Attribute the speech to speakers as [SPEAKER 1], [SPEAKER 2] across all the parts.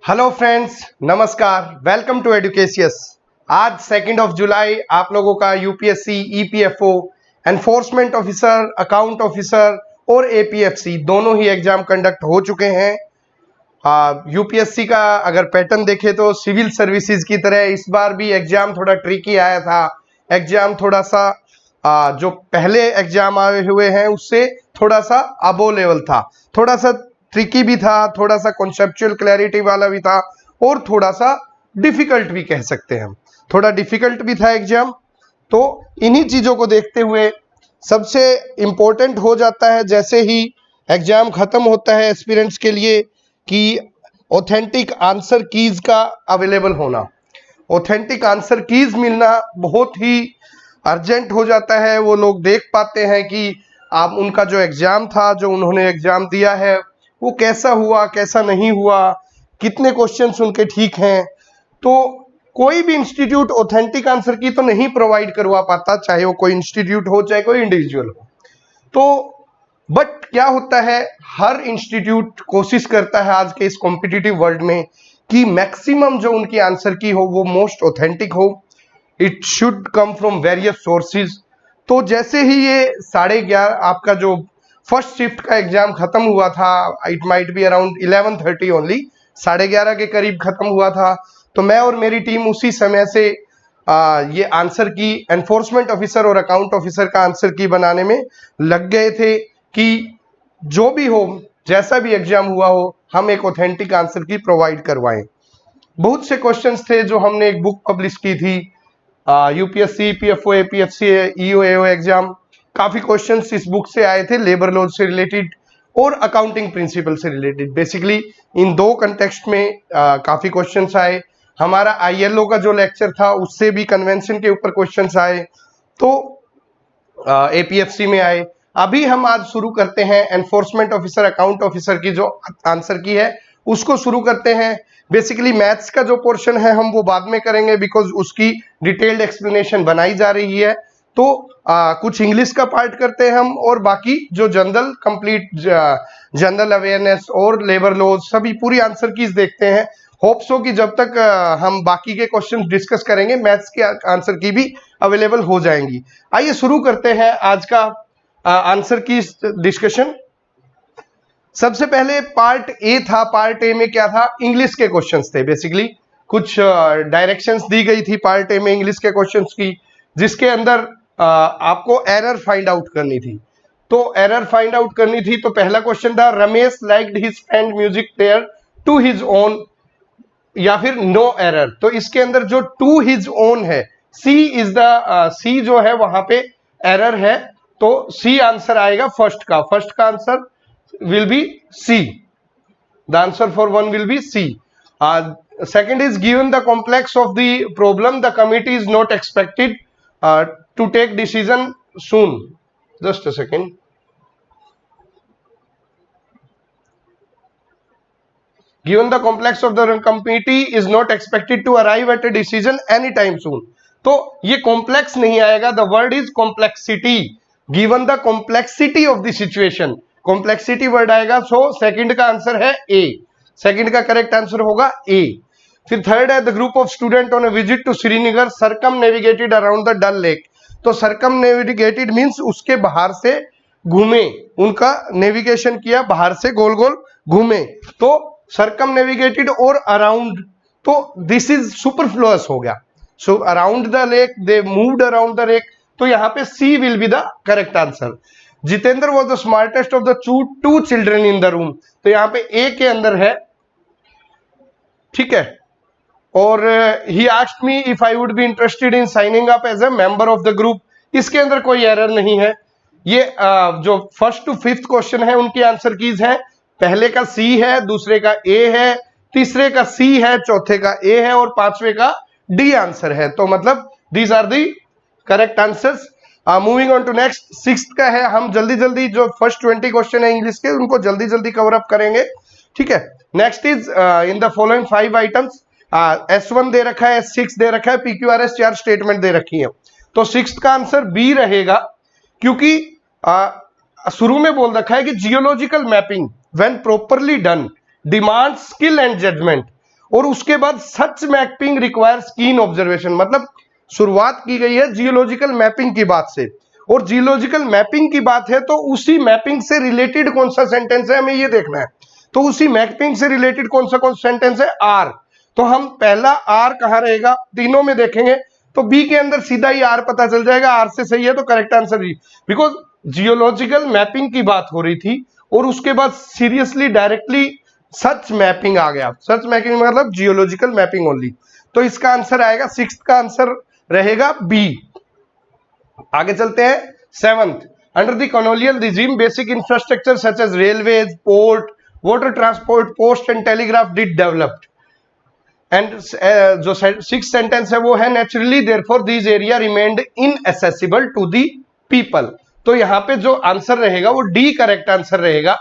[SPEAKER 1] Hello friends, नमस्कार। Welcome to Educatious. आज 2 जुलाई आप लोगों का UPSC, EPFO, enforcement officer, account officer और एपीएफसी दोनों ही एग्जाम कंडक्ट हो चुके हैं। यूपीएससी का अगर पैटर्न देखें तो सिविल सर्विसेज की तरह इस बार भी एग्जाम थोड़ा ट्रिकी आया था। एग्जाम थोड़ा सा जो पहले एग्जाम आए हुए हैं उससे थोड़ा सा अबो लेवल था, थोड़ा सा ट्रिकी भी था, थोड़ा सा कॉन्सेप्चुअल क्लैरिटी वाला भी था और थोड़ा सा डिफिकल्ट भी कह सकते हैं हम। थोड़ा डिफिकल्ट भी था एग्जाम। तो इन्हीं चीजों को देखते हुए सबसे इंपॉर्टेंट हो जाता है जैसे ही एग्जाम खत्म होता है एस्पिरेंट्स के लिए कि ऑथेंटिक आंसर कीज का अवेलेबल होना। ऑथेंटिक आंसर कीज मिलना बहुत ही अर्जेंट हो जाता है। वो लोग देख पाते हैं कि आप उनका जो एग्जाम था, जो उन्होंने एग्जाम दिया है, वो कैसा हुआ, कैसा नहीं हुआ, कितने क्वेश्चंस उनके ठीक हैं। तो कोई भी इंस्टीट्यूट ऑथेंटिक आंसर की तो नहीं प्रोवाइड करवा पाता, चाहे वो कोई इंस्टीट्यूट हो चाहे कोई इंडिविजुअल हो। तो बट क्या होता है, हर इंस्टीट्यूट कोशिश करता है आज के इस कॉम्पिटिटिव वर्ल्ड में कि मैक्सिमम जो उनकी आंसर की हो वो मोस्ट ऑथेंटिक हो। It should come from various sources. तो जैसे ही ये 11:30 आपका जो फर्स्ट शिफ्ट का एग्जाम खत्म हुआ था, it might be around 11:30 only, 11:30 के करीब खत्म हुआ था। तो मैं और मेरी टीम उसी समय से ये आंसर की, एनफोर्समेंट ऑफिसर और अकाउंट ऑफिसर का आंसर की बनाने में लग गए थे कि जो भी हो, जैसा भी एग्जाम हुआ हो, हम एक ऑथेंटिक आंसर की प्रोवाइड करवाएं। बहुत से क्वेश्चंस थे जो हमने एक बुक पब्लिश की थी, यूपीएससी, पीएफओ, एपीएफसी, ईओ, एओ एग्जाम। काफी क्वेश्चंस इस बुक से आए थे, लेबर लॉ से रिलेटेड और अकाउंटिंग प्रिंसिपल से रिलेटेड। बेसिकली इन दो कंटेक्स्ट में काफी क्वेश्चंस आए। हमारा आईएलओ का जो लेक्चर था उससे भी कन्वेंशन के ऊपर क्वेश्चंस आए, तो एपीएफसी में आए। अभी हम आज शुरू करते हैं एनफोर्समेंट ऑफिसर, अकाउंट ऑफिसर की जो आंसर की है उसको शुरू करते हैं। बेसिकली मैथ्स का जो पोर्शन है हम वो बाद में करेंगे, बिकॉज उसकी डिटेल्ड एक्सप्लेनेशन बनाई जा रही है। तो कुछ इंग्लिश का पार्ट करते हैं हम, और बाकी जो जनरल कंप्लीट जनरल अवेयरनेस और लेबर लॉ सभी पूरी आंसर कीज देखते हैं। होप्स हो कि जब तक हम बाकी के क्वेश्चंस डिस्कस करेंगे मैथ्स के आंसर की भी अवेलेबल हो जाएंगी। आइए शुरू करते हैं आज का आंसर की डिस्कशन। सबसे पहले पार्ट ए था। पार्ट ए में क्या था, इंग्लिश के क्वेश्चंस थे। बेसिकली कुछ डायरेक्शंस दी गई थी पार्ट ए में इंग्लिश के क्वेश्चंस की, जिसके अंदर आपको एरर फाइंड आउट करनी थी। तो एरर फाइंड आउट करनी थी तो पहला क्वेश्चन था, Ramesh liked his friend music player to his own, या फिर नो एरर। तो इसके अंदर जो टू हिज ओन है, सी इज द सी जो है वहां पे एरर है, तो सी आंसर आएगा फर्स्ट का answer will be C. The answer for 1 will be C. Second is, given the complex of the problem, the committee is not expected to take decision soon. Just a second. Given the complex of the committee is not expected to arrive at a decision anytime soon. तो ये complex नहीं आएगा, the word is complexity. Given the complexity of the situation, complexity word आएगा। So second का answer है A, second का correct answer होगा A. फिर थर्ड है, the group of student on a visit to Srinagar circumnavigated around the Dal lake. तो सरकम navigated means उसके बाहर से घूमे, उनका नेविगेशन किया, बाहर से गोल गोल घूमे। तो सरकम नेविगेटेड और अराउंड, तो दिस इज सुपरफ्लुअस हो गया। So around the lake, they moved around the lake, तो यहाँ पे C will be the correct answer. Jitendra was the smartest of the two children in the room, तो यहाँ पे ए के अंदर है, ठीक है। और he asked me if I would be interested in signing up as a member of the group, इसके अंदर कोई एरर नहीं है। ये जो फर्स्ट टू फिफ्थ क्वेश्चन है उनकी आंसर कीज है। पहले का सी है, दूसरे का ए है, तीसरे का सी है, चौथे का ए है और पांचवे का डी आंसर है। तो मतलब these are the correct answers. Moving on to next, sixth का है। हम जल्दी जल्दी जो फर्स्ट 20 क्वेश्चन है इंग्लिश के उनको जल्दी जल्दी कवर अप करेंगे, ठीक है। Next is in the following 5 items, S1 दे रखा है, S6 दे रखा है, PQRS 4 स्टेटमेंट दे रखी है। तो सिक्स्थ का आंसर बी रहेगा, क्योंकि शुरू में बोल रखा है कि geological mapping when properly done demand skill and judgment. और उसके बाद such mapping requires keen observation, मतलब शुरुआत की गई है जियोलॉजिकल मैपिंग की बात से, और जियोलॉजिकल मैपिंग की बात है तो उसी मैपिंग से रिलेटेड कौन सा सेंटेंस है हमें ये देखना है। तो उसी मैपिंग से रिलेटेड कौन सा सेंटेंस है, आर। तो हम पहला आर कहां रहेगा, तीनों में देखेंगे तो बी के अंदर सीधा ही आर पता चल जाएगा, आर से सही है तो correct answer B, because geological mapping की बात हो रही थी और उसके बाद सीरियसली डायरेक्टली सच मैपिंग आ गया। सच मैपिंग मतलब जियोलॉजिकल मैपिंग ओनली, तो इसका आंसर आएगा, सिक्स्थ का आंसर रहेगा बी। आगे चलते हैं, seventh, under the colonial regime basic infrastructure such as railways, port, water transport, post and telegraph did developed. And जो सिक्स सेंटेंस है वो है naturally therefore these area remained inaccessible to the people. तो यहाँ पे जो आंसर रहेगा वो डी करेक्ट आंसर रहेगा,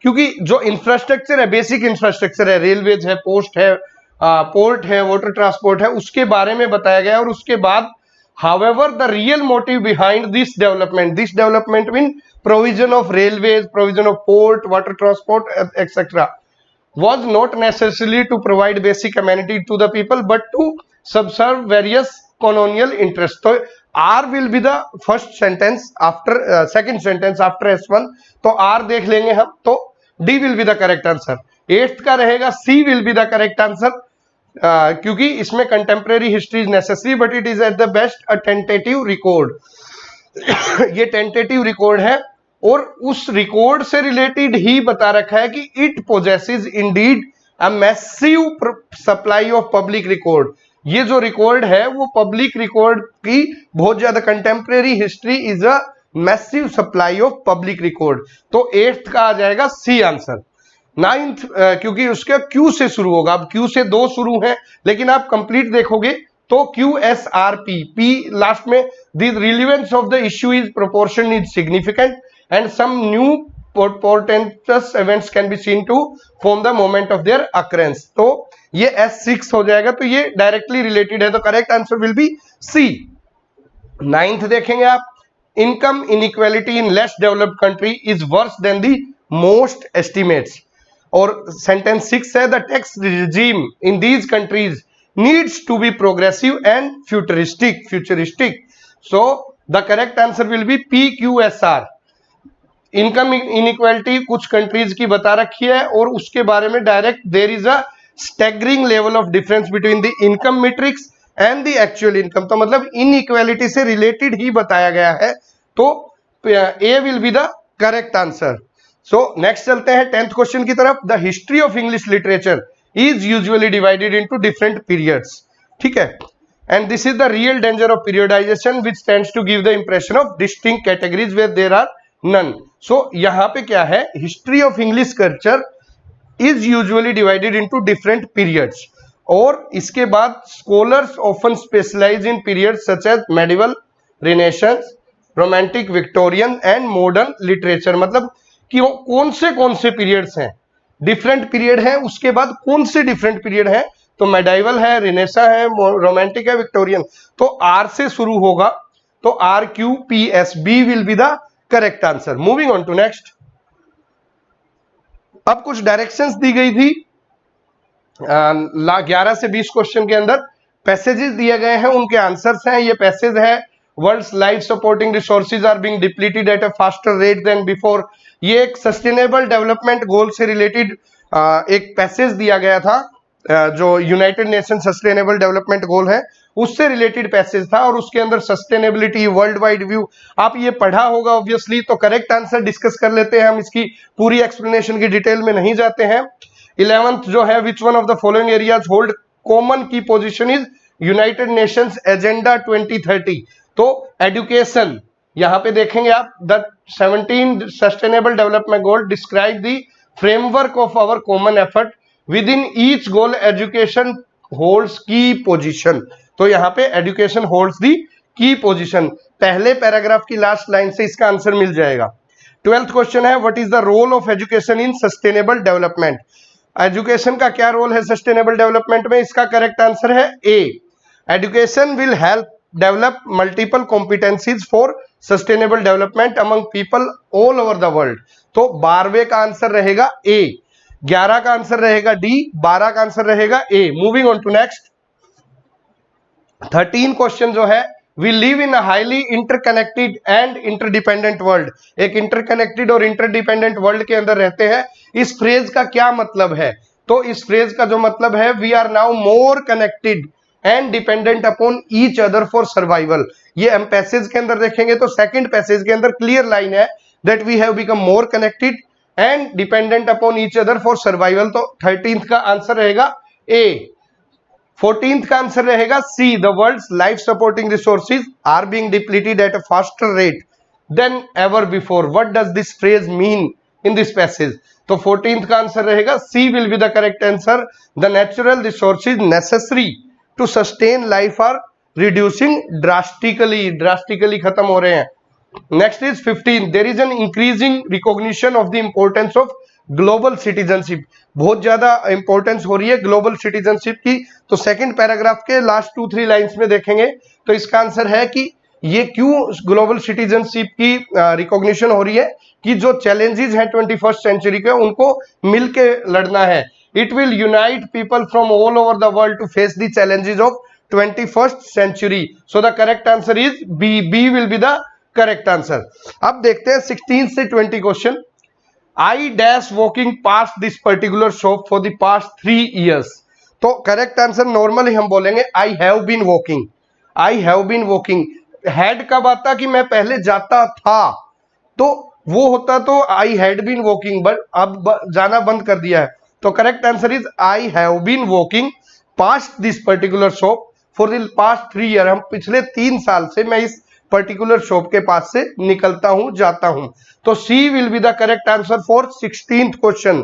[SPEAKER 1] क्योंकि जो इंफ्रास्ट्रक्चर है, बेसिक इंफ्रास्ट्रक्चर है, रेलवेज है, पोस्ट है, पोर्ट है, वाटर ट्रांसपोर्ट है, उसके बारे में बताया गया। और उसके बाद however the real motive behind this development mean provision of railways, provision of port, water transport, etc. was not necessarily to provide basic amenity to the people but to subserve various colonial interests. So R will be the first sentence after second sentence after S1, तो R देख लेंगे हम, तो D will be the correct answer। 8th का रहेगा C will be the correct answer, क्योंकि इसमें contemporary history is necessary but it is at the best a tentative record. ये टेंटेटिव रिकॉर्ड है और उस रिकॉर्ड से रिलेटेड ही बता रखा है कि it possesses indeed a massive supply of public record. ये जो रिकॉर्ड है वो पब्लिक रिकॉर्ड की बहुत ज्यादा, contemporary history is a massive supply of public record. तो 8th का आ जाएगा सी आंसर। 9th क्योंकि उसका क्यू से शुरू होगा, अब क्यू से 2 शुरू है लेकिन आप कंप्लीट देखोगे तो QSRP, P लास्ट में, the relevance of the issue is proportion is significant and some new portentous events can be seen to form the moment of their occurrence. तो ये S6 हो जाएगा, तो ये डायरेक्टली रिलेटेड है, तो correct answer will be C. 9th देखेंगे आप, income inequality in less developed country is worse than the most estimates. और सेंटेंस 6 है, the tax regime in these countries needs to be progressive and futuristic. So the correct answer will be PQSR। Income inequality कुछ countries की बता रखी है और उसके बारे में direct there is a staggering level of difference between the income matrix and the actual income, तो मतलब इनइक्वालिटी से रिलेटेड ही बताया गया है, तो A will be the correct answer. So next चलते हैं 10th क्वेश्चन की तरफ। The history of English literature is usually divided into different periods, ठीक है, and this is the real danger of periodization which tends to give the impression of distinct categories where there are none. So यहाँ पे क्या है, history of English culture is usually divided into different periods, और इसके बाद scholars often specialize in periods such as medieval, renaissance, romantic, Victorian and modern literature. मतलब कि कौन से पीरियड्स हैं, डिफरेंट पीरियड है, उसके बाद कौन से डिफरेंट पीरियड है, तो मेडाइवल है, रिनेसा है, रोमांटिक है, विक्टोरियन। तो आर से शुरू होगा, तो RQPSB will be the correct answer. Moving on to next. अब कुछ डायरेक्शंस दी गई थी 11 से 20 क्वेश्चन के अंदर, पैसेजेस दिए गए हैं, उनके आंसर्स हैं। ये पैसेज है, world's life supporting resources are being depleted at a faster rate than before. ये एक सस्टेनेबल डेवलपमेंट गोल से रिलेटेड एक पैसेज दिया गया था, जो यूनाइटेड नेशन सस्टेनेबल डेवलपमेंट गोल है उससे रिलेटेड पैसेज था, और उसके अंदर सस्टेनेबिलिटी, वर्ल्ड वाइड व्यू, आप ये पढ़ा होगा ऑब्वियसली। तो करेक्ट आंसर डिस्कस कर लेते हैं हम, इसकी पूरी एक्सप्लेनेशन की डिटेल में नहीं जाते हैं। 11th जो है, which one of the following areas hold common key position is United Nations agenda 2030। तो एजुकेशन, यहां पे देखेंगे आप, the 17 sustainable development goal describe the framework of our common effort within each goal education holds key position. तो यहाँ पे education holds दी की position, पहले पैराग्राफ की लास्ट लाइन से इसका आंसर मिल जाएगा। 12th क्वेश्चन है, what is the role of education in sustainable development. Education का क्या रोल है सस्टेनेबल डेवलपमेंट में, इसका करेक्ट आंसर है A. Education will help develop multiple competencies for sustainable development among people all over the world. तो 12वें का answer रहेगा ए। 11 का आंसर रहेगा डी, 12 का आंसर रहेगा A. Moving on to next 13 question जो है, we live in a highly interconnected and interdependent world. एक इंटरकनेक्टेड और इंटरडिपेंडेंट वर्ल्ड के अंदर रहते हैं। इस फ्रेज का क्या मतलब है? तो इस फ्रेज का जो मतलब है, we are now more connected and dependent upon each other for survival. ये हम पैसेज के अंदर देखेंगे तो सेकंड पैसेज के अंदर क्लियर लाइन है that we have become more connected and dependent upon each other for survival. तो 13th का आंसर रहेगा ए। 14th का आंसर रहेगा C, the world's life supporting resources are being depleted at a faster rate than ever before. What does this phrase mean in this passage? तो 14th का answer रहेगा C will be the correct answer. The natural resources necessary to sustain life are reducing drastically, drastically खत्म हो रहे हैं। Next is 15, there is an increasing recognition of the importance of global citizenship. बहुत ज्यादा importance हो रही है global citizenship की। तो सेकंड पैराग्राफ के लास्ट 2-3 लाइंस में देखेंगे तो इसका आंसर है कि ये क्यों ग्लोबल सिटीजनशिप की रिकॉग्निशन हो रही है कि जो चैलेंजेस हैं 21st सेंचुरी के उनको मिलके लड़ना है। It will unite people from all over the world to face the challenges of 21st century. So the correct answer is B, B will be the correct answer. अब देखते हैं 16 से 20 question. I dash walking past this particular shop for the past 3 years। तो correct answer normally हम बोलेंगे I have been walking. I have been walking, had कब आता कि मैं पहले जाता था, तो वो होता तो I had been walking, but अब जाना बंद कर दिया है। तो correct answer is I have been walking past this particular shop for the past 3 years। हम पिछले 3 साल से मैं इस पर्टिकुलर शॉप के पास से निकलता हूं, जाता हूं। तो C will be the correct answer for 16th question.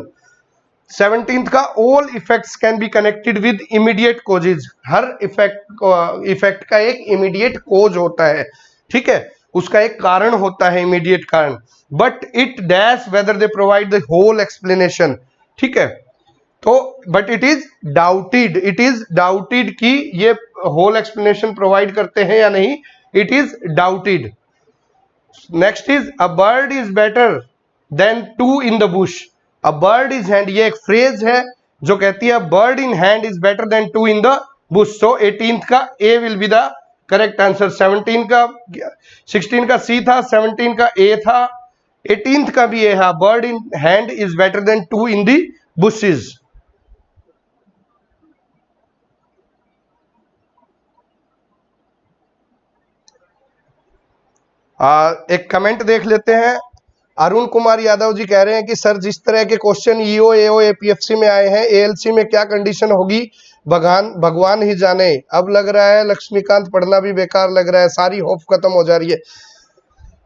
[SPEAKER 1] 17th का all effects can be connected with immediate causes. हर इफेक्ट का एक इमीडिएट कॉज होता है, ठीक है, उसका एक कारण होता है, इमीडिएट कारण। But it dash whether they provide the whole explanation, ठीक है। तो but it is doubted, it is doubted कि ये होल एक्सप्लेनेशन प्रोवाइड करते हैं या नहीं, it is doubted. Next is a bird is better than 2 in the bush। A bird is hand, ये एक फ्रेज है जो कहती है bird in hand is better than 2 in the bush। सो 18th का A will be the correct answer. 16 का सी था, 17 का ए था, 18th का भी ए है, bird in hand is better than 2 in the bushes। एक कमेंट देख लेते हैं। अरुण कुमार यादव जी कह रहे हैं कि सर जिस तरह के क्वेश्चन ईओ एओ एपीएफसी में आए हैं, एएलसी में क्या कंडीशन होगी भगवान ही जाने। अब लग रहा है लक्ष्मीकांत पढ़ना भी बेकार लग रहा है, सारी होप खत्म हो जा रही है।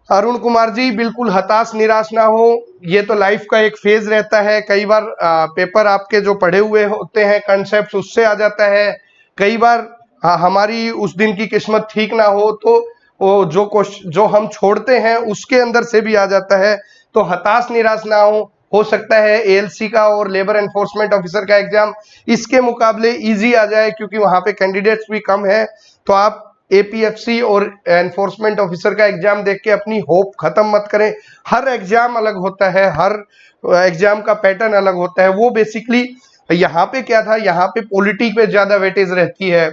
[SPEAKER 1] अरुण कुमार जी बिल्कुल हताश निराश ना हो, ये तो लाइफ का एक फेज रहता है। कई बार पेपर आपके जो पढ़े हुए होते हैं कंसेप्ट उससे आ जाता है, कई बार हमारी उस दिन की किस्मत ठीक ना हो तो वो जो हम छोड़ते हैं उसके अंदर से भी आ जाता है। तो हताश निराश ना हो सकता है एएलसी का और लेबर एनफोर्समेंट ऑफिसर का एग्जाम इसके मुकाबले इजी आ जाए क्योंकि वहां पे कैंडिडेट्स भी कम है। तो आप एपीएफसी और एनफोर्समेंट ऑफिसर का एग्जाम देख के अपनी होप खत्म मत करें। हर एग्जाम अलग होता है, हर एग्जाम का पैटर्न अलग होता है। वो बेसिकली यहाँ पे क्या था, यहाँ पे पॉलिटी पे ज्यादा वेटेज रहती है,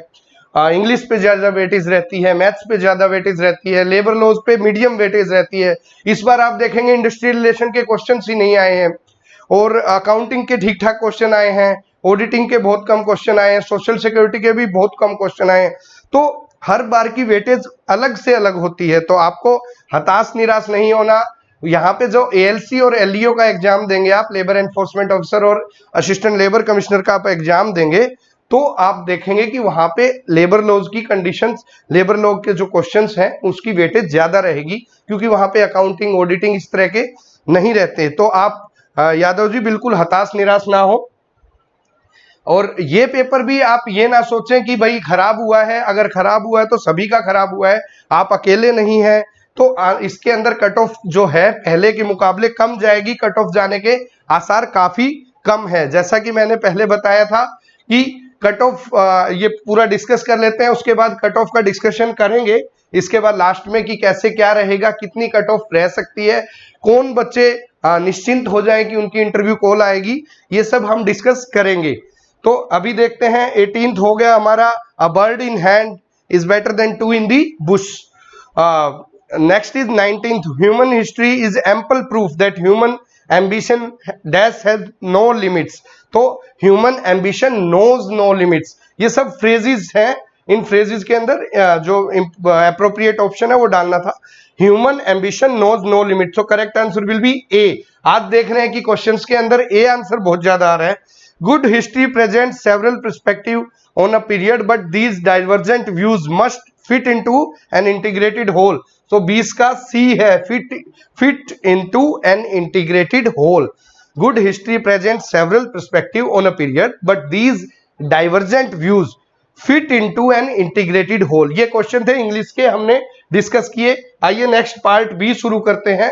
[SPEAKER 1] इंग्लिश पे ज्यादा वेटेज रहती है, मैथ्स पे ज्यादा वेटेज रहती है, लेबर लॉज पे मीडियम वेटेज रहती है। इस बार आप देखेंगे इंडस्ट्रियल रिलेशन के क्वेश्चन ही नहीं आए हैं और अकाउंटिंग के ठीक ठाक क्वेश्चन आए हैं, ऑडिटिंग के बहुत कम क्वेश्चन आए हैं, सोशल सिक्योरिटी के भी बहुत कम क्वेश्चन आए हैं। तो हर बार की वेटेज अलग से अलग होती है, तो आपको हताश निराश नहीं होना। यहाँ पे जो एएलसी और एलईओ का एग्जाम देंगे आप, लेबर एनफोर्समेंट ऑफिसर और असिस्टेंट लेबर कमिश्नर का आप एग्जाम देंगे, तो आप देखेंगे कि वहां पे लेबर लॉज की कंडीशंस, लेबर लॉ के जो क्वेश्चंस हैं उसकी वेटेज ज्यादा रहेगी क्योंकि वहां पे अकाउंटिंग ऑडिटिंग इस तरह के नहीं रहते। तो आप यादव जी बिल्कुल हताश निराश ना हो। और ये पेपर भी आप ये ना सोचें कि भाई खराब हुआ है, अगर खराब हुआ है तो सभी का खराब हुआ है, आप अकेले नहीं हैं। तो इसके अंदर कट ऑफ जो है पहले के मुकाबले कम जाएगी, कट ऑफ जाने के आसार काफी कम है। जैसा कि मैंने पहले बताया था कि कट ऑफ ये पूरा डिस्कस कर लेते हैं, उसके बाद कट ऑफ का डिस्कशन करेंगे इसके बाद लास्ट में कि कैसे क्या रहेगा, कितनी कट ऑफ रह सकती है, कौन बच्चे निश्चिंत हो जाएं कि उनकी इंटरव्यू कॉल आएगी, ये सब हम डिस्कस करेंगे। तो अभी देखते हैं 18th हो गया हमारा, a bird in hand is better than two in the bush. Next is 19th, human history is ample proof that human ambition dash has no limits. तो human ambition knows no limits, ये सब phrases हैं। इन phrases के अंदर जो appropriate option है वो डालना था, human ambition knows no limit. तो correct answer will be A. आज देख रहे हैं कि क्वेश्चंस के अंदर ए आंसर बहुत ज्यादा आ रहा है। Good history present several perspective on a period but these divergent views must fit into an integrated whole. तो 20 का सी है, fit into an integrated whole. Good history present several perspective on a period but these divergent views fit into an integrated whole. ये question थे English के, हमने discuss किए। आइए next part B शुरू करते हैं।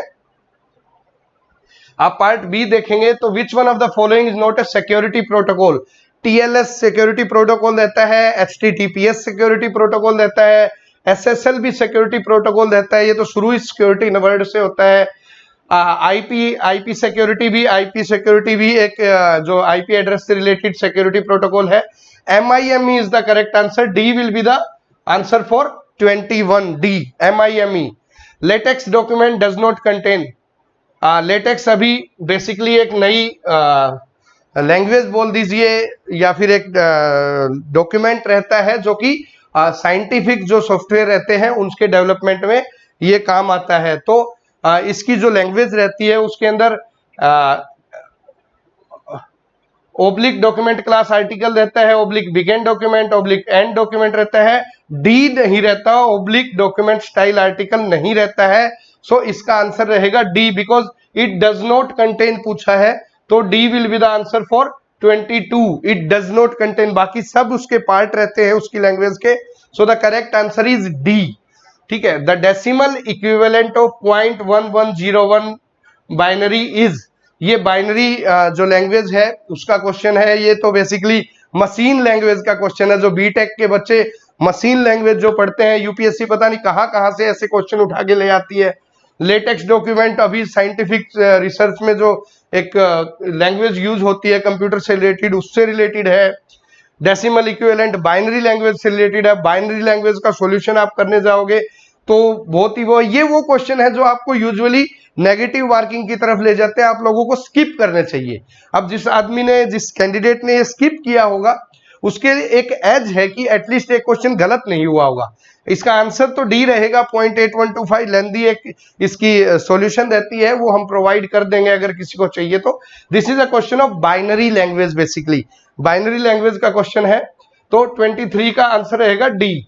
[SPEAKER 1] आप पार्ट बी देखेंगे तो which one of the following is not a security protocol. TLS security protocol देता है, एचटीटीपीएस सिक्योरिटी प्रोटोकॉल देता है, एसएसएल भी सिक्योरिटी प्रोटोकॉल देता है। ये तो शुरू ही सिक्योरिटी वर्ड से होता है। आईपी सिक्योरिटी भी एक जो आईपी एड्रेस से रिलेटेड सिक्योरिटी प्रोटोकॉल है। MIME is the correct answer. D will be the answer for 21. D, MIME. Latex document does not contain. Latex अभी बेसिकली एक नई लैंग्वेज बोल दीजिए या फिर एक डॉक्यूमेंट रहता है जो कि साइंटिफिक जो सॉफ्टवेयर रहते हैं उनके डेवलपमेंट में ये काम आता है। तो इसकी जो लैंग्वेज रहती है उसके अंदर ओब्लिक डॉक्यूमेंट क्लास आर्टिकल रहता है, oblique begin document, oblique end document रहता है, डी नहीं रहता, ओब्लिक डॉक्यूमेंट स्टाइल आर्टिकल नहीं रहता है। सो इसका आंसर रहेगा D, because it does not contain पूछा है, तो D will be the answer for 22। It does not contain, बाकी सब उसके पार्ट रहते हैं उसकी लैंग्वेज के। सो the correct answer is D. ठीक है, the decimal equivalent of 0.1101 binary is, ये बाइनरी जो लैंग्वेज है उसका क्वेश्चन है। ये तो बेसिकली मशीन लैंग्वेज का क्वेश्चन है। जो बीटेक के बच्चे मशीन लैंग्वेज जो पढ़ते हैं, यूपीएससी पता नहीं कहां से ऐसे क्वेश्चन उठा के ले आती है। लेटेक्स डॉक्यूमेंट अभी साइंटिफिक रिसर्च में जो एक लैंग्वेज यूज होती है कंप्यूटर से रिलेटेड, उससे रिलेटेड है। डेसिमल इक्विवेलेंट बाइनरी लैंग्वेज से रिलेटेड है। बाइनरी लैंग्वेज का सॉल्यूशन आप करने जाओगे तो बहुत ही वो क्वेश्चन है जो आपको यूजुअली नेगेटिव मार्किंग की तरफ ले जाते हैं, आप लोगों को स्किप करने चाहिए। अब जिस कैंडिडेट ने ये स्किप किया होगा उसके एक एज है कि एटलीस्ट एक क्वेश्चन गलत नहीं हुआ होगा। इसका आंसर तो डी रहेगा। 0.8125 लेंदी एक इसकी सॉल्यूशन रहती है, वो हम प्रोवाइड कर देंगे अगर किसी को चाहिए तो। This is a question of binary language, basically binary language का क्वेश्चन है। तो 23 का आंसर रहेगा D.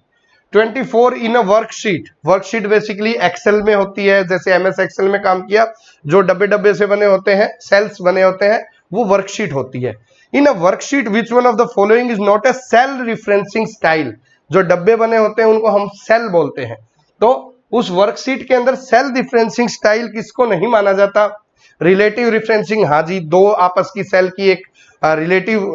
[SPEAKER 1] 24 in a worksheet, worksheet basically Excel में होती है, जैसे एमएस एक्सेल में काम किया, जो डब्बे से बने होते हैं, सेल्स बने होते हैं, वो वर्कशीट होती है। In a worksheet which one of the following is not a cell referencing style. जो डब्बे बने होते हैं उनको हम सेल बोलते हैं। तो उस वर्कशीट के अंदर सेल रिफरेंसिंग स्टाइल किसको नहीं माना जाता? रिलेटिव रिफरेंसिंग, हाँ जी, दो आपस की सेल की एक रिलेटिव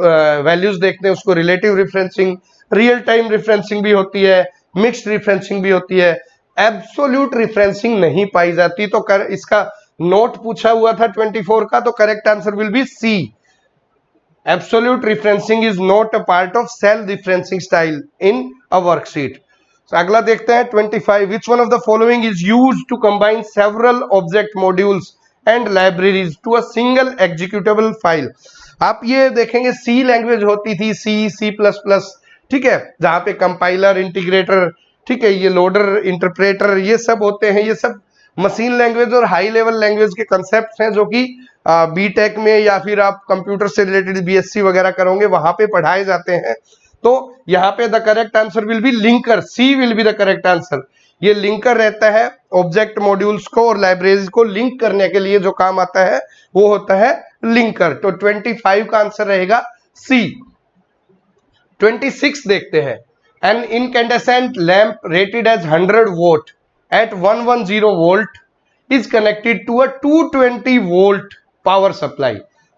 [SPEAKER 1] वैल्यूज देखते हैं उसको relative referencing. Real time referencing भी होती है, मिक्स्ड रिफरेंसिंग भी होती है, एब्सोल्यूट रिफरेंसिंग नहीं पाई जाती। तो इसका नोट पूछा हुआ था 24 का, तो correct answer will be C. Absolute referencing is not a part of cell referencing style in a worksheet. अगला देखते हैं 25, which one of the following is used to combine several object modules and libraries to a single executable file. आप ये देखेंगे सी language होती थी, C plus plus, ठीक है, जहां पे कंपाइलर, इंटीग्रेटर, ठीक है, ये लोडर, इंटरप्रेटर, ये सब होते हैं। ये सब मशीन लैंग्वेज और हाई लेवल लैंग्वेज के कंसेप्ट हैं जो कि बीटेक में या फिर आप कंप्यूटर से रिलेटेड बीएससी वगैरह करोगे वहां पे पढ़ाए जाते हैं। तो यहाँ पे the correct answer will be linker, C will be the correct answer. ये लिंकर रहता है, ऑब्जेक्ट मॉड्यूल्स को और लाइब्रेरीज को लिंक करने के लिए जो काम आता है वो होता है लिंकर। तो 25 का आंसर रहेगा सी। 26 देखते हैं। An incandescent lamp rated as 100 volt at 110 volt is connected to a 220 volt power supply.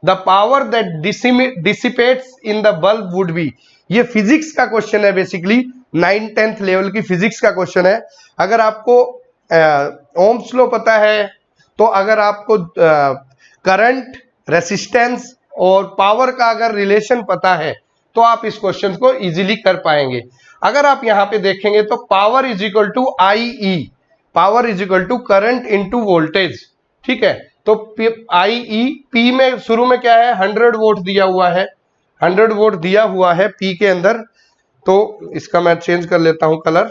[SPEAKER 1] The power that dissipates in the bulb would be, ये फिजिक्स का क्वेश्चन है, बेसिकली 9th-10th लेवल की physics का question है। अगर आपको Ohm's law पता है, तो अगर आपको करंट, रेसिस्टेंस और पावर का अगर रिलेशन पता है तो आप इस क्वेश्चन को इजीली कर पाएंगे। अगर आप यहां पे देखेंगे तो power is equal to IE, power is equal to current into voltage, ठीक है। तो IE, P में शुरू में क्या है, 100 वोल्ट दिया हुआ है, 100 वोल्ट दिया हुआ है P के अंदर। तो इसका मैं चेंज कर लेता हूं कलर,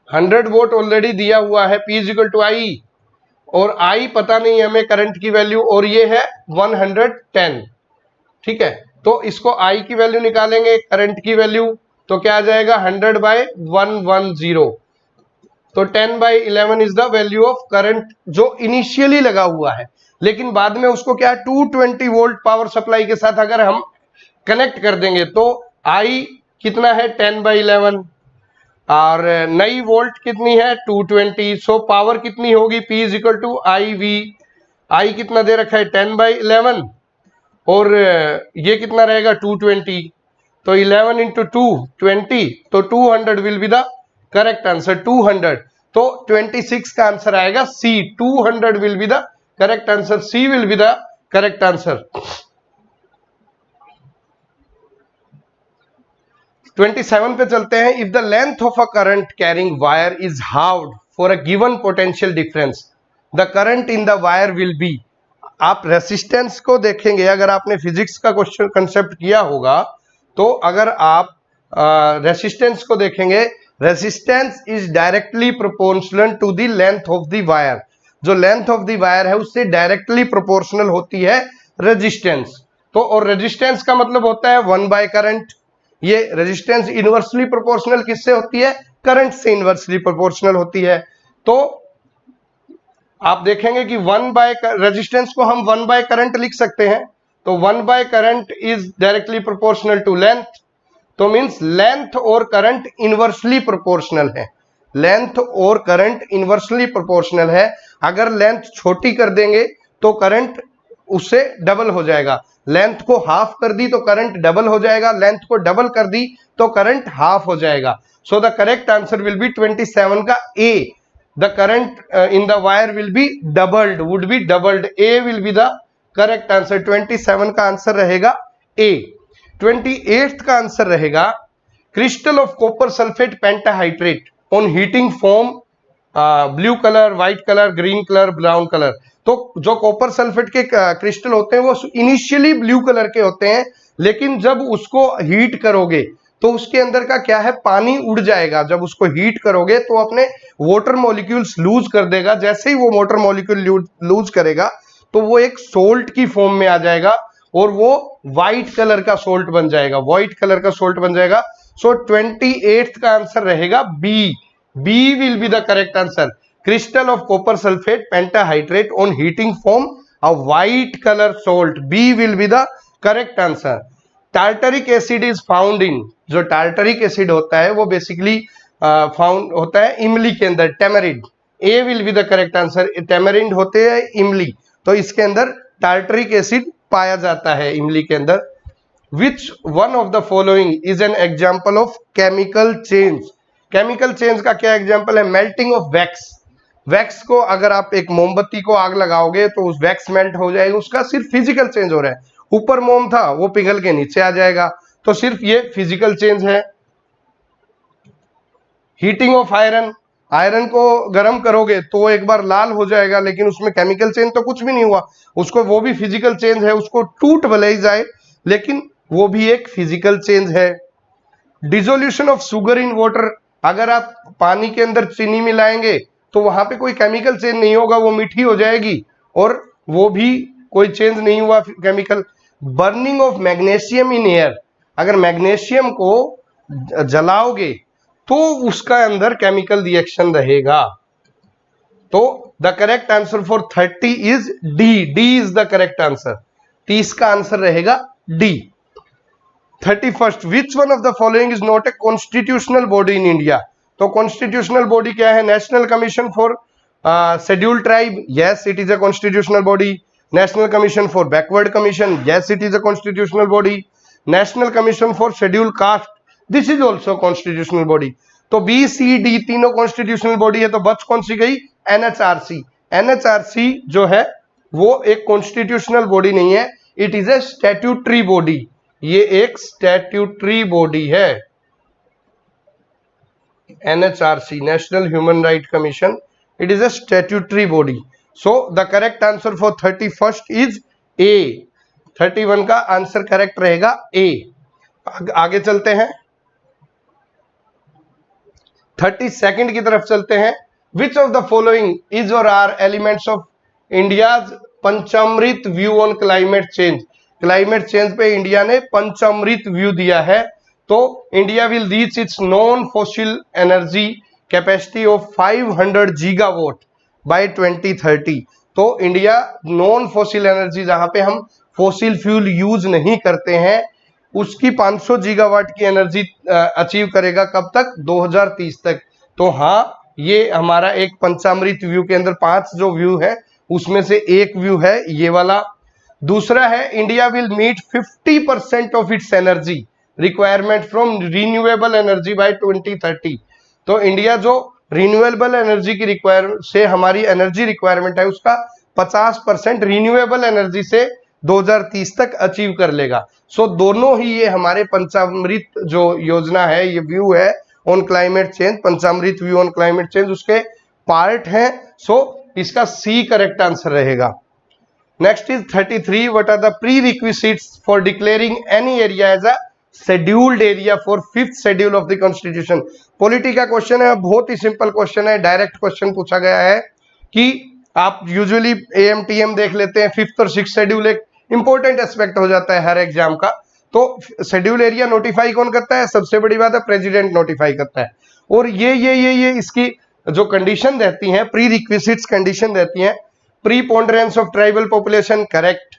[SPEAKER 1] 100 वोल्ट ऑलरेडी दिया हुआ है, P is equal to I, और I पता नहीं है हमें करंट की वैल्यू, और ये है 110, ठीक है। तो इसको I की वैल्यू निकालेंगे, करंट की वैल्यू, तो क्या आ जाएगा 100/110, तो 10/11 is the value of current जो इनिशियली लगा हुआ है। लेकिन बाद में उसको क्या 220 वोल्ट पावर सप्लाई के साथ अगर हम कनेक्ट कर देंगे तो I कितना है 10/11, और नई वोल्ट कितनी है 220, सो पावर कितनी होगी P is equal to IV, I कितना दे रखा है 10/11, और ये कितना रहेगा 220, तो 11 इंटू 2 20, तो 200 will be the correct answer, 200। तो 26 का आंसर आएगा C, 200 will be the correct answer, C will be the correct answer. 27 पे चलते हैं। If the length of a current carrying wire is हाउड for a given potential difference, the current in the wire will be. आप resistance को देखेंगे, अगर आपने physics का question concept किया होगा तो अगर आप रेसिस्टेंस को देखेंगे, resistance is directly proportional to the length of the wire. जो लेंथ ऑफ द वायर है उससे डायरेक्टली प्रोपोर्शनल होती है रेजिस्टेंस। तो और रेजिस्टेंस का मतलब होता है 1/करंट। ये रेजिस्टेंस इनवर्सली प्रोपोर्शनल किससे होती है, करंट से इनवर्सली प्रोपोर्शनल होती है। तो आप देखेंगे कि रेजिस्टेंस को हम 1/करंट लिख सकते हैं, तो 1/करंट is directly proportional to length, तो मींस लेंथ और करंट इनवर्सली प्रोपोर्शनल है, लेंथ और करंट इनवर्सली प्रोपोर्शनल है। अगर लेंथ छोटी कर देंगे तो करंट उससे डबल हो जाएगा, लेंथ को हाफ कर दी तो करंट डबल हो जाएगा, लेंथ को डबल कर दी तो करंट हाफ हो जाएगा। सो the correct answer will B 27 का A, the current in the wire will be doubled, would be doubled, A will be the correct answer. 27 का आंसर रहेगा A। 28 का आंसर रहेगा crystal of copper sulphate pentahydrate on heating form blue colour, white colour, green colour, brown colour. तो जो copper sulphate के crystal होते हैं वो इनिशियली ब्लू कलर के होते हैं, लेकिन जब उसको हीट करोगे तो उसके अंदर का क्या है, पानी उड़ जाएगा। जब उसको हीट करोगे तो अपने वाटर मॉलिक्यूल्स लूज कर देगा, जैसे ही वो वाटर मॉलिक्यूल लूज करेगा तो वो एक सोल्ट की फॉर्म में आ जाएगा और वो व्हाइट कलर का सोल्ट बन जाएगा, व्हाइट कलर का सोल्ट बन जाएगा। सो 28 का आंसर रहेगा B will be the correct answer. Crystal of copper sulphate pentahydrate on heating form a white colour salt, B will be the correct answer. Tartaric acid is found in, जो tartaric acid होता है वो basically found होता है इमली के अंदर, tamarind, A will be the correct answer. Tamarind होते हैं इमली, तो इसके अंदर टार्टरिक एसिड पाया जाता है इमली के अंदर। विच one of the following is an example of chemical change. Chemical change का क्या एग्जाम्पल है, मेल्टिंग ऑफ वैक्स। वैक्स को अगर आप एक मोमबत्ती को आग लगाओगे तो उस वैक्स मेल्ट हो जाएगा, उसका सिर्फ फिजिकल चेंज हो रहा है। ऊपर मोम था वो पिघल के नीचे आ जाएगा, तो सिर्फ ये फिजिकल चेंज है। हीटिंग ऑफ आयरन, आयरन को गर्म करोगे तो एक बार लाल हो जाएगा, लेकिन उसमें केमिकल चेंज तो कुछ भी नहीं हुआ, उसको वो भी फिजिकल चेंज है, उसको टूट भले ही जाए लेकिन वो भी एक फिजिकल चेंज है। Dissolution of sugar in water, अगर आप पानी के अंदर चीनी मिलाएंगे तो वहां पे कोई केमिकल चेंज नहीं होगा, वो मीठी हो जाएगी और वो भी कोई चेंज नहीं हुआ chemical. Burning of magnesium in air, अगर मैग्नीशियम को जलाओगे तो उसका अंदर केमिकल रिएक्शन रहेगा। तो the correct answer for 30 is D is the correct answer. 30 का आंसर रहेगा D। 31st, which one of the following is not a constitutional body in India. तो कॉन्स्टिट्यूशनल बॉडी क्या है, national commission for scheduled tribe, yes it is a constitutional body. National commission for backward commission, yes it is a constitutional body. National commission for scheduled caste, this is also constitutional body. तो B, C, D तीनों constitutional body है, तो बच कौन सी गई, NHRC। NHRC जो है वो एक कॉन्स्टिट्यूशनल बॉडी नहीं है, it is A statutory body. ये एक स्टैट्यूटरी बॉडी है। NHRC, National Human Rights Commission, it is a statutory body. So the correct answer for 31st is A. 31 का आंसर करेक्ट रहेगा A। आगे चलते हैं 32nd की तरफ चलते हैं। Which of the following is or are elements of India's Panchamrit view on climate change? Climate change पे इंडिया ने पंचामृत व्यू दिया है। तो India will reach its non fossil energy capacity of 500 gigawatt by 2030। तो इंडिया नॉन फॉसिल एनर्जी, जहां पे हम fossil fuel use नहीं करते हैं, उसकी 500 गीगावाट की एनर्जी अचीव करेगा। कब तक? 2030 तक। तो हाँ, ये हमारा एक पंचामृत व्यू के अंदर 5 जो व्यू है उसमें से एक व्यू है ये वाला। दूसरा है India will meet 50% of its energy requirement from renewable energy by 2030। तो इंडिया जो रिन्यूएबल एनर्जी की से हमारी एनर्जी रिक्वायरमेंट है उसका 50% रिन्यूएबल एनर्जी से 2030 तक अचीव कर लेगा। सो दोनों ही ये हमारे पंचामृत जो योजना है, ये व्यू है on climate change, Panchamrit view on climate change, उसके पार्ट हैं। सो इसका सी करेक्ट आंसर रहेगा। Next is 33, what are the prerequisites for declaring any area as a scheduled area for 5th schedule of the constitution? Polity का question है, बहुत ही simple question है, direct question पूछा गया है कि आप यूजुअली AMTM देख लेते हैं, 5th और 6th शेड्यूल एक इंपॉर्टेंट एस्पेक्ट हो जाता है हर एग्जाम का। तो शेड्यूल एरिया नोटिफाई कौन करता है? सबसे बड़ी बात है प्रेसिडेंट नोटिफाई करता है। और ये इसकी जो कंडीशन रहती हैं, प्री रिक्विजिट्स कंडीशन रहती हैं, preponderance of tribal population correct,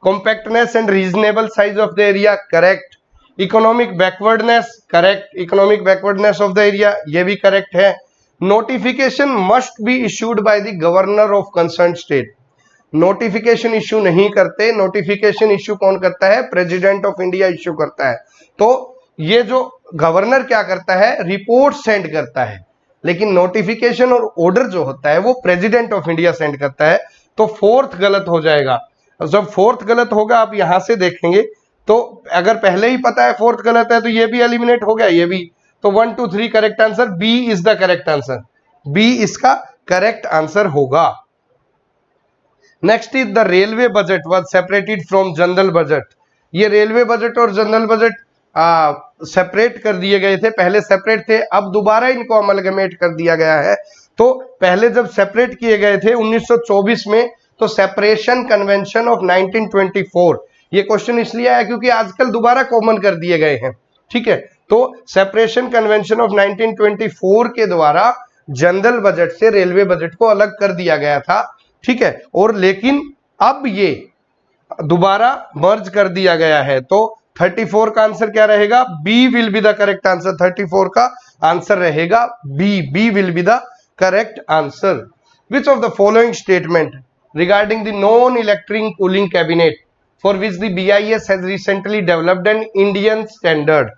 [SPEAKER 1] compactness and reasonable size of the area correct, economic backwardness correct, economic backwardness of the area ये भी करेक्ट है। Notification must be issued by the governor of concern state. Notification issue नहीं करते, notification issue कौन करता है? President of India issue करता है। तो ये जो गवर्नर क्या करता है? रिपोर्ट सेंड करता है, लेकिन नोटिफिकेशन और ऑर्डर जो होता है वो प्रेसिडेंट ऑफ इंडिया सेंड करता है। तो 4th गलत हो जाएगा। जब 4th गलत होगा, आप यहां से देखेंगे तो अगर पहले ही पता है 4th गलत है तो ये भी एलिमिनेट हो गया, ये भी। तो 1 2 3 correct answer, B is the correct answer, B इसका करेक्ट आंसर होगा। Next is the railway budget was separated from general budget. ये रेलवे बजट और जनरल बजट सेपरेट कर दिए गए थे, पहले सेपरेट थे, अब दोबारा इनको अमलगमेट कर दिया गया है। तो पहले जब सेपरेट किए गए थे 1924 में, तो सेपरेशन कन्वेंशन ऑफ 1924, ये क्वेश्चन इसलिए आया क्योंकि आजकल दोबारा कॉमन कर दिए गए हैं, ठीक है। तो सेपरेशन कन्वेंशन ऑफ 1924 के द्वारा जनरल बजट से रेलवे बजट को अलग कर दिया गया था, ठीक है। और लेकिन अब ये दोबारा मर्ज कर दिया गया है। तो 34 का आंसर क्या रहेगा? B will be the correct answer. 34 का आंसर रहेगा B, B will be the correct answer. Which of the following statement regarding the non electric cooling cabinet for which the BIS has recently developed an Indian standard?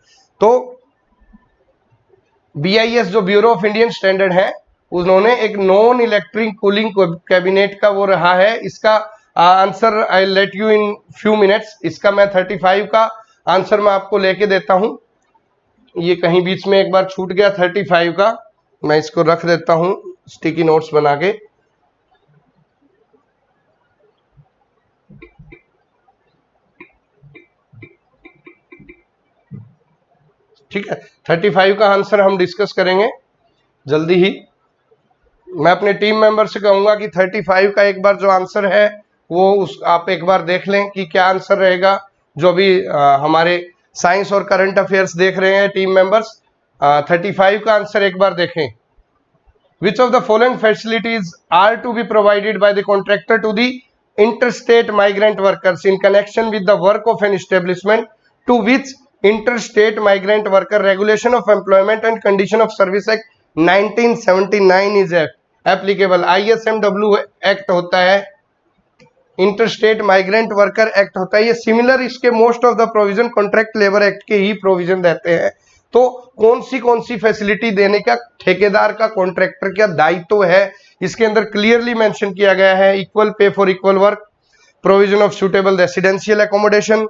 [SPEAKER 1] तो BIS जो bureau of Indian standard है, उन्होंने एक non electric cooling cabinet का वो रहा है। इसका answer I let you in few minutes. इसका मैं 35 का आंसर मैं आपको लेके देता हूं। ये कहीं बीच में एक बार छूट गया 35 का, मैं इसको रख देता हूं स्टिकी नोट्स बना के। ठीक है, 35 का आंसर हम डिस्कस करेंगे जल्दी ही। मैं अपने टीम मेंबर से कहूंगा कि 35 का एक बार जो आंसर है वो आप एक बार देख लें कि क्या आंसर रहेगा। जो भी हमारे साइंस और करंट अफेयर्स देख रहे हैं टीम मेंबर्स, 35 का आंसर एक बार देखें। Which of the following facilities are to be provided by the contractor to the interstate migrant workers in connection with the work of an establishment to which interstate migrant worker regulation of employment and condition of service act 1979 is applicable. ISMW act होता है, interstate migrant worker act होता है। ये similar इसके most of the provision contract labour act के ही provision रहते हैं। तो कौन सी फैसिलिटी देने का ठेकेदार का, कॉन्ट्रैक्टर का दायित्व है, इसके अंदर क्लियरली मेंशन किया गया है। Equal pay for equal work, provision of suitable residential accommodation,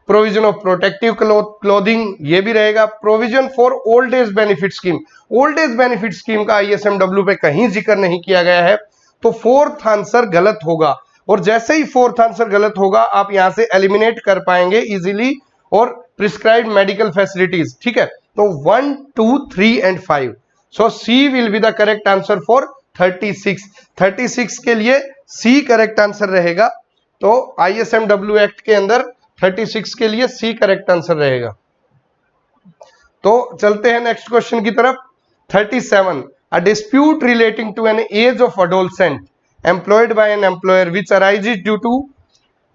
[SPEAKER 1] provision of protective clothing, ये भी रहेगा। Provision for old age benefit scheme, old age benefit scheme का ISMW पे कहीं जिक्र नहीं किया गया है, तो फोर्थ आंसर गलत होगा। और जैसे ही फोर्थ आंसर गलत होगा आप यहां से एलिमिनेट कर पाएंगे इजीली। और प्रिस्क्राइब्ड मेडिकल फैसिलिटीज, ठीक है, तो 1, 2, 3 and 5, so C will be the correct answer for 36 के लिए सी करेक्ट आंसर रहेगा। तो ISMW एक्ट के अंदर 36 के लिए सी करेक्ट आंसर रहेगा। तो चलते हैं नेक्स्ट क्वेश्चन की तरफ। 37, a dispute relating to an age of adolescent employed by an employer which arises due to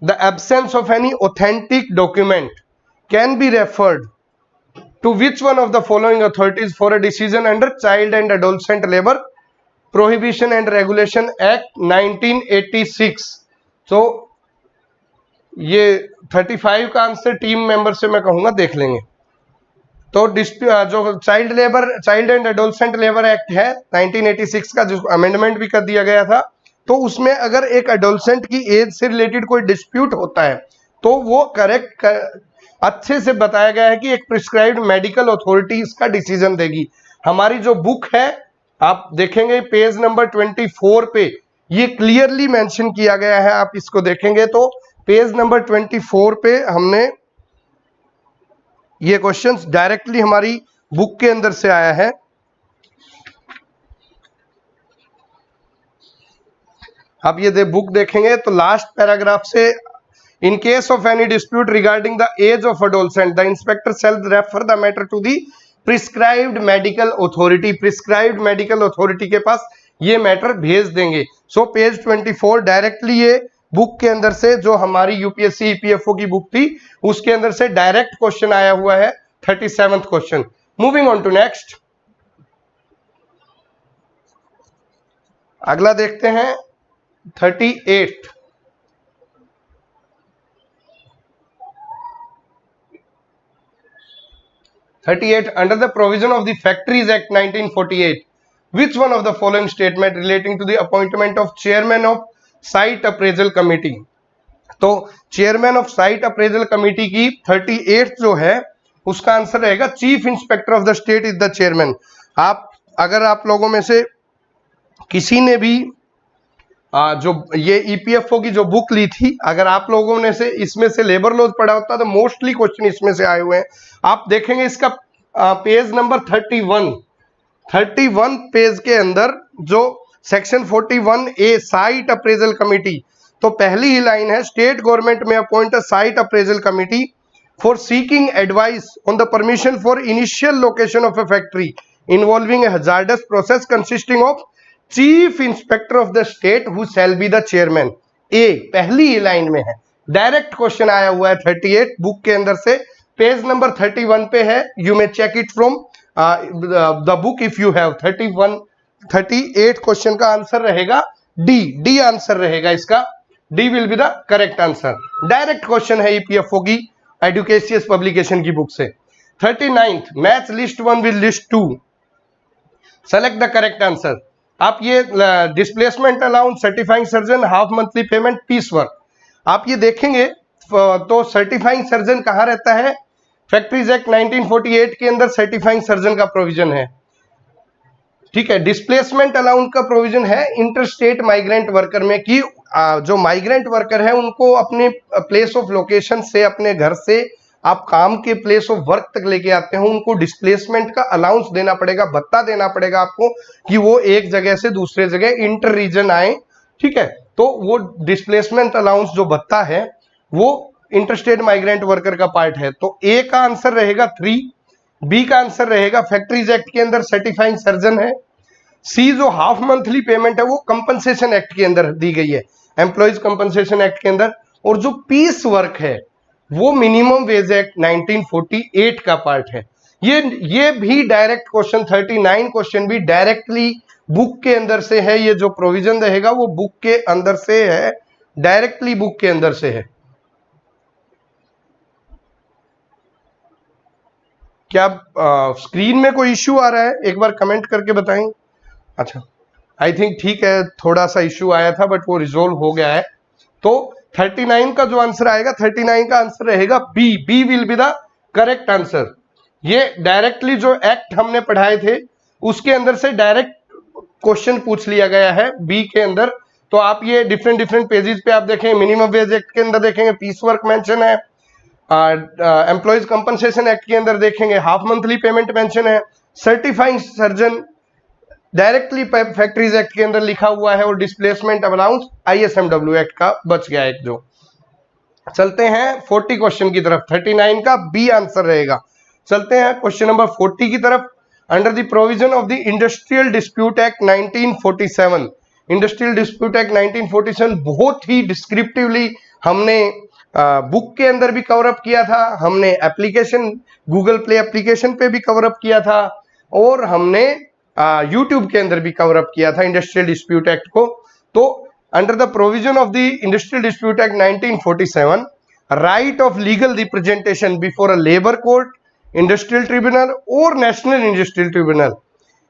[SPEAKER 1] the absence of any authentic document can be referred to which one of the following authorities for a decision under Child and Adolescent Labor Prohibition and Regulation Act 1986। तो ये 35 का answer team member से मैं कहूंगा देख लेंगे। तो जो child and adolescent labour act है 1986 का, जो अमेंडमेंट भी कर दिया गया था, तो उसमें अगर एक एडोलसेंट की एज से रिलेटेड कोई डिस्प्यूट होता है तो वो अच्छे से बताया गया है कि एक प्रिस्क्राइब्ड मेडिकल अथॉरिटी इसका डिसीजन देगी। हमारी जो बुक है आप देखेंगे पेज नंबर 24 पे ये क्लियरली मेंशन किया गया है। आप इसको देखेंगे तो पेज नंबर 24 पे हमने ये क्वेश्चंस डायरेक्टली हमारी बुक के अंदर से आया है। आप ये बुक देखेंगे तो लास्ट पैराग्राफ से, in case of any dispute regarding the age of adolescent the inspector shall refer the matter to the prescribed medical authority. Prescribed medical authority के पास ये मैटर भेज देंगे। सो पेज 24 डायरेक्टली ये book के अंदर से, जो हमारी UPSC EPFO की बुक थी उसके अंदर से डायरेक्ट क्वेश्चन आया हुआ है। 37th question. Moving on to next, अगला देखते हैं 38। Under the provision of the Factories Act 1948, which one of the following statement relating to the appointment of chairman of Site Appraisal Committee? तो chairman of site appraisal committee की 38 जो है उसका answer रहेगा chief inspector of the state is the chairman. अगर आप लोगों में से किसी ने भी जो ये EPFO की जो बुक ली थी, अगर आप लोगों ने से इसमें से लेबर लॉज पढ़ा होता तो मोस्टली क्वेश्चन इसमें से आए हुए हैं। आप देखेंगे इसका पेज नंबर 31 पेज के अंदर जो section 41A site appraisal committee, तो पहली ही लाइन है, state government may appoint a site appraisal committee for seeking advice on the permission for initial location of a factory involving a hazardous process consisting of chief inspector of the state who shall be the chairman. A पहली ही line में है, direct question आया हुआ है 38 book के अंदर से, पेज नंबर 31 पे है। You may check it from the book if you have. 38 question का आंसर रहेगा डी आंसर रहेगा इसका। D will be the correct answer. Direct question है EPFO की एडुकेशियस पब्लिकेशन की बुक से। 39th, match list 1 with list 2, select the correct answer. आप ये displacement allowance, certifying surgeon, half monthly payment, piece work, आप ये देखेंगे तो सर्टिफाइंग सर्जन कहाँ रहता है? फैक्ट्रीज एक्ट 1948 के अंदर सर्टिफाइंग सर्जन का प्रोविजन है, ठीक है। डिस्प्लेसमेंट अलाउंस का प्रोविजन है इंटरस्टेट माइग्रेंट वर्कर में कि जो माइग्रेंट वर्कर है उनको अपने प्लेस ऑफ लोकेशन से, अपने घर से आप काम के प्लेस ऑफ वर्क तक लेके आते हो, उनको डिस्प्लेसमेंट का अलाउंस देना पड़ेगा, भत्ता देना पड़ेगा आपको कि वो एक जगह से दूसरे जगह इंटर रीजन आए, ठीक है। तो वो डिस्प्लेसमेंट अलाउंस जो भत्ता है वो इंटरस्टेट माइग्रेंट वर्कर का पार्ट है। तो ए का आंसर रहेगा 3, बी का आंसर रहेगा फैक्ट्रीज एक्ट के अंदर सर्टिफाइंग सर्जन है, सी जो हाफ मंथली पेमेंट है वो कंपनसेशन एक्ट के अंदर दी गई है, एम्प्लॉइज कंपनसेशन एक्ट के अंदर, और जो पीस वर्क है वो मिनिमम वेज एक्ट 1948 का पार्ट है। ये भी डायरेक्ट क्वेश्चन 39 क्वेश्चन भी डायरेक्टली बुक के अंदर से है। ये जो प्रोविजन रहेगा वो बुक के अंदर से है, डायरेक्टली बुक के अंदर से है। क्या स्क्रीन में कोई इश्यू आ रहा है? एक बार कमेंट करके बताएं। अच्छा, आई थिंक ठीक है, थोड़ा सा इश्यू आया था बट वो रिजोल्व हो गया है। तो 39 का जो आंसर आएगा, 39 का आंसर रहेगा B. B will be the correct answer. ये डायरेक्टली जो एक्ट हमने पढ़ाए थे उसके अंदर से डायरेक्ट क्वेश्चन पूछ लिया गया है बी के अंदर। तो आप ये डिफरेंट पेजेस पे आप देखेंगे, मिनिमम वेज एक्ट के अंदर देखेंगे पीस वर्क मेंशन है, एम्प्लॉइज कंपनसेशन एक्ट के अंदर देखेंगे हाफ मंथली पेमेंट मेंशन है, certifying surgeon directly factories act के अंदर लिखा हुआ है, और डिस्प्लेसमेंट अलाउंस ISMW एक्ट का बच गया एक जो। चलते हैं 40 क्वेश्चन की तरफ। 39 का बी आंसर रहेगा। चलते हैं क्वेश्चन नंबर 40 की तरफ। Under the provision of the industrial dispute act 1947, industrial dispute act 1947 बहुत ही डिस्क्रिप्टिवली हमने बुक के अंदर भी कवर अप किया था, हमने एप्लीकेशन गूगल प्ले एप्लीकेशन पे भी कवर अप किया था, और हमने यूट्यूब के अंदर भी कवर अप किया था इंडस्ट्रियल डिस्प्यूट एक्ट को। तो under the provision of the industrial dispute act 1947, right of legal representation before a labour court, industrial tribunal और national industrial tribunal,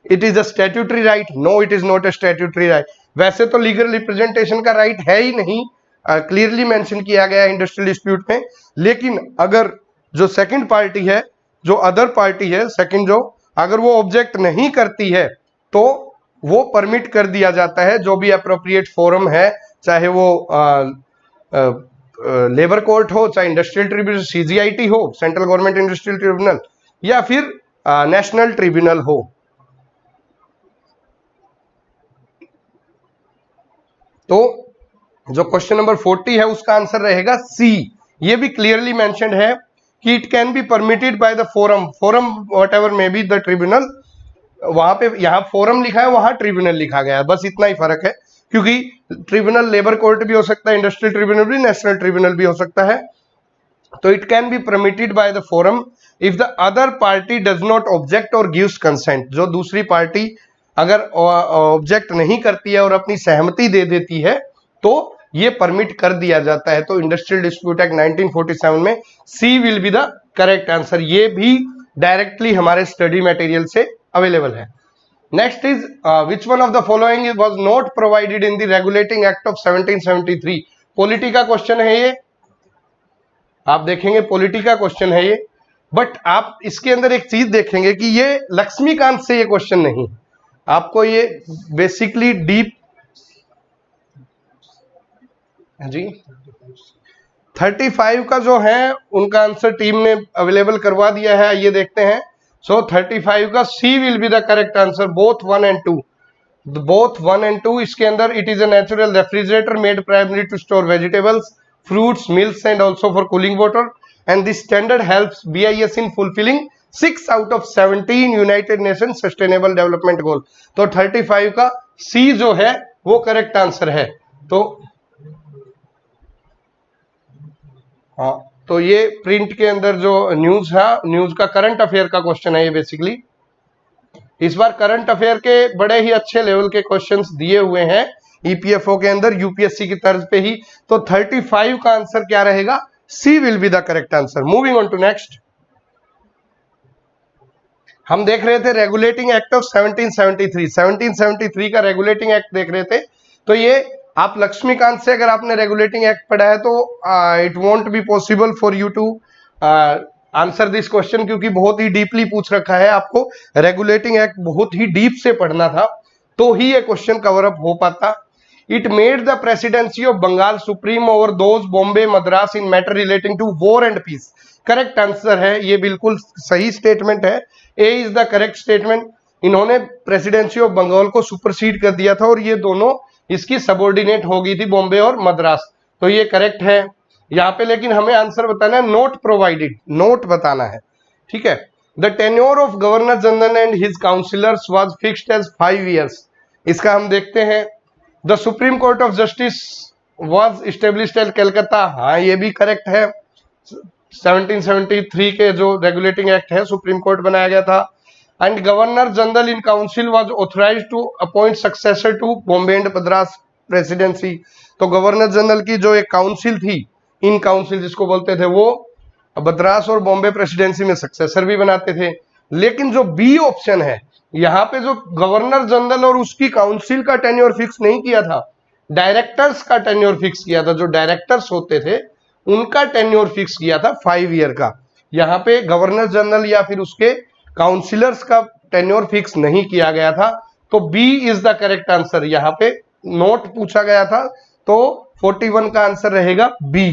[SPEAKER 1] it is a statutory right? No, it is not a statutory right. वैसे तो legal representation का right है ही नहीं, clearly mention किया गया है industrial dispute में। लेकिन अगर जो सेकंड पार्टी है, जो अदर पार्टी है सेकंड, जो अगर वो ऑब्जेक्ट नहीं करती है तो वो परमिट कर दिया जाता है, जो भी अप्रोप्रिएट फोरम है, चाहे वो लेबर कोर्ट हो, चाहे इंडस्ट्रियल ट्रिब्यूनल CGIT हो, सेंट्रल गवर्नमेंट इंडस्ट्रियल ट्रिब्यूनल, या फिर नेशनल ट्रिब्यूनल हो। तो जो क्वेश्चन नंबर 40 है उसका आंसर रहेगा सी। ये भी क्लियरली मेंशन्ड है कि it can be permitted by the forum, forum what ever may be the tribunal. वहां पे यहाँ फोरम लिखा है, वहां ट्रिब्यूनल लिखा गया है, बस इतना ही फर्क है, क्योंकि ट्रिब्यूनल लेबर कोर्ट भी हो सकता है, इंडस्ट्रियल ट्रिब्यूनल भी, नेशनल ट्रिब्यूनल भी हो सकता है। तो it can be permitted by the forum if the other party does not object और गिव्स कंसेंट। जो दूसरी पार्टी अगर ऑब्जेक्ट नहीं करती है और अपनी सहमति दे देती है तो ये परमिट कर दिया जाता है। तो इंडस्ट्रियल डिस्प्यूट एक्ट 1947 में C will be the correct answer. ये भी डायरेक्टली हमारे स्टडी मटेरियल से अवेलेबल है। Next is which one of the following was not provided in the regulating act of 1773? Polity का क्वेश्चन है ये, आप देखेंगे पॉलिटी का क्वेश्चन है ये, बट आप इसके अंदर एक चीज देखेंगे कि ये लक्ष्मीकांत से ये क्वेश्चन नहीं, आपको ये बेसिकली डीप जी 35 का जो है उनका आंसर टीम ने अवेलेबल करवा दिया है, ये देखते हैं। सो 35 का C will be the correct answer, both 1 and 2, both 1 and 2। इसके अंदर it is a natural refrigerator made primary to store vegetables, fruits, milks and also for cooling water, and this standard helps BIS in fulfilling 6 out of 17 United Nations Sustainable Development Goal। तो 35 का C जो है वो correct answer है। तो हाँ, तो ये प्रिंट के अंदर जो न्यूज है, न्यूज का करंट अफेयर का क्वेश्चन है ये बेसिकली। इस बार करंट अफेयर के बड़े ही अच्छे लेवल के क्वेश्चंस दिए हुए हैं EPFO के अंदर, UPSC की तर्ज पे ही। तो 35 का आंसर क्या रहेगा? C will be the correct answer. Moving on to next, हम देख रहे थे रेगुलेटिंग एक्ट ऑफ 1773। 1773 का रेगुलेटिंग एक्ट देख रहे थे। तो ये आप लक्ष्मीकांत से अगर आपने रेगुलेटिंग एक्ट पढ़ा है तो it won't be possible for you to answer this question, क्योंकि बहुत ही डीपली पूछ रखा है, आपको रेगुलेटिंग एक्ट बहुत ही डीप से पढ़ना था तो ही ये क्वेश्चन कवर अप हो पाता। It made the presidency of Bengal supreme over those Bombay, Madras in matter relating to war and peace। Correct answer है, ये बिल्कुल सही स्टेटमेंट है, ए इज द करेक्ट स्टेटमेंट। इन्होंने प्रेसिडेंसी ऑफ बंगाल को सुपरसीड कर दिया था और ये दोनों इसकी सबऑर्डिनेट हो गई थी, बॉम्बे और मद्रास। तो ये करेक्ट है यहाँ पे, लेकिन हमें आंसर बताना है नोट प्रोवाइडेड, नोट बताना है, ठीक है। The tenure of governor general and his councillors was fixed as 5 years। इसका हम देखते हैं। The supreme court of justice was established at Calcutta, हाँ ये भी करेक्ट है। 1773 के जो रेगुलेटिंग एक्ट है, सुप्रीम कोर्ट बनाया गया था। And governor general in council was authorised to appoint successor to Bombay and Madras presidency. तो गवर्नर जनरल की जो एक काउंसिल थी, इन काउंसिल जिसको बोलते थे, वो मद्रास और बॉम्बे प्रेसिडेंसी में सक्सेसर भी बनाते थे। लेकिन जो बी ऑप्शन है, यहाँ पे जो गवर्नर जनरल और उसकी काउंसिल का टेन्योर फिक्स नहीं किया था, डायरेक्टर्स का टेन्योर फिक्स किया था। जो डायरेक्टर्स होते थे उनका टेन्योर फिक्स किया था 5 ईयर का। यहाँ पे गवर्नर जनरल या फिर उसके काउंसिलर्स का टेन्योर फिक्स नहीं किया गया था। तो B is the correct answer. यहाँ पे नोट पूछा गया था, तो 41 का आंसर रहेगा बी।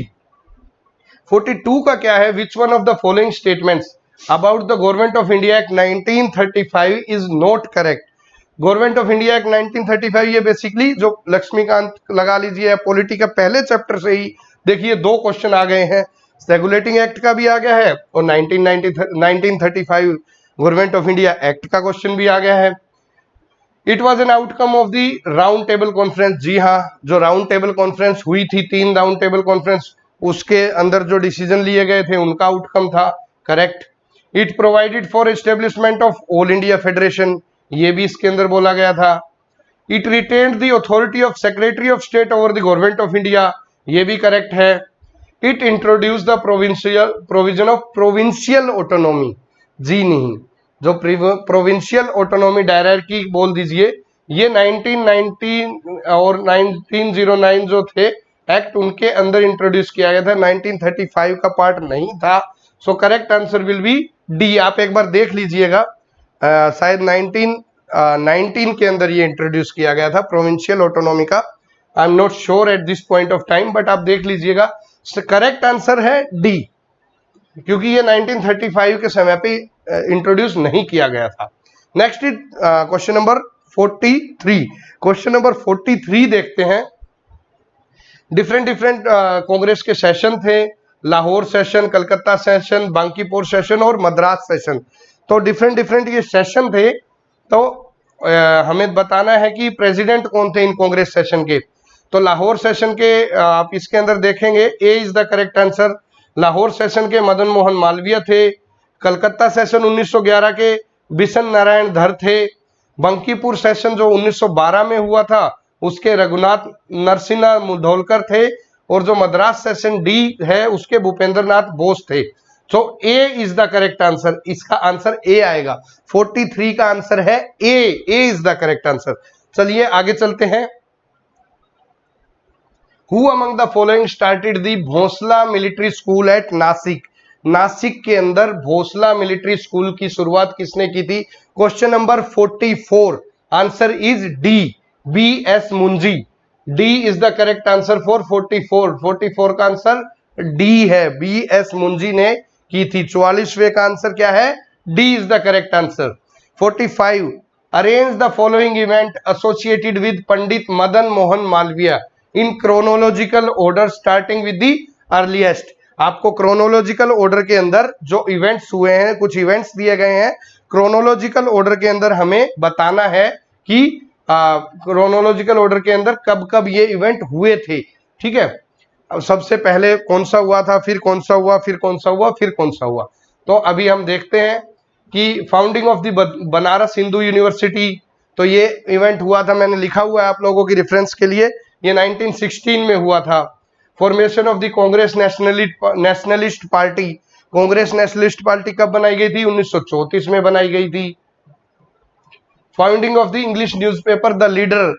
[SPEAKER 1] 42 का क्या है, which one of the following statements about the government of India act 1935 is not correct. Government of India act 1935 ये बेसिकली जो लक्ष्मीकांत लगा लीजिए, पॉलिटी का पहले चैप्टर से ही देखिए 2 क्वेश्चन आ गए हैं। रेगुलेटिंग एक्ट का भी आ गया है और 1935 गवर्नमेंट ऑफ इंडिया एक्ट का क्वेश्चन भी आ गया है। It was an outcome of the round table conference. जी हाँ, जो राउंड टेबल कॉन्फ्रेंस हुई थी, 3 राउंड टेबल कॉन्फ्रेंस, उसके अंदर जो डिसीजन लिए गए थे उनका आउटकम था। Correct. It provided for establishment of all India federation, ये भी इसके अंदर बोला गया था। It retained the authority of secretary of state over the government of India, ये भी करेक्ट है। It introduce the provision of provincial autonomy, जी नहीं, जो प्रोविंशियल ऑटोनॉमी डायरेक्टली बोल दीजिए, ये 1919 और 1909 जो थे एक्ट, उनके अंदर इंट्रोड्यूस किया गया था, 1935 का पार्ट नहीं था। So correct answer will be D. आप एक बार देख लीजिएगा, शायद 1919 के अंदर ये इंट्रोड्यूस किया गया था प्रोविंशियल ऑटोनॉमी का। I am not sure at this point of time, but आप देख लीजिएगा। करेक्ट आंसर है डी, क्योंकि ये 1935 के समय पे इंट्रोड्यूस नहीं किया गया था। Next is question number 43। Question number 43 देखते हैं। डिफरेंट कांग्रेस के सेशन थे, Lahore session, Calcutta session, Bankipur session और मद्रास सेशन। तो डिफरेंट ये सेशन थे। तो हमें बताना है कि प्रेसिडेंट कौन थे इन कांग्रेस सेशन के। तो लाहौर सेशन के आप इसके अंदर देखेंगे, A is the correct answer. Lahore session के मदन मोहन मालवीय थे। कलकत्ता सेशन 1911 के बिशन नारायण धर थे। बंकीपुर सेशन जो 1912 में हुआ था, उसके रघुनाथ नरसिन्हा मुधोलकर थे। और जो मद्रास सेशन डी है, उसके भूपेंद्र नाथ बोस थे। तो ए इज द करेक्ट आंसर। इसका आंसर ए आएगा। 43 का आंसर है ए इज द करेक्ट आंसर। चलिए आगे चलते हैं। Who among the following started the Bhonsala military school at Nashik. Nashik के अंदर भोसला मिलिट्री स्कूल की शुरुआत किसने की थी? Question number 44। Answer is D, B S Munje. D is the correct answer for 44। 44 का आंसर डी है, बी एस मुंजी ने की थी। 44वें का आंसर क्या है? D is the correct answer. 45। Arrange the following event associated with Pandit Madan Mohan Malaviya in chronological order starting with the earliest. आपको क्रोनोलॉजिकल ऑर्डर के अंदर जो इवेंट्स हुए हैं, कुछ इवेंट्स दिए गए हैं, क्रोनोलॉजिकल ऑर्डर के अंदर हमें बताना है कि क्रोनोलॉजिकल ऑर्डर के अंदर कब कब ये इवेंट हुए थे। ठीक है, अब सबसे पहले कौन सा हुआ था, फिर कौन सा हुआ, फिर कौन सा हुआ, फिर कौन सा हुआ। तो अभी हम देखते हैं कि founding of the Banaras Hindu university, तो ये इवेंट हुआ था, मैंने लिखा हुआ है आप लोगों की रेफरेंस के लिए, ये 1916 में हुआ था। Formation of the Congress nationalist party, Congress nationalist party कब बनाई गई थी? 1934 में बनाई गई थी। Founding of the English newspaper the leader,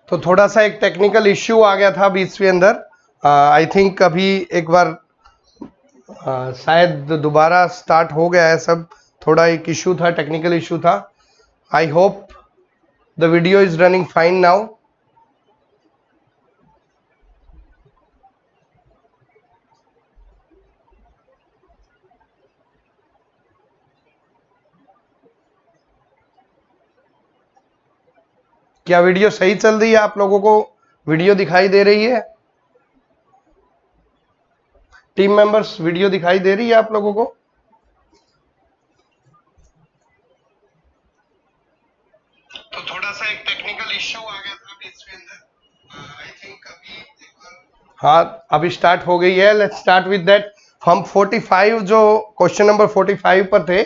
[SPEAKER 1] तो थोड़ा सा एक टेक्निकल इश्यू आ गया था बीच के अंदर। आई थिंक अभी एक बार शायद दोबारा स्टार्ट हो गया है सब, थोड़ा एक इशू था, टेक्निकल इशू था। I hope the video is running fine now. क्या वीडियो सही चल रही है? आप लोगों को वीडियो दिखाई दे रही है? टीम मेंबर्स, वीडियो दिखाई दे रही है आप लोगों को? तो थोड़ा सा एक टेक्निकल इश्यू आ गया था बीच के अंदर। आई थिंक अभी हाँ अभी स्टार्ट हो गई है। Let's start with that. हम 45 जो क्वेश्चन नंबर 45 पर थे।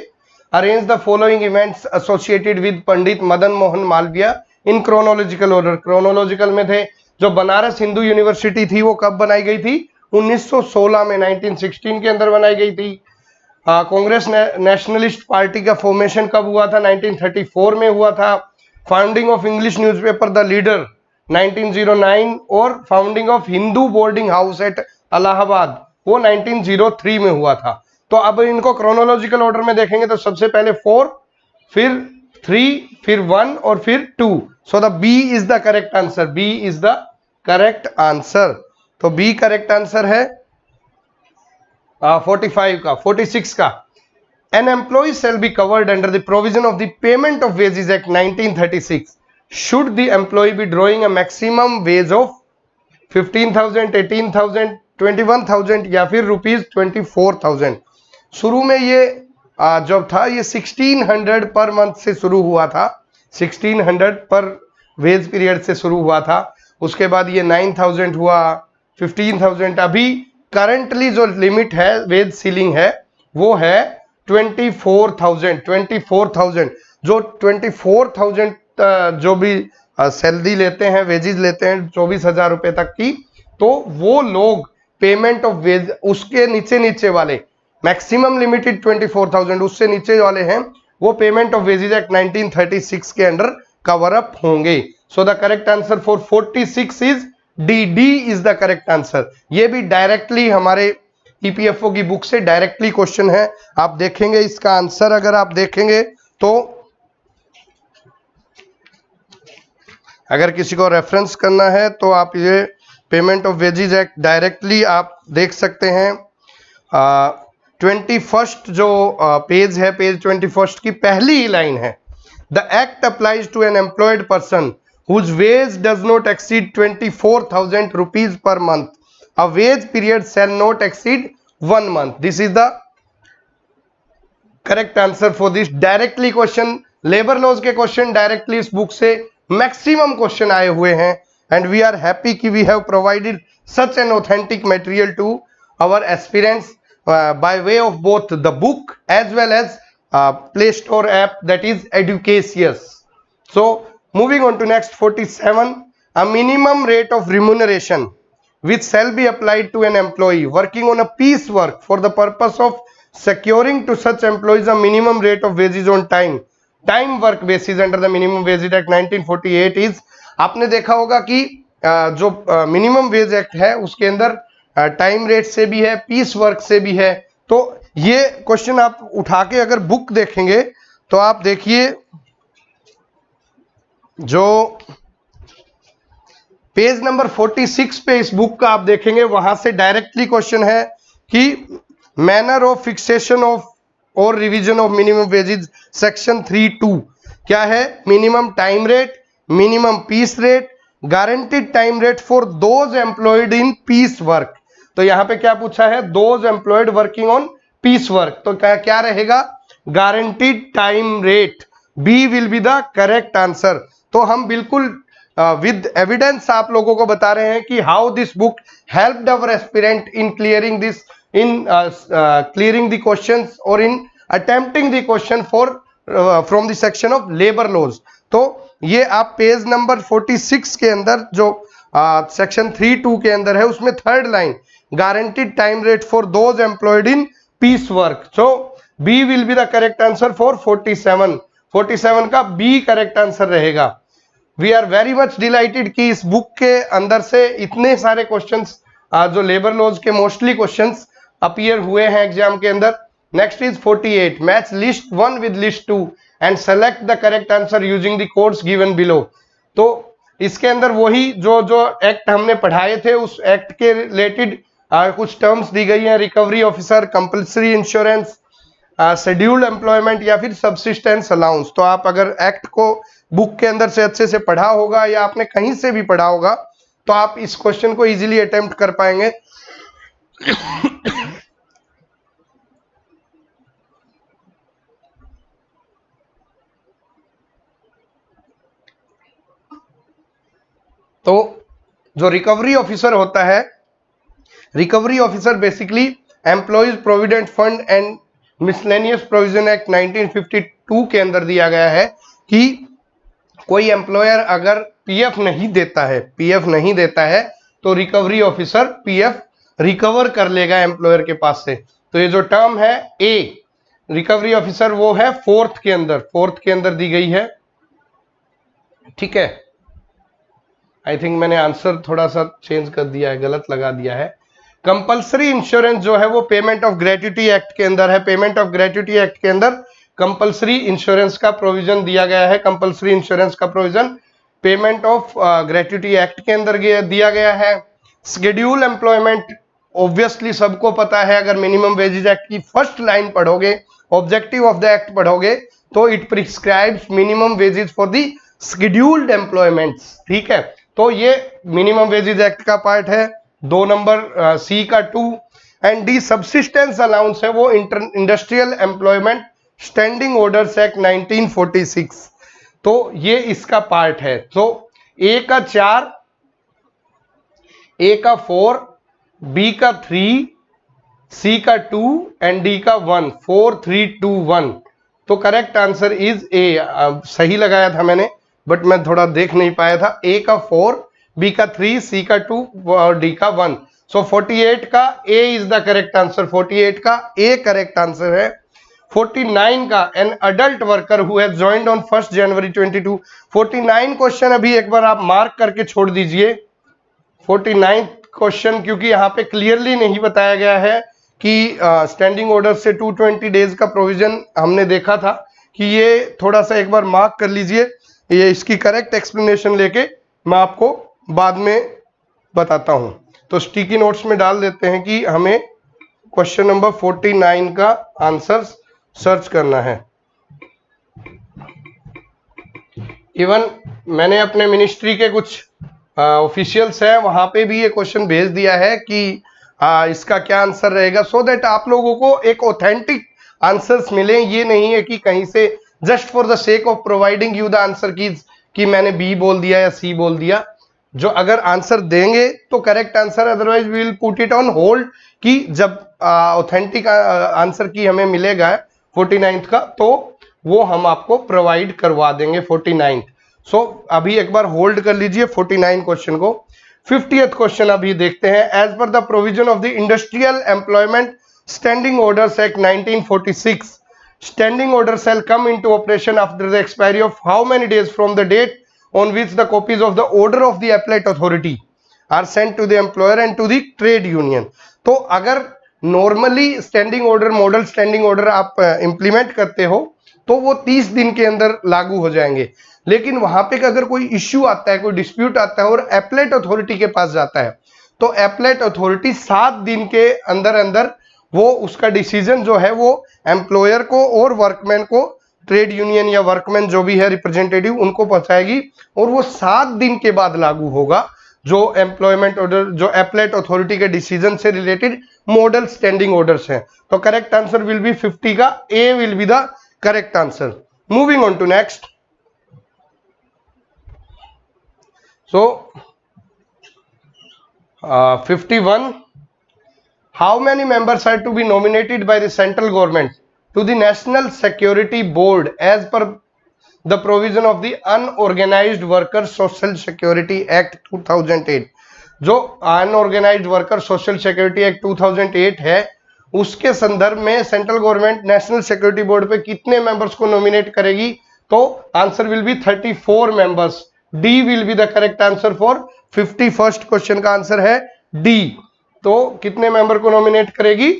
[SPEAKER 1] Arrange the following events associated with Pandit Madan Mohan Malaviya in chronological order. Chronological में थे। जो बनारस हिंदू यूनिवर्सिटी थी वो कब बनाई गई थी? 1916 में, 1916 के अंदर बनाई गई थी। कांग्रेस नेशनलिस्ट पार्टी का फॉर्मेशन कब हुआ था? 1934 में हुआ था। Founding of English newspaper the leader 1909 और founding of Hindu boarding house at Allahabad वो 1903 में हुआ था। तो अब इनको क्रोनोलॉजिकल ऑर्डर में देखेंगे तो सबसे पहले 4, फिर 3, फिर 1 और फिर 2। So the B is the correct answer. B is the correct answer. तो बी करेक्ट आंसर है 45 का। 46 का, An employee shall be covered under the provision of the Payment of Wages Act 1936. Should the employee be drawing a maximum wage of 15,000, 18,000, 21,000 या फिर rupees 24,000? शुरू में ये जब था ये 1600 पर मंथ से शुरू हुआ था। 1600 पर वेज पीरियड से शुरू हुआ था। उसके बाद ये 9,000 हुआ, 15,000। अभी करंटली जो लिमिट है, वेज सीलिंग है, वो है 24,000। 24,000 जो 24,000 जो भी सैलरी लेते हैं, वेजेस लेते हैं 24,000 रुपए तक की, तो वो लोग पेमेंट ऑफ वेज, उसके नीचे वाले मैक्सिमम लिमिटेड 24,000, उससे नीचे वाले हैं, वो पेमेंट ऑफ वेजेस एक्ट 1936 के अंडर कवर अप होंगे। सो the correct answer for 46 is D. D is the correct answer. ये भी डायरेक्टली हमारे ईपीएफओ की बुक से डायरेक्टली क्वेश्चन है। आप देखेंगे इसका आंसर, अगर आप देखेंगे तो अगर किसी को रेफरेंस करना है तो आप ये payment of wages act directly आप देख सकते हैं। 21 जो पेज है, पेज 21 की पहली ही लाइन है, the act applies to an employed person whose wage does not exceed 24,000 rupees per month. A wage period shall not exceed 1 month. This is the correct answer for this directly question. Labor laws के question directly इस book से maximum question आए हुए हैं, and we are happy कि we have provided such an authentic material to our aspirants by way of both the book as well as Play Store app, that is Educasius. So moving on to next 47, a minimum rate of remuneration which shall be applied to an employee working on a piece work for the purpose of securing to such employees a minimum rate of wages on time work basis under the minimum wage act 1948 is। आपने देखा होगा कि जो minimum wage act है उसके अंदर time rate से भी है, पीस वर्क से भी है। तो ये क्वेश्चन आप उठा के अगर बुक देखेंगे तो आप देखिए, जो पेज नंबर 46 पे इस बुक का आप देखेंगे, वहां से डायरेक्टली क्वेश्चन है कि मैनर ऑफ फिक्सेशन ऑफ और revision of minimum wages section 3(2) क्या है? Minimum time rate, minimum piece rate, guaranteed time rate for those employed in piece work. तो यहां पे क्या पूछा है? Those employed working on piece work. तो क्या रहेगा? Guaranteed time rate. B will be the correct answer. तो हम बिल्कुल विद एविडेंस आप लोगों को बता रहे हैं कि how this book helped our aspirant in clearing this, in clearing the questions और in attempting the question for from the section of labour laws. तो ये आप पेज नंबर 46 के अंदर जो सेक्शन 3(2) के अंदर है, उसमें third line, guaranteed time rate for those employed in piece work. So B will be the correct answer for 47। 47 का बी करेक्ट आंसर रहेगा। We are very much delighted कि इस बुक के अंदर से इतने सारे क्वेश्चंस जो लेबर लॉज के मोस्टली क्वेश्चंस अपीयर हुए हैं एग्जाम के अंदर, next is 48, match list 1 with list 2 and select the correct answer using the codes given below. तो इसके अंदर वही जो जो एक्ट हमने पढ़ाए थे उस एक्ट के रिलेटेड कुछ टर्म्स दी गई हैं, recovery officer, compulsory insurance, scheduled employment या फिर सब्सिस्टेंस अलाउंस। तो आप अगर एक्ट को बुक के अंदर से अच्छे से पढ़ा होगा या आपने कहीं से भी पढ़ा होगा तो आप इस क्वेश्चन को इजीली अटेम्प्ट कर पाएंगे। तो जो रिकवरी ऑफिसर होता है, recovery officer basically employees provident fund and miscellaneous provision act 1952 के अंदर दिया गया है कि कोई एम्प्लॉयर अगर पीएफ नहीं देता है तो रिकवरी ऑफिसर पीएफ रिकवर कर लेगा एम्प्लॉयर के पास से। तो ये जो टर्म है ए रिकवरी ऑफिसर वो है फोर्थ के अंदर दी गई है, ठीक है। आई थिंक मैंने आंसर थोड़ा सा चेंज कर दिया है, गलत लगा दिया है। कंपल्सरी इंश्योरेंस जो है वो पेमेंट ऑफ ग्रेट्युटी एक्ट के अंदर है। पेमेंट ऑफ ग्रेट्युटी एक्ट के अंदर कंपल्सरी इंश्योरेंस का प्रोविजन दिया गया है। कंपल्सरी इंश्योरेंस का provision payment of gratuity act के अंदर दिया गया है। शेड्यूल एम्प्लॉयमेंट ऑब्वियसली सबको पता है, अगर मिनिमम वेजेज एक्ट की फर्स्ट लाइन पढ़ोगे, ऑब्जेक्टिव ऑफ द एक्ट पढ़ोगे तो it prescribes minimum wages for the scheduled employments, ठीक है। तो ये मिनिमम वेजेज एक्ट का पार्ट है। 2 नंबर सी का 2 एंड डी सब्सिस्टेंस अलाउंस है वो industrial employment standing orders act 1946, तो ये इसका पार्ट है। तो ए का 4, ए का 4, बी का 3, सी का 2 एंड डी का 1, 4 3 2 1। तो करेक्ट आंसर इज ए। सही लगाया था मैंने बट मैं थोड़ा देख नहीं पाया था। ए का 4, बी का 3, सी का 2 और डी का 1। सो 48 का A is the correct answer. 48 का ए करेक्ट आंसर है। 49 का an adult worker who has joined on 1 January 22। 49 question अभी एक बार आप मार्क करके छोड़ दीजिए। 49 क्वेश्चन क्योंकि यहाँ पे क्लियरली नहीं बताया गया है कि स्टैंडिंग ऑर्डर से 220 डेज का प्रोविजन हमने देखा था कि ये थोड़ा सा एक बार मार्क कर लीजिए। ये इसकी करेक्ट एक्सप्लेनेशन लेके मैं आपको बाद में बताता हूं। तो स्टिकी नोट्स में डाल देते हैं कि हमें क्वेश्चन नंबर 49 का आंसर सर्च करना है। इवन मैंने अपने मिनिस्ट्री के कुछ ऑफिशियल्स हैं वहां पे भी ये क्वेश्चन भेज दिया है कि इसका क्या आंसर रहेगा, सो दैट आप लोगों को एक ऑथेंटिक आंसर्स मिले। ये नहीं है कि कहीं से just for the sake of providing you the answer कि मैंने बी बोल दिया या सी बोल दिया। जो अगर आंसर देंगे तो correct answer, otherwise we will put it on hold कि जब ऑथेंटिक आंसर की हमें मिलेगा 49th का तो वो हम आपको प्रोवाइड करवा देंगे 49th। सो अभी एक बार होल्ड कर लीजिए 49 क्वेश्चन को। 50th क्वेश्चन अभी देखते हैं। As per the provision of the industrial employment standing orders act 1946, standing order shall come into operation after the expiry of how many days from the date on which the copies of the order of the appellate authority are sent to the employer and to the trade union। तो अगर normally standing order, model standing order आप implement करते हो तो वो 30 दिन के अंदर लागू हो जाएंगे। लेकिन वहां पे अगर कोई इश्यू आता है, कोई डिस्प्यूट आता है और एप्लेट अथॉरिटी के पास जाता है तो एप्लेट अथॉरिटी 7 दिन के अंदर अंदर वो उसका डिसीजन जो है वो एम्प्लॉयर को और वर्कमैन को, ट्रेड यूनियन या वर्कमैन जो भी है रिप्रेजेंटेटिव, उनको पहुंचाएगी और वो 7 दिन के बाद लागू होगा जो एम्प्लॉयमेंट ऑर्डर, जो एप्लेट अथॉरिटी के डिसीजन से रिलेटेड मॉडल स्टैंडिंग ऑर्डर्स हैं। तो करेक्ट आंसर विल बी 50 का A will be the correct answer. Moving on to next. So 51, how many members are to be nominated by the central government to the National Security Board as per the provision of the Unorganized Worker Social Security Act 2008। जो unorganised worker social security act 2008 है उसके संदर्भ में central government national security board पे कितने members को nominate करेगी? तो answer will B 34 members. D will be the correct answer for 51st question का आंसर है डी। तो कितने मेंबर को नॉमिनेट करेगी?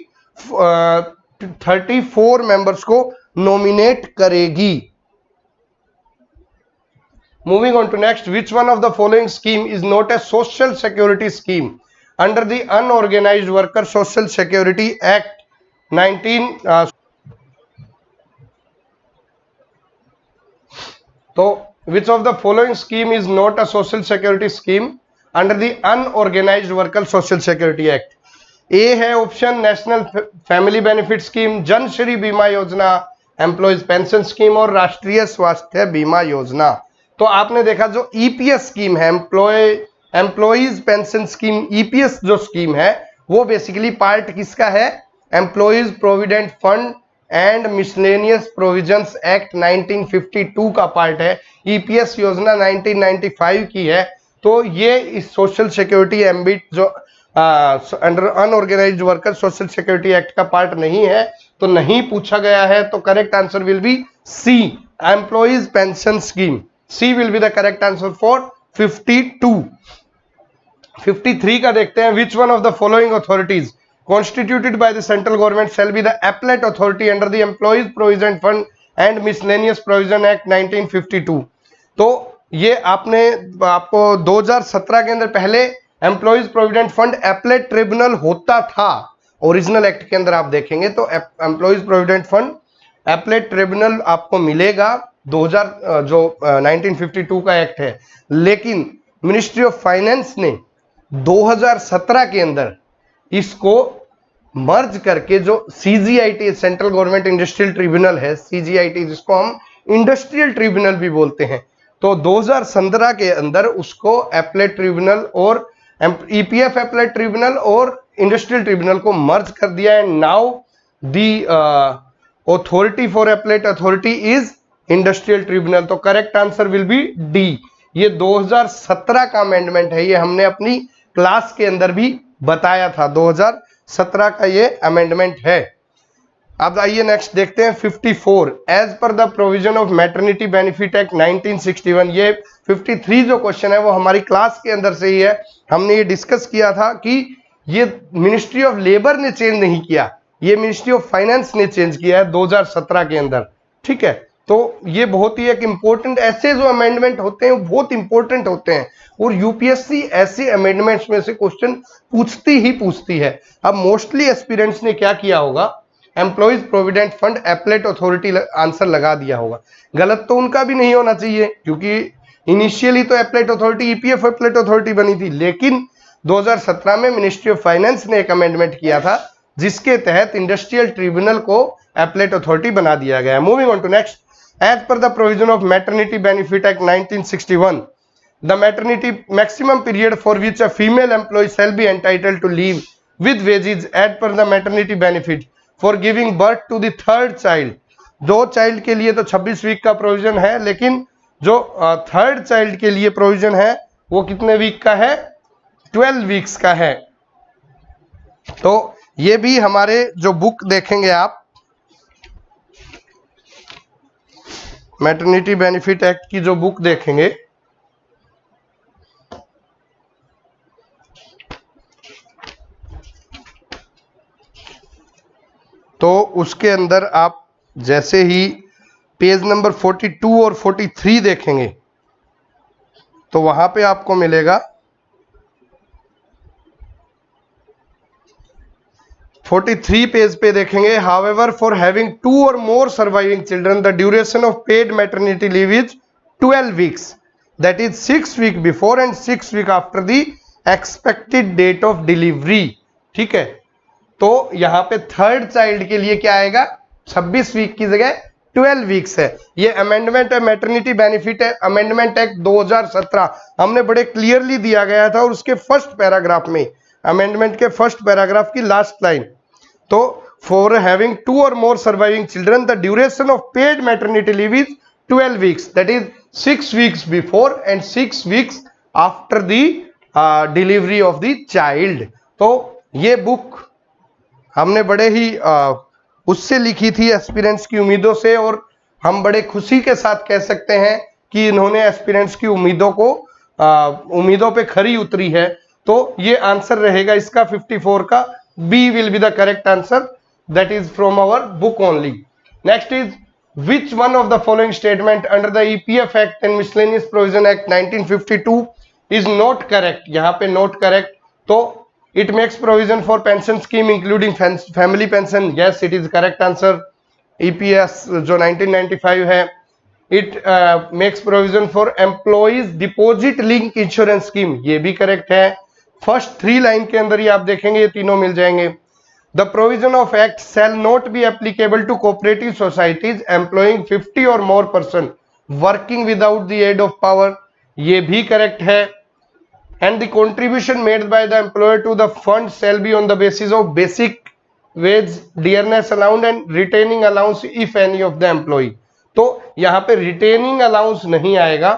[SPEAKER 1] 34 मेंबर्स को नॉमिनेट करेगी। Moving on to next, which one of the following scheme is not a social security scheme under the unorganised worker social security act 19 तो which of the following scheme is not a social security scheme under the unorganized worker social security act? ए है option national family benefit scheme, जन श्री बीमा योजना, employees pension scheme और राष्ट्रीय स्वास्थ्य बीमा योजना। तो आपने देखा जो ईपीएस स्कीम है, एम्प्लॉयज पेंशन स्कीम, ईपीएस जो स्कीम है वो बेसिकली पार्ट किसका है? Employees provident fund and miscellaneous provisions act 1952 का पार्ट है। ईपीएस योजना 1995 की है। तो ये इस सोशल सिक्योरिटी एम्बिट जो under unorganised worker social security act का पार्ट नहीं है, तो नहीं पूछा गया है। तो correct answer will be C, employees pension scheme. C will be the correct answer for 52। 53 का देखते हैं, which one of the following authorities constituted by the central government shall be the appellate authority under the Employees Provident Fund and Miscellaneous Provision Act 1952। तो ये आपको 2017 के अंदर पहले employees provident fund applet tribunal होता था। ओरिजिनल एक्ट के अंदर आप देखेंगे तो employees provident fund applet tribunal आपको मिलेगा 1952 का एक्ट है। लेकिन मिनिस्ट्री ऑफ फाइनेंस ने 2017 के अंदर इसको मर्ज करके जो सीजीआईटी सेंट्रल गवर्नमेंट इंडस्ट्रियल ट्रिब्यूनल है, सीजीआईटी जिसको हम इंडस्ट्रियल ट्रिब्यूनल भी बोलते हैं, तो 2017 के अंदर उसको एप्लेट ट्रिब्यूनल और ईपीएफ एप्लेट ट्रिब्यूनल और इंडस्ट्रियल ट्रिब्यूनल को मर्ज कर दिया है। Now the authority for appellate authority is industrial tribunal. तो correct answer will be D. ये 2017 का अमेंडमेंट है, ये हमने अपनी क्लास के अंदर भी बताया था। 2017 का ये अमेंडमेंट है। अब आइए नेक्स्ट देखते हैं 54। As per the provision of maternity benefit act 1961। ये 53 जो क्वेश्चन है वो हमारी क्लास के अंदर से ही है। हमने ये डिस्कस किया था कि ये मिनिस्ट्री ऑफ लेबर ने चेंज नहीं किया, ये मिनिस्ट्री ऑफ फाइनेंस ने चेंज किया है 2017 के अंदर। ठीक है, तो ये बहुत ही एक इंपॉर्टेंट, ऐसे जो अमेंडमेंट होते हैं वो बहुत इंपॉर्टेंट होते हैं और यूपीएससी ऐसे अमेंडमेंट्स में से क्वेश्चन पूछती है। अब मोस्टली एस्पिरेंट्स ने क्या किया होगा, employees provident fund applet authority answer लगा दिया होगा। गलत तो उनका भी नहीं होना चाहिए क्योंकि इनिशियली तो applet authority EPF applet authority बनी थी, लेकिन 2017 में मिनिस्ट्री ऑफ फाइनेंस ने एक अमेंडमेंट किया था जिसके तहत इंडस्ट्रियल ट्रिब्यूनल को एप्लेट अथॉरिटी बना दिया गया। Moving on to next, as per the provision of maternity benefit act 1961, the maternity maximum period for which a female employee shall be entitled to leave with wages as per the maternity benefit for giving birth to the third child। दो child के लिए तो 26 week का provision है, लेकिन जो third child के लिए प्रोविजन है वो कितने वीक का है? 12 वीक्स का है। तो ये भी हमारे जो बुक देखेंगे आप, मैटरनिटी बेनिफिट एक्ट की जो बुक देखेंगे तो उसके अंदर आप जैसे ही पेज नंबर 42 और 43 देखेंगे तो वहां पे आपको मिलेगा 43 पेज पे देखेंगे, हाउएवर फॉर हैविंग 2 और more surviving children the duration of paid maternity leave is 12 weeks, that is 6 week before and 6 week after the expected date of delivery. ठीक है, तो यहां पे थर्ड चाइल्ड के लिए क्या आएगा? 26 वीक की जगह 12 वीक्स है। ये अमेंडमेंट है, मैटरनिटी बेनिफिट है, अमेंडमेंट एक्ट 2017 हमने बड़े क्लियरली दिया गया था और उसके फर्स्ट पैराग्राफ में, अमेंडमेंट के फर्स्ट पैराग्राफ की लास्ट लाइन, तो फॉर हैविंग 2 और more surviving children the duration of paid maternity leave is 12 weeks, that is 6 weeks before and 6 weeks after the delivery of the child. तो ये book हमने बड़े ही उससे लिखी थी एस्पिरेंट्स की उम्मीदों से, और हम बड़े खुशी के साथ कह सकते हैं कि इन्होंने एस्पिरेंट्स की उम्मीदों पे खरी उतरी है। तो ये आंसर रहेगा इसका 54 का, B will be the correct answer. that is from our book only. Next is, which one of the following statement under the EPF Act and Miscellaneous Provision Act 1952 is not correct? यहाँ पे not correct, तो it makes provision for pension scheme including family pension. Yes, it is correct answer. EPS जो 1995 है, it makes provision for employees deposit link insurance scheme, ये भी correct है. First 3 line के अंदर ही आप देखेंगे ये तीनों मिल जाएंगे. The provision of act shall not be applicable to cooperative societies employing 50 or more person working without the aid of power, ये भी correct है. And the contribution made by the employer to the fund shall be on the basis of basic wage, dearness allowance and retaining allowance if any of the employee. तो यहाँ पे retaining allowance नहीं आएगा,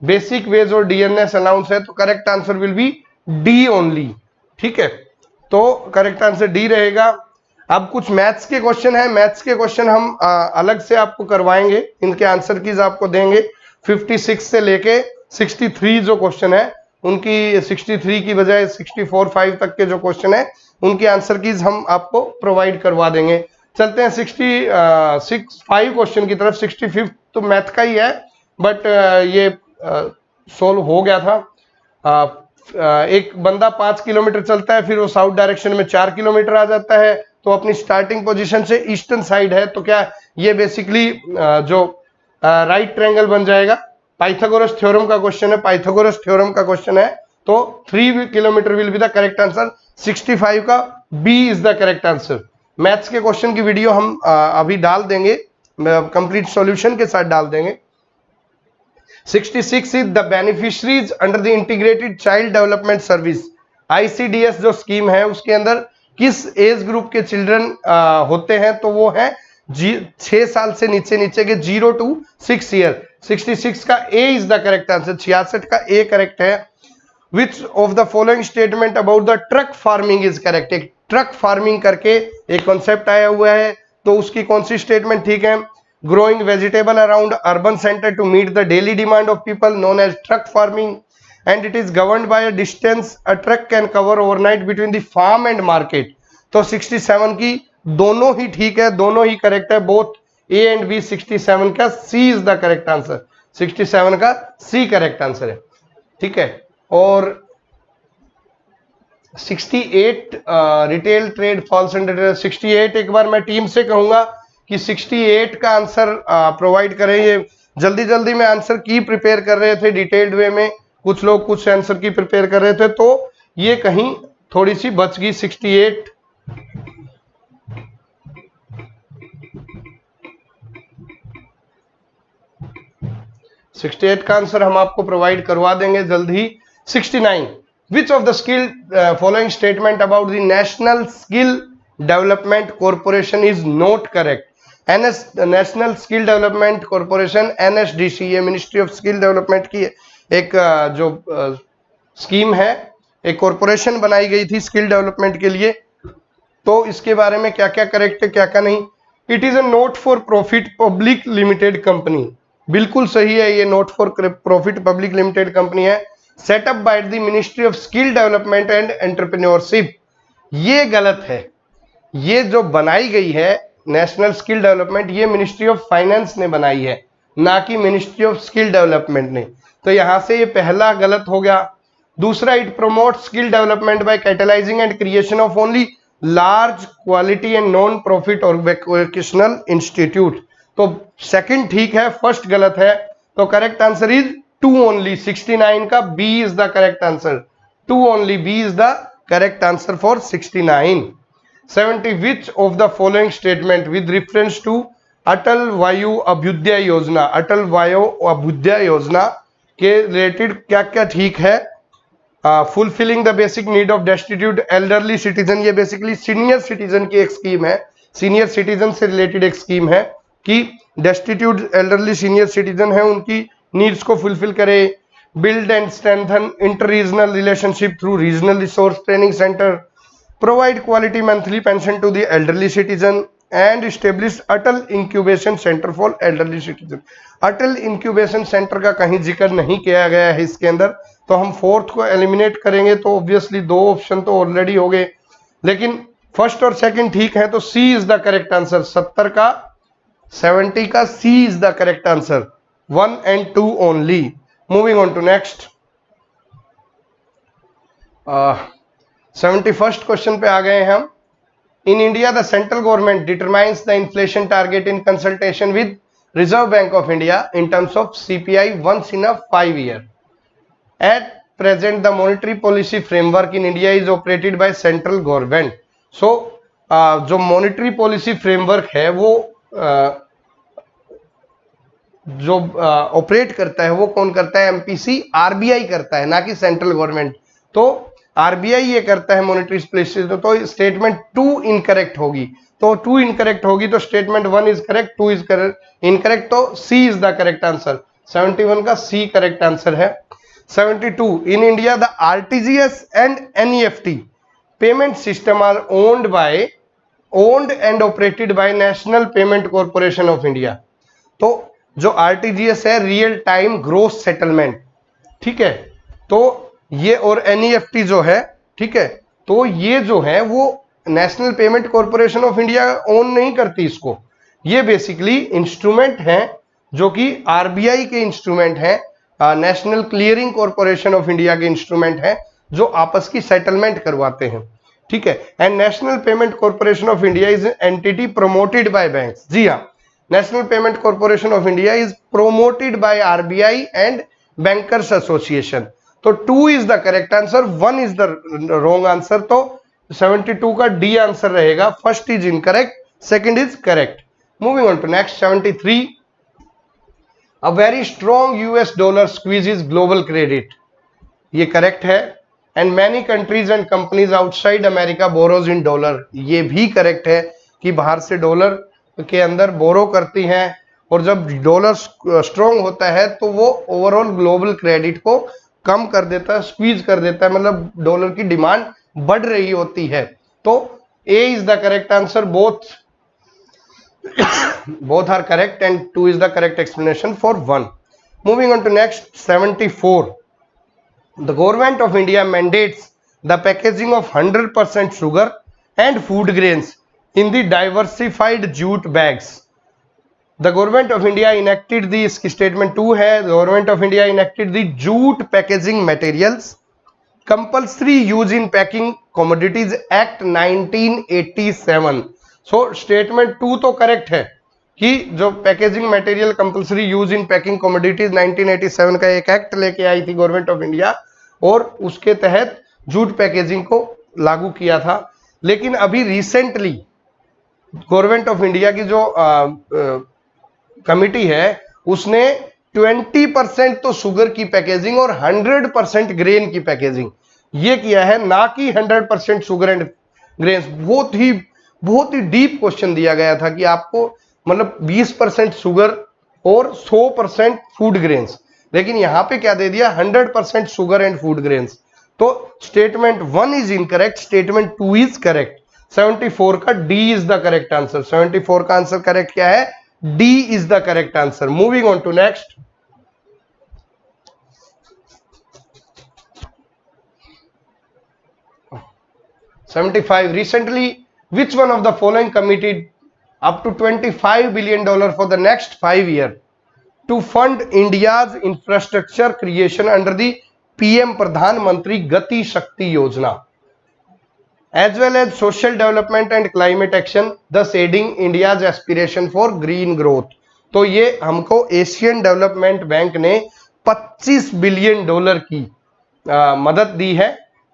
[SPEAKER 1] basic wage और dearness allowance है, तो correct answer will be D only. ठीक है, तो करेक्ट आंसर डी रहेगा. अब कुछ मैथ्स के क्वेश्चन है, मैथ्स के क्वेश्चन हम अलग से आपको करवाएंगे, इनके आंसर कीज आपको देंगे. 56 से लेके 63 जो क्वेश्चन है उनकी 63 की बजाय 64-5 तक के जो क्वेश्चन है उनकी आंसर कीज हम आपको प्रोवाइड करवा देंगे. चलते हैं 65 क्वेश्चन की तरफ. 65 तो मैथ का ही है, बट ये सोल्व हो गया था. एक बंदा 5 किलोमीटर चलता है, फिर वो साउथ डायरेक्शन में 4 किलोमीटर आ जाता है, तो अपनी स्टार्टिंग पोजीशन से ईस्टर्न साइड है, तो क्या ये बेसिकली जो राइट ट्रायंगल बन जाएगा. पाइथागोरस थ्योरम का क्वेश्चन है, पाइथागोरस थ्योरम का क्वेश्चन है, तो 3 kilometre will be the correct answer. 65 का B is the correct answer. Maths के क्वेश्चन की वीडियो हम अभी डाल देंगे, कंप्लीट सॉल्यूशन के साथ डाल देंगे. 66 is the beneficiaries under the integrated child development service, ICDS जो स्कीम है उसके अंदर किस एज ग्रुप के चिल्ड्रन होते हैं, तो वो है 6 साल से नीचे के 0 to 6 ईयर. 66 का A is the correct answer. 66 का ए करेक्ट है. विच of the following statement about the truck farming is correct. एक ट्रक फार्मिंग करके एक कॉन्सेप्ट आया हुआ है, तो उसकी कौन सी स्टेटमेंट ठीक है? Growing vegetable around urban center to meet the daily demand of people known as truck farming, and it is governed by a distance a truck can cover overnight between the farm and market. तो 67 की दोनों ही ठीक है, दोनों ही correct है, both A and B. 67 का C is the correct answer. 67 का सी correct answer है. ठीक है, और 68 रिटेल ट्रेड फॉल्स अंडर 68. एक बार मैं टीम से कहूंगा कि 68 का आंसर प्रोवाइड करें. ये जल्दी में आंसर की प्रिपेयर कर रहे थे डिटेल्ड वे में, कुछ लोग कुछ आंसर की प्रिपेयर कर रहे थे, तो ये कहीं थोड़ी सी बच गई. 68 का आंसर हम आपको प्रोवाइड करवा देंगे जल्द ही. 69. विच of the skill following statement about the national skill development corporation is not correct. National skill development corporation NSDC, ये मिनिस्ट्री ऑफ स्किल डेवलपमेंट की एक जो स्कीम है, एक कॉर्पोरेशन बनाई गई थी स्किल डेवलपमेंट के लिए. तो इसके बारे में क्या क्या करेक्ट है, क्या क्या नहीं. It is a not for profit public limited company. बिल्कुल सही है, ये not for profit public limited company है. Setup by the ministry of skill development and entrepreneurship, ये गलत है. ये जो बनाई गई है नेशनल स्किल डेवलपमेंट, ये मिनिस्ट्री ऑफ फाइनेंस ने बनाई है, ना कि मिनिस्ट्री ऑफ स्किल डेवलपमेंट ने. तो यहां से ये पहला गलत हो गया. दूसरा, it promote skill development bye catalysing and creation of only large quality and non profit और वोकेशनल इंस्टीट्यूट. तो सेकंड ठीक है, फर्स्ट गलत है. तो करेक्ट आंसर इज 2 ओनली. 69 का B is the correct answer. 2 only, B is the correct answer for 69. 70. Which of the following statement with reference to Atal Vayu Abhyudaya योजना, अटल वायु अभ्युदय योजना के रिलेटेड क्या क्या ठीक है? Fulfilling the basic need of destitute elderly citizen, ये basically senior citizen की एक स्कीम है, सीनियर सिटीजन से रिलेटेड एक स्कीम है कि डेस्टिट्यूट एल्डरली सीनियर सिटीजन है, उनकी नीड्स को फुलफिल करे. Build and strengthen inter regional relationship through regional resource training centre. Provide quality monthly pension to the elderly citizen and establish Atal incubation centre for elderly citizen. Atal incubation centre का कहीं जिक्र नहीं किया गया है इसके अंदर, तो हम फोर्थ को एलिमिनेट करेंगे तो ऑब्वियसली 2 ऑप्शन तो ऑलरेडी हो गए. लेकिन फर्स्ट और सेकंड ठीक है, तो C is the correct answer. 70 का 70 का C is the correct answer, 1 and 2 only. Moving on to next 71st question पे आ गए हैं हम। In India the central government determines the inflation target in consultation with Reserve Bank of India in terms of CPI once in a 5 year। At present the monetary policy framework in India is operated by central government. सो जो monetary policy framework है वो जो operate करता है वो कौन करता है? MPC RBI करता है, ना कि सेंट्रल गवर्नमेंट। तो RBI ये करता है मॉनेटरी पॉलिसी। तो स्टेटमेंट 2 इनकरेक्ट होगी, तो 2 इनकरेक्ट होगी, तो statement 1 is correct, 2 is incorrect, तो C is the correct answer. 71 का C करेक्ट आंसर है। 72 in India the RTGS and NEFT payment system are owned and operated by national payment corporation of India. तो जो RTGS है real time gross settlement, ठीक है, तो ये और NEFT जो है, ठीक है, तो ये जो है वो national payment corporation of India own नहीं करती इसको। ये बेसिकली इंस्ट्रूमेंट हैं जो कि RBI के इंस्ट्रूमेंट हैं, National Clearing Corporation of India के इंस्ट्रूमेंट हैं जो आपस की सेटलमेंट करवाते हैं, ठीक है। And National payment corporation of India is entity promoted by banks. जी हाँ, National payment corporation of India is promoted by RBI and bankers association. तो 2 is the correct answer, 1 is the wrong answer. तो 72 का D answer रहेगा। First is incorrect, second is correct. Moving on to next 73 a very strong US dollar squeeze is global credit. ये correct है। And many countries and companies outside America borrows in dollar. ये भी correct है कि बाहर से dollar के अंदर बोरो करती हैं, और जब डॉलर स्ट्रॉन्ग होता है तो वो ओवरऑल ग्लोबल क्रेडिट को कम कर देता है, स्क्वीज कर देता है, मतलब डॉलर की डिमांड बढ़ रही होती है। तो A is the correct answer, both are correct and 2 is the correct explanation for 1. Moving on to next 74. The government of India mandates the packaging of 100% sugar and food grains in the diversified jute bags. The government of India enacted the statement 2 है, government of India enacted the jute packaging materials compulsory use in packing commodities act 1987. So statement 2 तो correct है कि जो packaging material compulsory use in packing commodities 1987 का एक act लेके आई थी government of India, और उसके तहत जूट पैकेजिंग को लागू किया था। लेकिन अभी रिसेंटली गवर्नमेंट ऑफ इंडिया की जो कमिटी है उसने 20% तो शुगर की पैकेजिंग और 100% ग्रेन की पैकेजिंग ये किया है, ना कि 100% शुगर एंड ग्रेन्स। बहुत ही डीप क्वेश्चन दिया गया था कि आपको मतलब 20% शुगर और 100% फूड ग्रेन्स, लेकिन यहां पे क्या दे दिया 100% शुगर एंड फूड ग्रेन्स। तो statement 1 is incorrect, statement 2 is correct. 74 का D is the correct answer. 74 का आंसर करेक्ट क्या है? D is the correct answer. Moving on to next 75. Recently, which one of the following committed up to $25 billion for the next 5 years to fund India's infrastructure creation under the PM Pradhan Mantri Gati Shakti Yojana, as well as social development and climate action, thus aiding India's aspiration for green growth? तो ये हमको Asian development bank ने $25 billion की मदद दी है,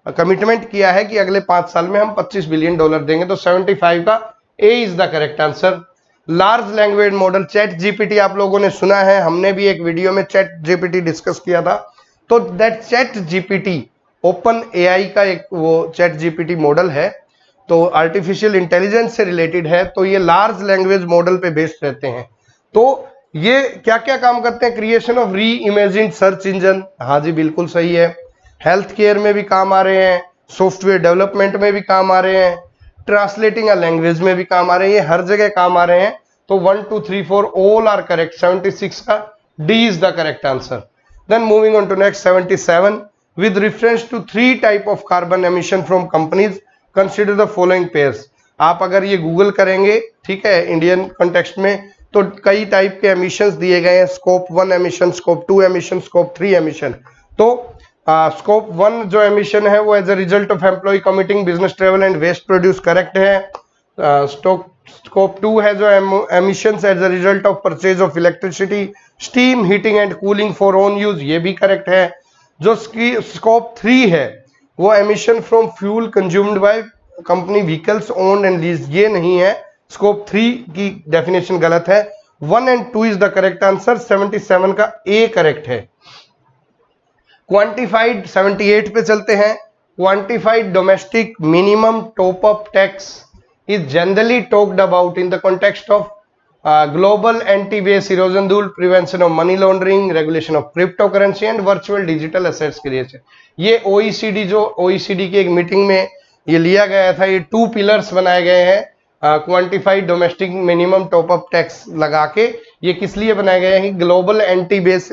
[SPEAKER 1] commitment किया है कि अगले 5 साल में हम $25 बिलियन देंगे। तो 75 का A is the correct answer. Large language model chat GPT आप लोगों ने सुना है, हमने भी एक वीडियो में चैट जीपीटी डिस्कस किया था। तो that chat GPT open AI का एक वो चैट जीपीटी मॉडल है, तो आर्टिफिशियल इंटेलिजेंस से रिलेटेड है। तो ये लार्ज लैंग्वेज मॉडल पे बेस्ड रहते हैं। तो ये क्या क्या काम करते हैं? क्रिएशन ऑफ री इमेजिन सर्च इंजन, हाँ जी बिल्कुल सही है। हेल्थ केयर में भी काम आ रहे हैं, सॉफ्टवेयर डेवलपमेंट में भी काम आ रहे हैं, ट्रांसलेटिंग अ लैंग्वेज में भी काम आ रहे हैं, ये हर जगह काम आ रहे हैं। तो 1 2 3 4 ऑल आर करेक्ट। 76 का D is the correct answer. Then moving on to next 77. With reference to 3 type of carbon emission from companies consider the following pairs. आप अगर ये गूगल करेंगे, ठीक है, इंडियन कॉन्टेक्स्ट में, तो कई टाइप के एमिशंस दिए गए हैं, scope 1 emission, scope 2 emission, scope 3 emission. तो स्कोप 1 जो एमिशन है वो as a result of employ committing business travel and waste produce, correct है। स्कोप 2 है जो emissions as a result of purchase of electricity, steam, heating and cooling for own use, ये भी correct है। जो स्कोप 3 है वो emission from fuel consumed by company vehicles owned and lease, ये नहीं है, स्कोप 3 की डेफिनेशन गलत है। 1 and 2 is the correct answer, 77 का ए करेक्ट है। क्वांटिफाइड 78 पे चलते हैं। Quantified domestic minimum top up tax is generally talked about in the context of global anti base erosion rule, prevention of money laundering, regulation of crypto currency and virtual digital assets creation. ये OECD, जो OECD की एक meeting में ये लिया गया था, ये 2 पिलर्स बनाए गए हैं quantified domestic minimum top up tax लगा के। ये किस लिए बनाए गए हैं कि global anti base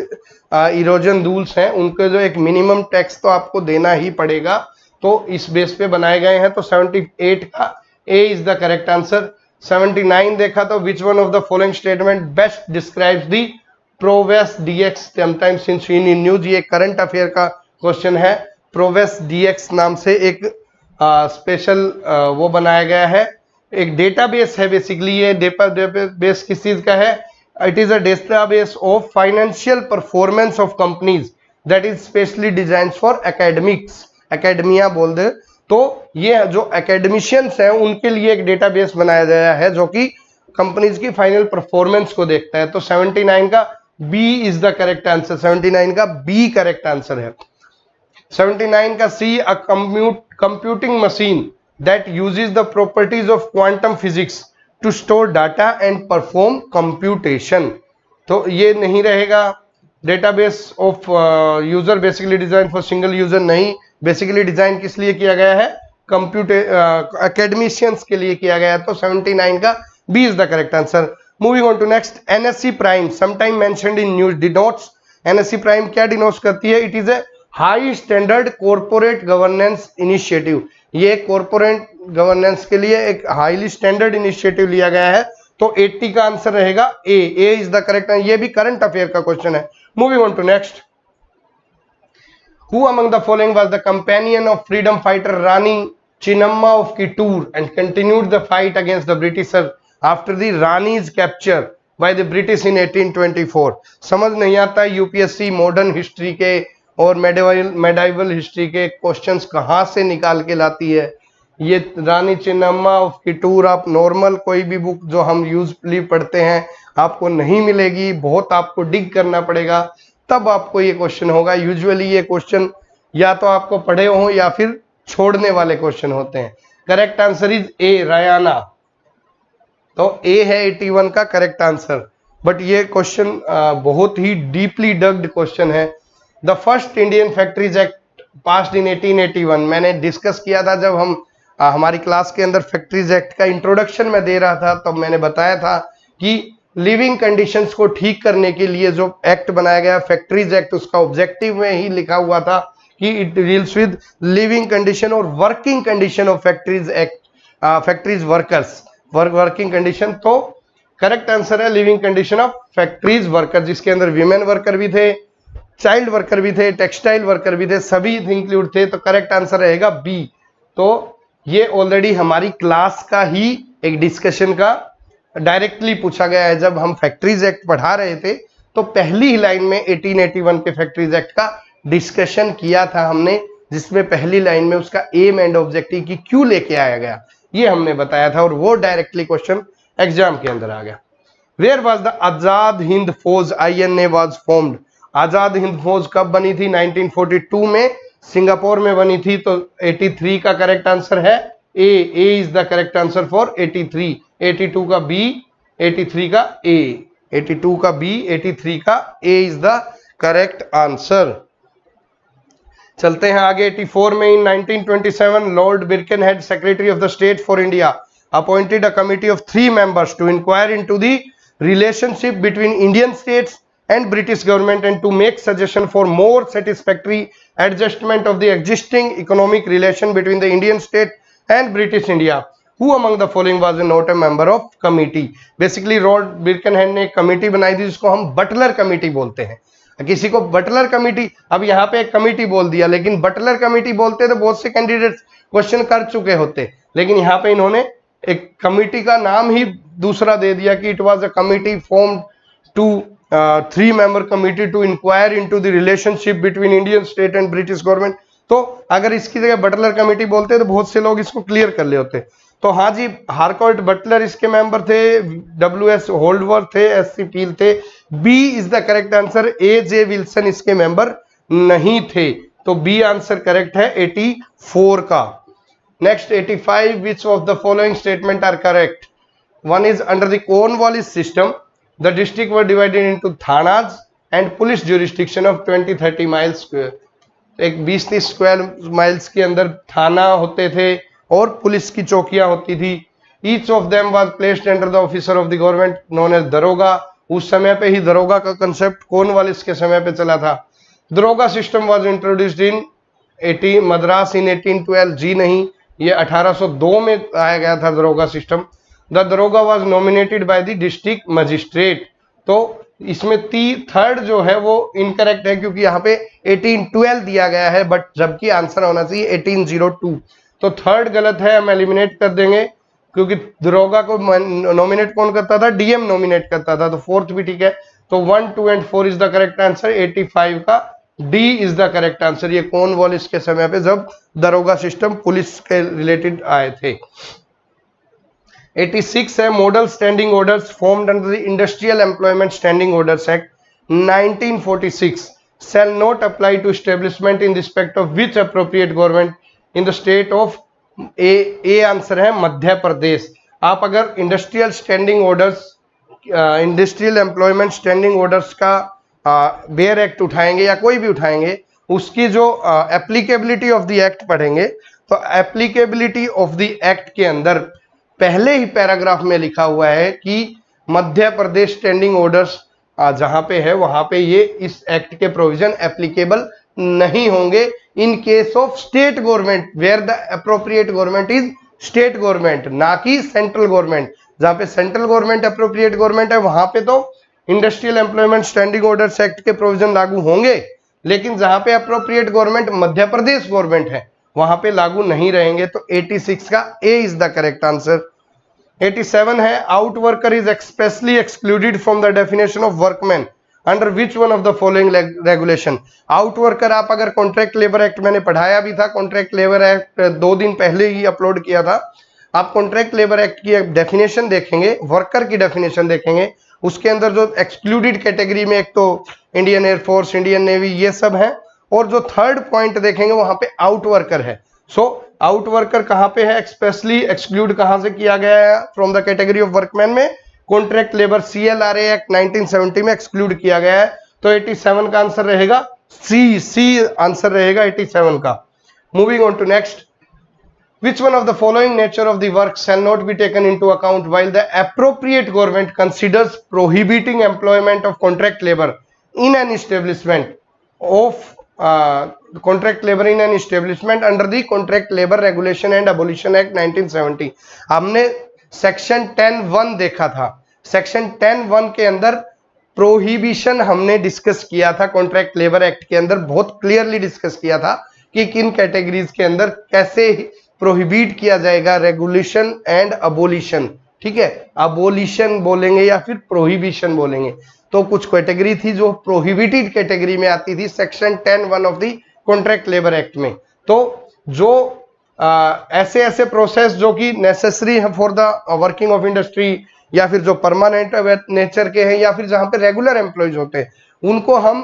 [SPEAKER 1] erosion rules हैं, उनके जो एक मिनिमम टैक्स तो आपको देना ही पड़ेगा, तो इस बेस पे बनाए गए हैं। तो 78 का A is the correct answer. 79 देखा तो which one of the following statement best describes the Prowess DX sometimes seen in news, ये करंट अफेयर का क्वेश्चन है। प्रोवेस डीएक्स नाम से एक स्पेशल वो बनाया गया है, एक डेटाबेस है बेसिकली। ये डेटाबेस किस चीज का है? It is a database of financial performance of companies that is specially design for academics, academia बोल दे तो ये जो एकेडमिशियंस हैं उनके लिए एक डेटाबेस बनाया गया है जो कि कंपनीज की फाइनल परफॉर्मेंस को देखता है। तो 79 का B is the correct answer, 79 का बी करेक्ट आंसर है। 79 का C, a computing machine that uses the properties of quantum physics to store data and perform computation, तो ये नहीं रहेगा। Database of user basically design for single user, नहीं, basically design किस लिए किया गया है? कंप्यूटर एकेडमिशियंस के लिए किया गया है। तो 79 का B is the correct answer. Moving on to next, NSC prime sometime mentioned in news denotes, NSC prime क्या डिनोट्स करती है? It is a high standard corporate governance initiative, ये कॉर्पोरेट गवर्नेंस के लिए एक हाईली स्टैंडर्ड इनिशिएटिव लिया गया है। तो 80 का आंसर रहेगा A, A is the correct answer. ये भी करंट अफेयर का क्वेश्चन है। Moving on to next, who among the following was the companion of freedom fighter Rani Chennamma of Kittur and continued the fight against the British after the Rani's capture by the British in 1824। समझ नहीं आता UPSC modern history के और medieval history के questions कहाँ से निकाल के लाती है। ये रानी चिन्नम्मा ऑफ किटूर आप नॉर्मल कोई भी बुक जो हम यूजली पढ़ते हैं आपको नहीं मिलेगी, बहुत आपको डिग करना पड़ेगा तब आपको ये क्वेश्चन होगा। यूजुअली ये क्वेश्चन या तो आपको पढ़े हो या फिर छोड़ने वाले क्वेश्चन होते हैं। करेक्ट आंसर इज ए, रयाना। तो ए है 81 का करेक्ट आंसर। बट ये क्वेश्चन बहुत ही डीपली डग्ड क्वेश्चन है। The first Indian factories act passed in 1881, मैंने डिस्कस किया था जब हम हमारी क्लास के अंदर फैक्ट्रीज एक्ट का इंट्रोडक्शन में दे रहा था, तब मैंने बताया था कि लिविंग कंडीशंस को ठीक करने के लिए जो एक्ट बनाया गया फैक्ट्रीज एक्ट, उसका ऑब्जेक्टिव में ही लिखा हुआ था कि it deals with living condition और working condition of factories act, factories workers, working condition. तो करेक्ट आंसर है living condition of factories worker, जिसके अंदर वीमेन वर्कर भी थे, चाइल्ड वर्कर भी थे, टेक्सटाइल वर्कर भी थे, सभी इंक्लूड थे। तो करेक्ट आंसर रहेगा बी। तो ये ऑलरेडी हमारी क्लास का ही एक डिस्कशन का डायरेक्टली पूछा गया है। जब हम फैक्ट्रीज एक्ट पढ़ा रहे थे तो पहली ही लाइन में 1881 के फैक्ट्रीज एक्ट का डिस्कशन किया था हमने, जिसमें पहली लाइन में उसका एम एंड ऑब्जेक्टिव की क्यों लेके आया गया ये हमने बताया था, और वो डायरेक्टली क्वेश्चन एग्जाम के अंदर आ गया। Where was the Azad Hind फौज INA was formed, Azad Hind फौज कब बनी थी? 1942 में सिंगापुर में बनी थी। तो 83 का करेक्ट आंसर है A, A is the correct answer for 83। 82 का बी, 83 का ए, 82 का बी, 83 का A is the correct answer. चलते हैं आगे। 84 में in 1927 Lord Birkenhead secretary of the state for India appointed a committee of 3 members to inquire into the relationship between Indian states and British government and to make suggestion for more satisfactory adjustment of the existing economic relation between the Indian state and British India। Who among the following was not a member of committee? Basically Lord Birkenhead ने एक committee बनाई थी जिसको हम Butler committee बोलते हैं। किसी को बटलर कमेटी, अब यहाँ पे एक कमेटी बोल दिया, लेकिन बटलर कमेटी बोलते तो बहुत से कैंडिडेट क्वेश्चन कर चुके होते, लेकिन यहाँ पे इन्होंने एक कमेटी का नाम ही दूसरा दे दिया कि it was a committee formed to 3-member committee to inquire into the relationship between Indian state and British government. तो अगर इसकी जगह बटलर कमेटी बोलते तो बहुत से लोग इसको क्लियर कर ले होते। तो हाँ जी, हारकोर्ट बटलर इसके मेंबर थे, WS होल्डवर्थ थे, SC पील थे। B is the correct answer. AJ Wilson इसके मेंबर नहीं थे, तो बी आंसर करेक्ट है 84 का। Next 85, which of the following statement are correct? One is under the Cornwallis system the district were divided into thanas and police jurisdiction of 20-30 miles square. एक 20-30 square miles के अंदर थाना होते थे और पुलिस की चौकियां होती थी। Each of them was placed under the officer of the government known as daroga. उस समय पे ही दरोगा का कंसेप्ट कॉर्नवालिस के समय पे चला था। दरोगा system was introduced in Madras in 1812। जी नहीं, ये 1802 में आया गया था दरोगा system. The daroga was nominated by the district magistrate. तो इसमें थर्ड जो है वो इनकरेक्ट है क्योंकि यहाँ पे 1812 दिया गया है, बट जबकि आंसर होना चाहिए 1802। तो थर्ड गलत है, हम एलिमिनेट कर देंगे क्योंकि दरोगा को नॉमिनेट कौन करता था? DM नॉमिनेट करता था। तो फोर्थ भी ठीक है। तो 1, 2 and 4 is the correct answer. 85 का D is the correct answer. ये कॉर्नवालिस के समय पे जब दरोगा सिस्टम पुलिस के रिलेटेड आए थे। 86 है, model standing orders formed under the industrial employment standing orders act 1946 shall not apply to establishment in respect of which appropriate government in the state of A answer है मध्य प्रदेश। आप अगर industrial standing orders, industrial employment standing orders का bare act उठाएंगे या कोई भी उठाएंगे, उसकी जो एप्लीकेबिलिटी ऑफ द एक्ट पढ़ेंगे, तो एप्लीकेबिलिटी ऑफ द एक्ट के अंदर पहले ही पैराग्राफ में लिखा हुआ है कि मध्य प्रदेश स्टैंडिंग ऑर्डर्स जहां पे है वहां पे ये इस एक्ट के प्रोविजन एप्लीकेबल नहीं होंगे in case of state government where the appropriate government is state government, ना कि सेंट्रल गवर्नमेंट। जहां पे सेंट्रल गवर्नमेंट अप्रोप्रिएट गवर्नमेंट है वहां पे तो industrial employment standing orders act के प्रोविजन लागू होंगे, लेकिन जहां पे appropriate government Madhya Pradesh government है वहां पे लागू नहीं रहेंगे। तो 86 का A is the correct answer. 87 है, out worker is expressly excluded from the definition of workman under which one of the following regulation. Out worker आप अगर कॉन्ट्रैक्ट लेबर एक्ट मैंने पढ़ाया भी था, कॉन्ट्रैक्ट लेबर एक्ट 2 दिन पहले ही अपलोड किया था। आप कॉन्ट्रैक्ट लेबर एक्ट की डेफिनेशन देखेंगे, वर्कर की डेफिनेशन देखेंगे, उसके अंदर जो एक्सक्लूडेड कैटेगरी में एक तो इंडियन एयरफोर्स, इंडियन नेवी, ये सब है, और जो थर्ड पॉइंट देखेंगे वहां पे आउट वर्कर है। सो आउट वर्कर कहां पे है? एक्सप्रेसली एक्सक्लूड कहां से किया गया है from the category of workman में? कॉन्ट्रैक्ट लेबर CLRA एक्ट 1970 में एक्सक्लूड किया गया है। तो 87 का आंसर रहेगा सी आंसर रहेगा 87 का। Moving on to next, which one of the following nature of the work shall not be taken into account while the appropriate government considers prohibiting employment of contract labor in an establishment of contract labor in an establishment under the Contract Labor Regulation and Abolition Act 1970। हमने section 10(1) देखा था। Section 10(1) के अंदर prohibition हमने discuss किया था, contract labour act के अंदर बहुत क्लियरली डिस्कस किया था कि किन कैटेगरीज के अंदर कैसे प्रोहिबिट किया जाएगा, रेगुलेशन एंड अबोलिशन। ठीक है, अबोलिशन बोलेंगे या फिर प्रोहिबिशन बोलेंगे। तो कुछ कैटेगरी थी जो प्रोहिबिटेड कैटेगरी में आती थी section 10(1) of the contract labour act में। तो जो ऐसे ऐसे प्रोसेस जो कि नेसेसरी है for the working of industry, या फिर जो परमानेंट नेचर के हैं, या फिर जहां पे रेगुलर एम्प्लॉयज होते हैं, उनको हम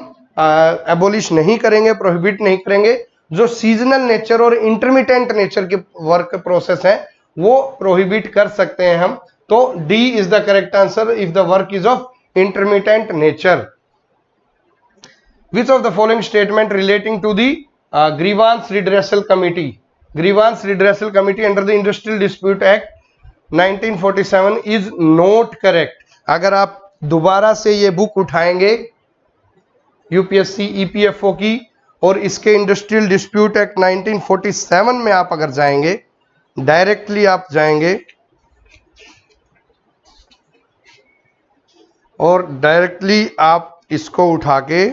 [SPEAKER 1] एबोलिश नहीं करेंगे, प्रोहिबिट नहीं करेंगे। जो सीजनल नेचर और इंटरमिटेंट नेचर के वर्क प्रोसेस है वो प्रोहिबिट कर सकते हैं हम। तो D is the correct answer if the work is of intermittent nature। Which of the following statement relating to the grievance redressal committee, grievance redressal committee under the Industrial Dispute Act 1947 is not correct? अगर आप दोबारा से ये book उठाएंगे UPSC EPFO की और इसके industrial dispute act 1947 में आप अगर जाएंगे डायरेक्टली आप जाएंगे और डायरेक्टली आप इसको उठा के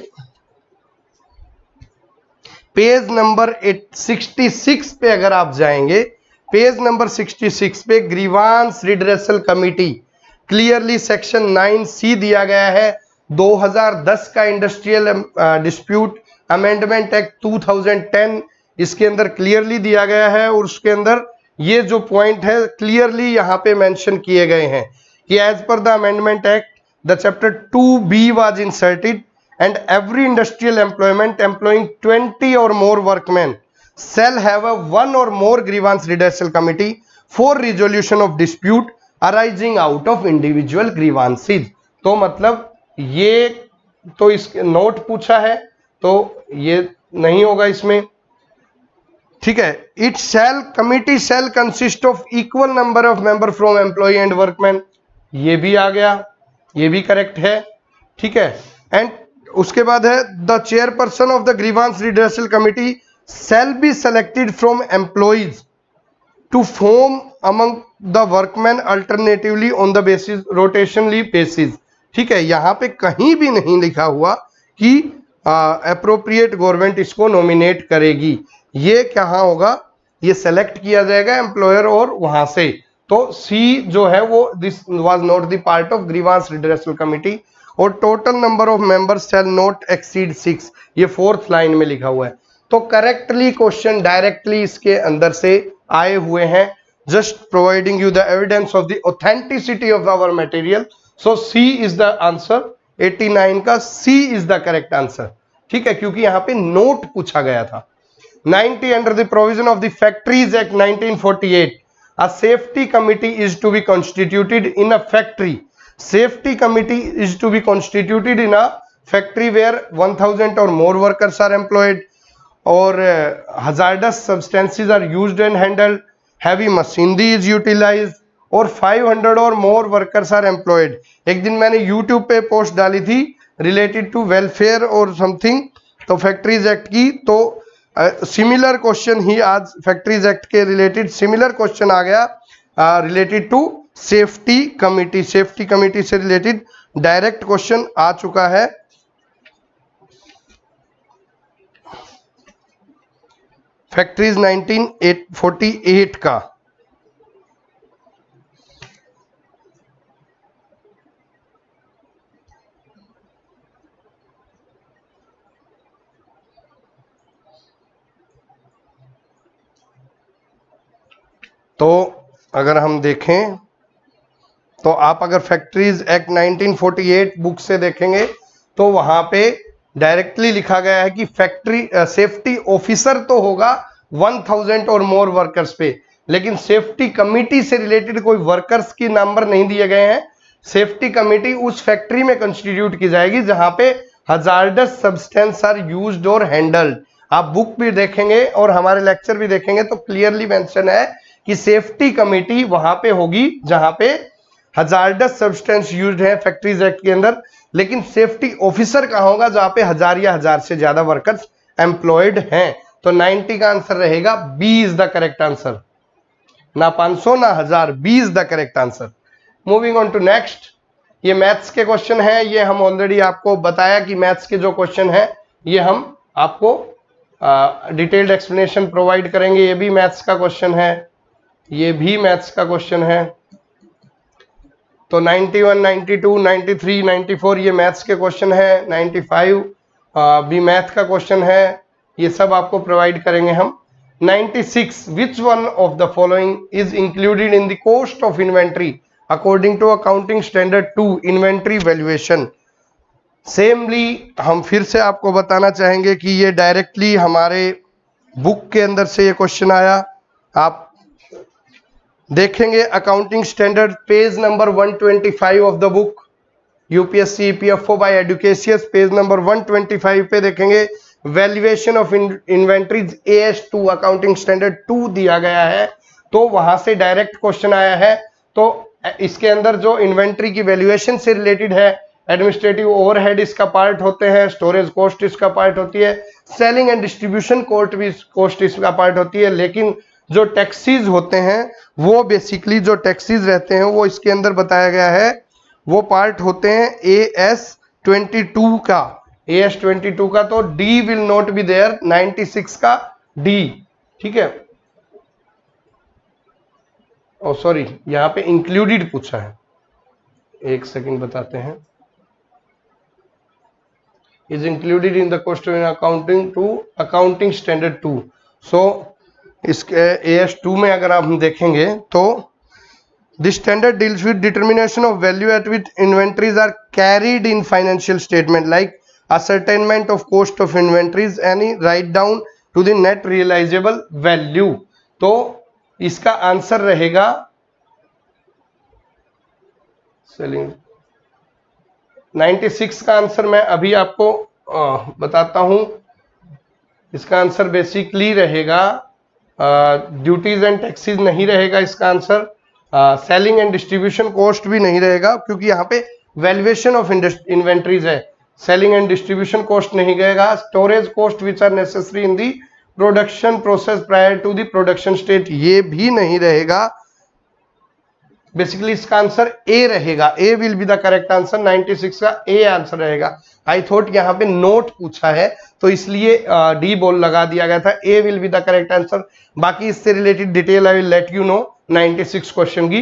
[SPEAKER 1] पेज नंबर 66 पे अगर आप जाएंगे, पेज नंबर 66 पे grievance redressal committee clearly section 9C दिया गया है। 2010 का इंडस्ट्रियल डिस्प्यूट अमेंडमेंट एक्ट 2010 इसके अंदर क्लियरली दिया गया है और उसके अंदर ये जो पॉइंट है क्लियरली यहाँ पे मेंशन किए गए हैं कि as per the amendment act the chapter 2B was inserted and every industrial employment employing 20 or more workmen shall have a one or more grievance redressal committee for resolution of dispute arising out of individual grievances। तो मतलब ये तो इस note पूछा है तो ये नहीं होगा इसमें, ठीक है। It shall committee shell consist of equal number of member from employ and workman, ये भी आ गया, ये भी करेक्ट है, ठीक है। एंड उसके बाद है the chairperson of the grievance redressal committee shall be selected from employees to form among the workman alternatively on the basis rotationally basis, ठीक है। यहां पे कहीं भी नहीं लिखा हुआ कि अप्रोप्रिएट गवर्नमेंट इसको नॉमिनेट करेगी, ये कहाँ होगा, ये सेलेक्ट किया जाएगा एम्प्लॉयर और वहां से। तो सी जो है वो this was not the part of grievance redressal committee. और total number of members shall not exceed 6, ये 4th लाइन में लिखा हुआ है। तो करेक्टली क्वेश्चन डायरेक्टली इसके अंदर से आए हुए हैं, just providing you the evidence of the authenticity of our material. So C is the answer, 89 का C is the correct answer, ठीक है, क्योंकि यहां पे नोट पूछा गया था। 90 under the provision of the factories act 1948 a safety committee is to be constituted in a factory, safety committee is to be constituted in a factory where 1000 or more workers are employed or hazardous substances are used and handled, heavy machinery is utilized और 500 और more workers are employed। एक दिन मैंने YouTube पे post डाली थी related to welfare और something, तो फैक्ट्रीज एक्ट की, तो सिमिलर क्वेश्चन ही आज फैक्ट्रीज एक्ट के रिलेटेड सिमिलर क्वेश्चन आ गया related to safety committee. Safety committee से रिलेटेड डायरेक्ट क्वेश्चन आ चुका है। फैक्ट्रीज 1948 का। तो अगर हम देखें तो आप अगर फैक्ट्रीज एक्ट 1948 बुक से देखेंगे तो वहां पे डायरेक्टली लिखा गया है कि फैक्ट्री सेफ्टी ऑफिसर तो होगा 1000 और मोर वर्कर्स पे, लेकिन सेफ्टी कमिटी से रिलेटेड कोई वर्कर्स की नंबर नहीं दिए गए हैं। सेफ्टी कमिटी उस फैक्ट्री में कंस्टिट्यूट की जाएगी जहां पे हजार्डस सब्सटेंस आर यूज्ड और हैंडल्ड। आप बुक भी देखेंगे और हमारे लेक्चर भी देखेंगे तो क्लियरली मेंशन है कि सेफ्टी कमिटी वहां पे होगी जहां पे हजार्डस सब्सटेंस यूज्ड है फैक्ट्रीज एक्ट के अंदर, लेकिन सेफ्टी ऑफिसर कहां होगा जहां पे 1000 या 1000 से ज्यादा वर्कर्स एम्प्लॉयड हैं। तो 90 का आंसर रहेगा B is the correct answer, ना 500 ना 1000, B is the correct answer. Moving on to next, ये मैथ्स के क्वेश्चन है, ये हम ऑलरेडी आपको बताया कि मैथ्स के जो क्वेश्चन है ये हम आपको डिटेल्ड एक्सप्लेनेशन प्रोवाइड करेंगे। ये भी मैथ्स का क्वेश्चन है, ये भी मैथ्स का क्वेश्चन है। तो 91, 92, 93, 94 ये मैथ्स के क्वेश्चन है, 95 भी मैथ का क्वेश्चन है, ये सब आपको प्रोवाइड करेंगे हम। 96, which one of the following is included in the cost of inventory according to accounting standard 2 inventory valuation. Similarly हम फिर से आपको बताना चाहेंगे कि ये डायरेक्टली हमारे बुक के अंदर से ये क्वेश्चन आया। आप देखेंगे accounting standard page number 125 of the book UPSC EPFO by एडुकेशियस, पेज नंबर 125 पे देखेंगे valuation of inventories AS2 accounting standard 2 दिया गया है, तो वहां से डायरेक्ट क्वेश्चन आया है। तो इसके अंदर जो इन्वेंट्री की वैल्यूएशन से रिलेटेड है, एडमिनिस्ट्रेटिव ओवरहेड इसका पार्ट होते हैं, स्टोरेज कॉस्ट इसका पार्ट होती है, सेलिंग एंड डिस्ट्रीब्यूशन कॉस्ट इसका पार्ट होती है, लेकिन जो टैक्सीज होते हैं वो बेसिकली जो टैक्सीज रहते हैं वो इसके अंदर बताया गया है, वो पार्ट होते हैं AS22 का। AS22 का तो D will not be there, 96 का डी, ठीक है। ओ सॉरी, यहां पे इंक्लूडेड पूछा है, एक सेकंड बताते हैं। Is included in the question accounting to accounting standard 2। सो इसके AS2 में अगर आप देखेंगे तो This standard deals with determination of value at which inventories are carried in financial statement, like ascertainment of cost of inventories, any write down to the net realizable value। तो इसका answer रहेगा selling 96 का answer मैं अभी आपको बताता हूं। इसका आंसर बेसिकली रहेगा ड्यूटीज एंड टैक्सेस नहीं रहेगा इसका answer, selling and distribution cost भी नहीं रहेगा क्योंकि यहाँ पे वैल्यूएशन ऑफ इन्वेंट्रीज है, सेलिंग एंड डिस्ट्रीब्यूशन कॉस्ट नहीं रहेगा। Storage cost which are necessary in the production process prior to the production state, ये भी नहीं रहेगा। बेसिकली इसका आंसर ए रहेगा, A will be the correct answer, 96 का ए आंसर रहेगा। आई थॉट यहाँ पे नोट पूछा है तो इसलिए डी बोल लगा दिया गया था, A will be the correct answer. बाकी इससे related detail I will let you know 96 question की।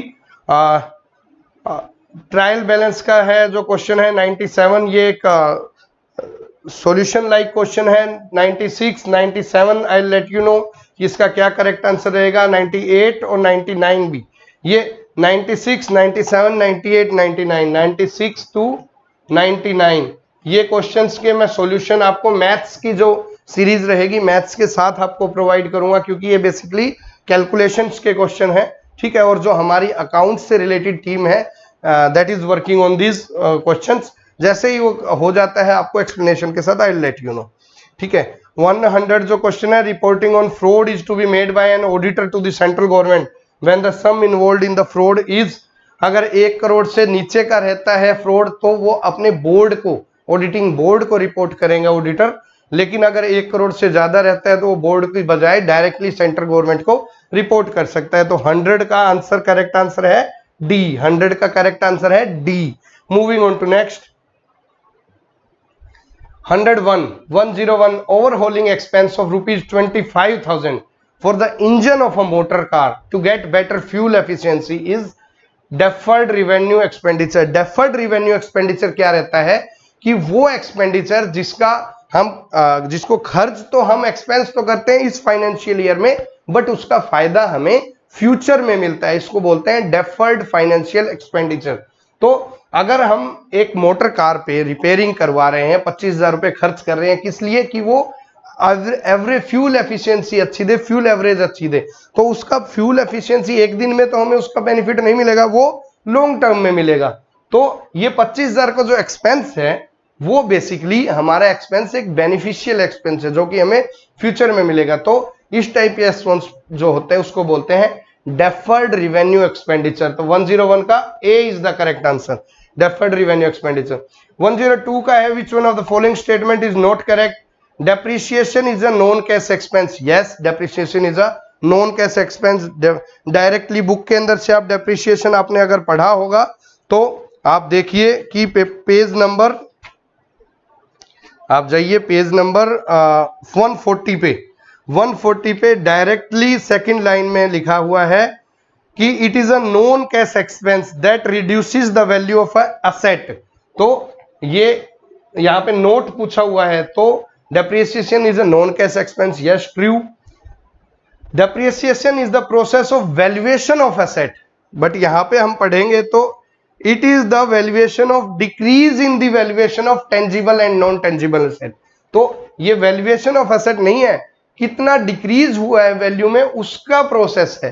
[SPEAKER 1] ट्रायल बैलेंस का है जो क्वेश्चन है 97, ये एक सॉल्यूशन लाइक क्वेश्चन है। 96, 97 आई लेट यू नो इसका क्या करेक्ट आंसर रहेगा। 98 और 99 भी, ये 96, 97, 98, 99, 96 to 99 ये क्वेश्चंस के मैं सॉल्यूशन आपको मैथ्स की जो सीरीज रहेगी मैथ्स के साथ आपको प्रोवाइड करूंगा, क्योंकि ये बेसिकली कैलकुलेशंस के क्वेश्चन है, ठीक है। और जो हमारी अकाउंट से रिलेटेड टीम है that is working on this questions, जैसे ही वो हो जाता है आपको एक्सप्लेनेशन के साथ I will let you know, ठीक है। 100 जो क्वेश्चन है, reporting on fraud is to be made by an auditor to the central government when the sum involved in the fraud is, अगर 1 करोड़ से नीचे का रहता है फ्रॉड तो वो अपने बोर्ड को, ऑडिटिंग बोर्ड को रिपोर्ट करेंगे ऑडिटर, लेकिन अगर 1 करोड़ से ज्यादा रहता है तो वो बोर्ड की बजाय डायरेक्टली सेंट्रल गवर्नमेंट को रिपोर्ट कर सकता है। तो 100 का आंसर करेक्ट आंसर है डी, 100 का करेक्ट आंसर है D. Moving on to next 101 overhauling expense of ₹25,000 for the engine of a motor car to get better fuel efficiency is deferred revenue expenditure। deferred revenue expenditure क्या रहता है कि वो expenditure जिसको खर्च तो हम एक्सपेंस तो करते हैं इस फाइनेंशियल ईयर में, बट उसका फायदा हमें फ्यूचर में मिलता है, इसको बोलते हैं डेफर्ड फाइनेंशियल एक्सपेंडिचर। तो अगर हम एक मोटर कार पे रिपेयरिंग करवा रहे हैं, 25,000 रुपए खर्च कर रहे हैं, किस लिए कि वो एवरेज फ्यूल एफिशिएंसी अच्छी दे, फ्यूल एवरेज अच्छी दे, तो उसका फ्यूल एफिशिएंसी एक दिन में तो हमें उसका बेनिफिट नहीं मिलेगा, वो लॉन्ग टर्म में मिलेगा। तो ये 25,000 का जो एक्सपेंस है वो बेसिकली हमारा एक्सपेंस एक बेनिफिशियल एक्सपेंस है जो कि हमें फ्यूचर में मिलेगा। तो इस टाइप के एक्सपेंस जो होते हैं उसको बोलते हैं डेफर्ड रिवेन्यू एक्सपेंडिचर। तो 101 का A is the correct answer, deferred revenue expenditure. 102 का है which one of the following statement is not correct. Depreciation is a non cash expense. Yes, depreciation is a non cash expense. Directly book के अंदर से आप depreciation आपने अगर पढ़ा होगा तो आप देखिए कि पेज नंबर, आप जाइए पेज नंबर 140 पे, 140 पे डायरेक्टली सेकंड लाइन में लिखा हुआ है कि it is a non cash expense that reduces the value of a asset. तो ये यहां पे नोट पूछा हुआ है, तो depreciation is a non cash expense, yes true. Depreciation is the process of valuation of asset, but यहां पे हम पढ़ेंगे तो it is the valuation of decrease in the valuation of tangible and non tangible asset. तो ये valuation of asset नहीं है, कितना डिक्रीज हुआ है वैल्यू में उसका प्रोसेस है।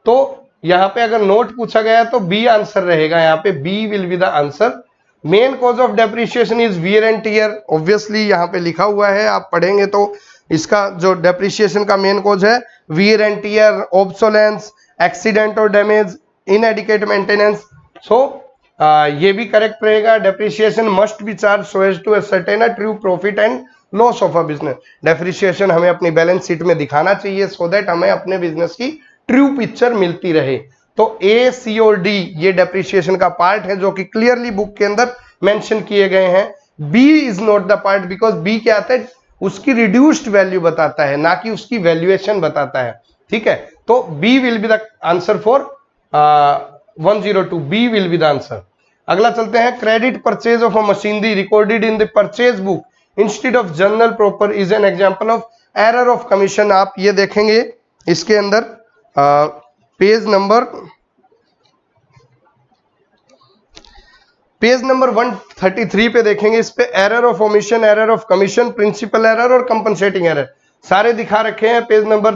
[SPEAKER 1] तो यहां पे अगर नोट पूछा गया तो बी आंसर रहेगा, यहां पे B will be the answer. Main cause of depreciation is wear and tear, obviously यहां पे लिखा हुआ है, आप पढ़ेंगे तो इसका जो डेप्रिसिएशन का मेन कॉज है wear and tear, obsolescence, accident और डैमेज, इनएडिक्वेट मेंटेनेंस। सो ये भी करेक्ट रहेगा। Depreciation must be charge so as to ascertain a true profit and loss of a business. Depreciation हमें अपनी बैलेंस शीट में दिखाना चाहिए सो दैट हमें अपने बिजनेस की ट्रू पिक्चर मिलती रहे। तो ए, सी और डी ये डेप्रिसिएशन का पार्ट है जो कि क्लियरली बुक के अंदर मेंशन किए गए हैं। B is not the part because B क्या आता है, उसकी रिड्यूस्ड वैल्यू बताता है, ना कि उसकी वैल्यूएशन बताता है। ठीक है, तो B will be the answer for 102, B will be the answer. अगला चलते हैं, credit purchase of a machinery recorded in the purchase book instead of journal proper is an example of error of commission. आप ये देखेंगे इसके अंदर page number 133 पे देखेंगे, इस पे error of omission, error of commission, principle error और कंपनसेटिंग एरर सारे दिखा रखे हैं। पेज नंबर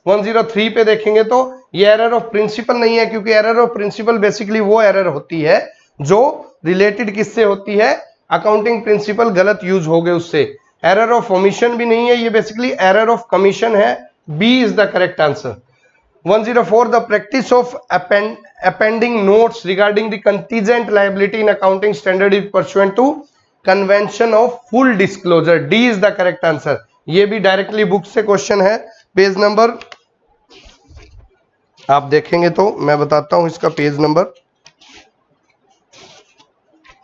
[SPEAKER 1] 103 पे देखेंगे तो ये एरर ऑफ प्रिंसिपल नहीं है, क्योंकि एरर ऑफ प्रिंसिपल बेसिकली वो एरर होती है जो रिलेटेड किससे होती है, अकाउंटिंग प्रिंसिपल गलत यूज हो गए उससे। एरर ऑफ ओमिशन भी नहीं है, ये बेसिकली एरर ऑफ कमीशन है। B is the correct answer. 104, the practice of appending notes regarding the contingent liability in accounting standard is pursuant to convention of full disclosure. D is the correct answer. ये भी directly book से question है। Page number आप देखेंगे तो मैं बताता हूं इसका page number,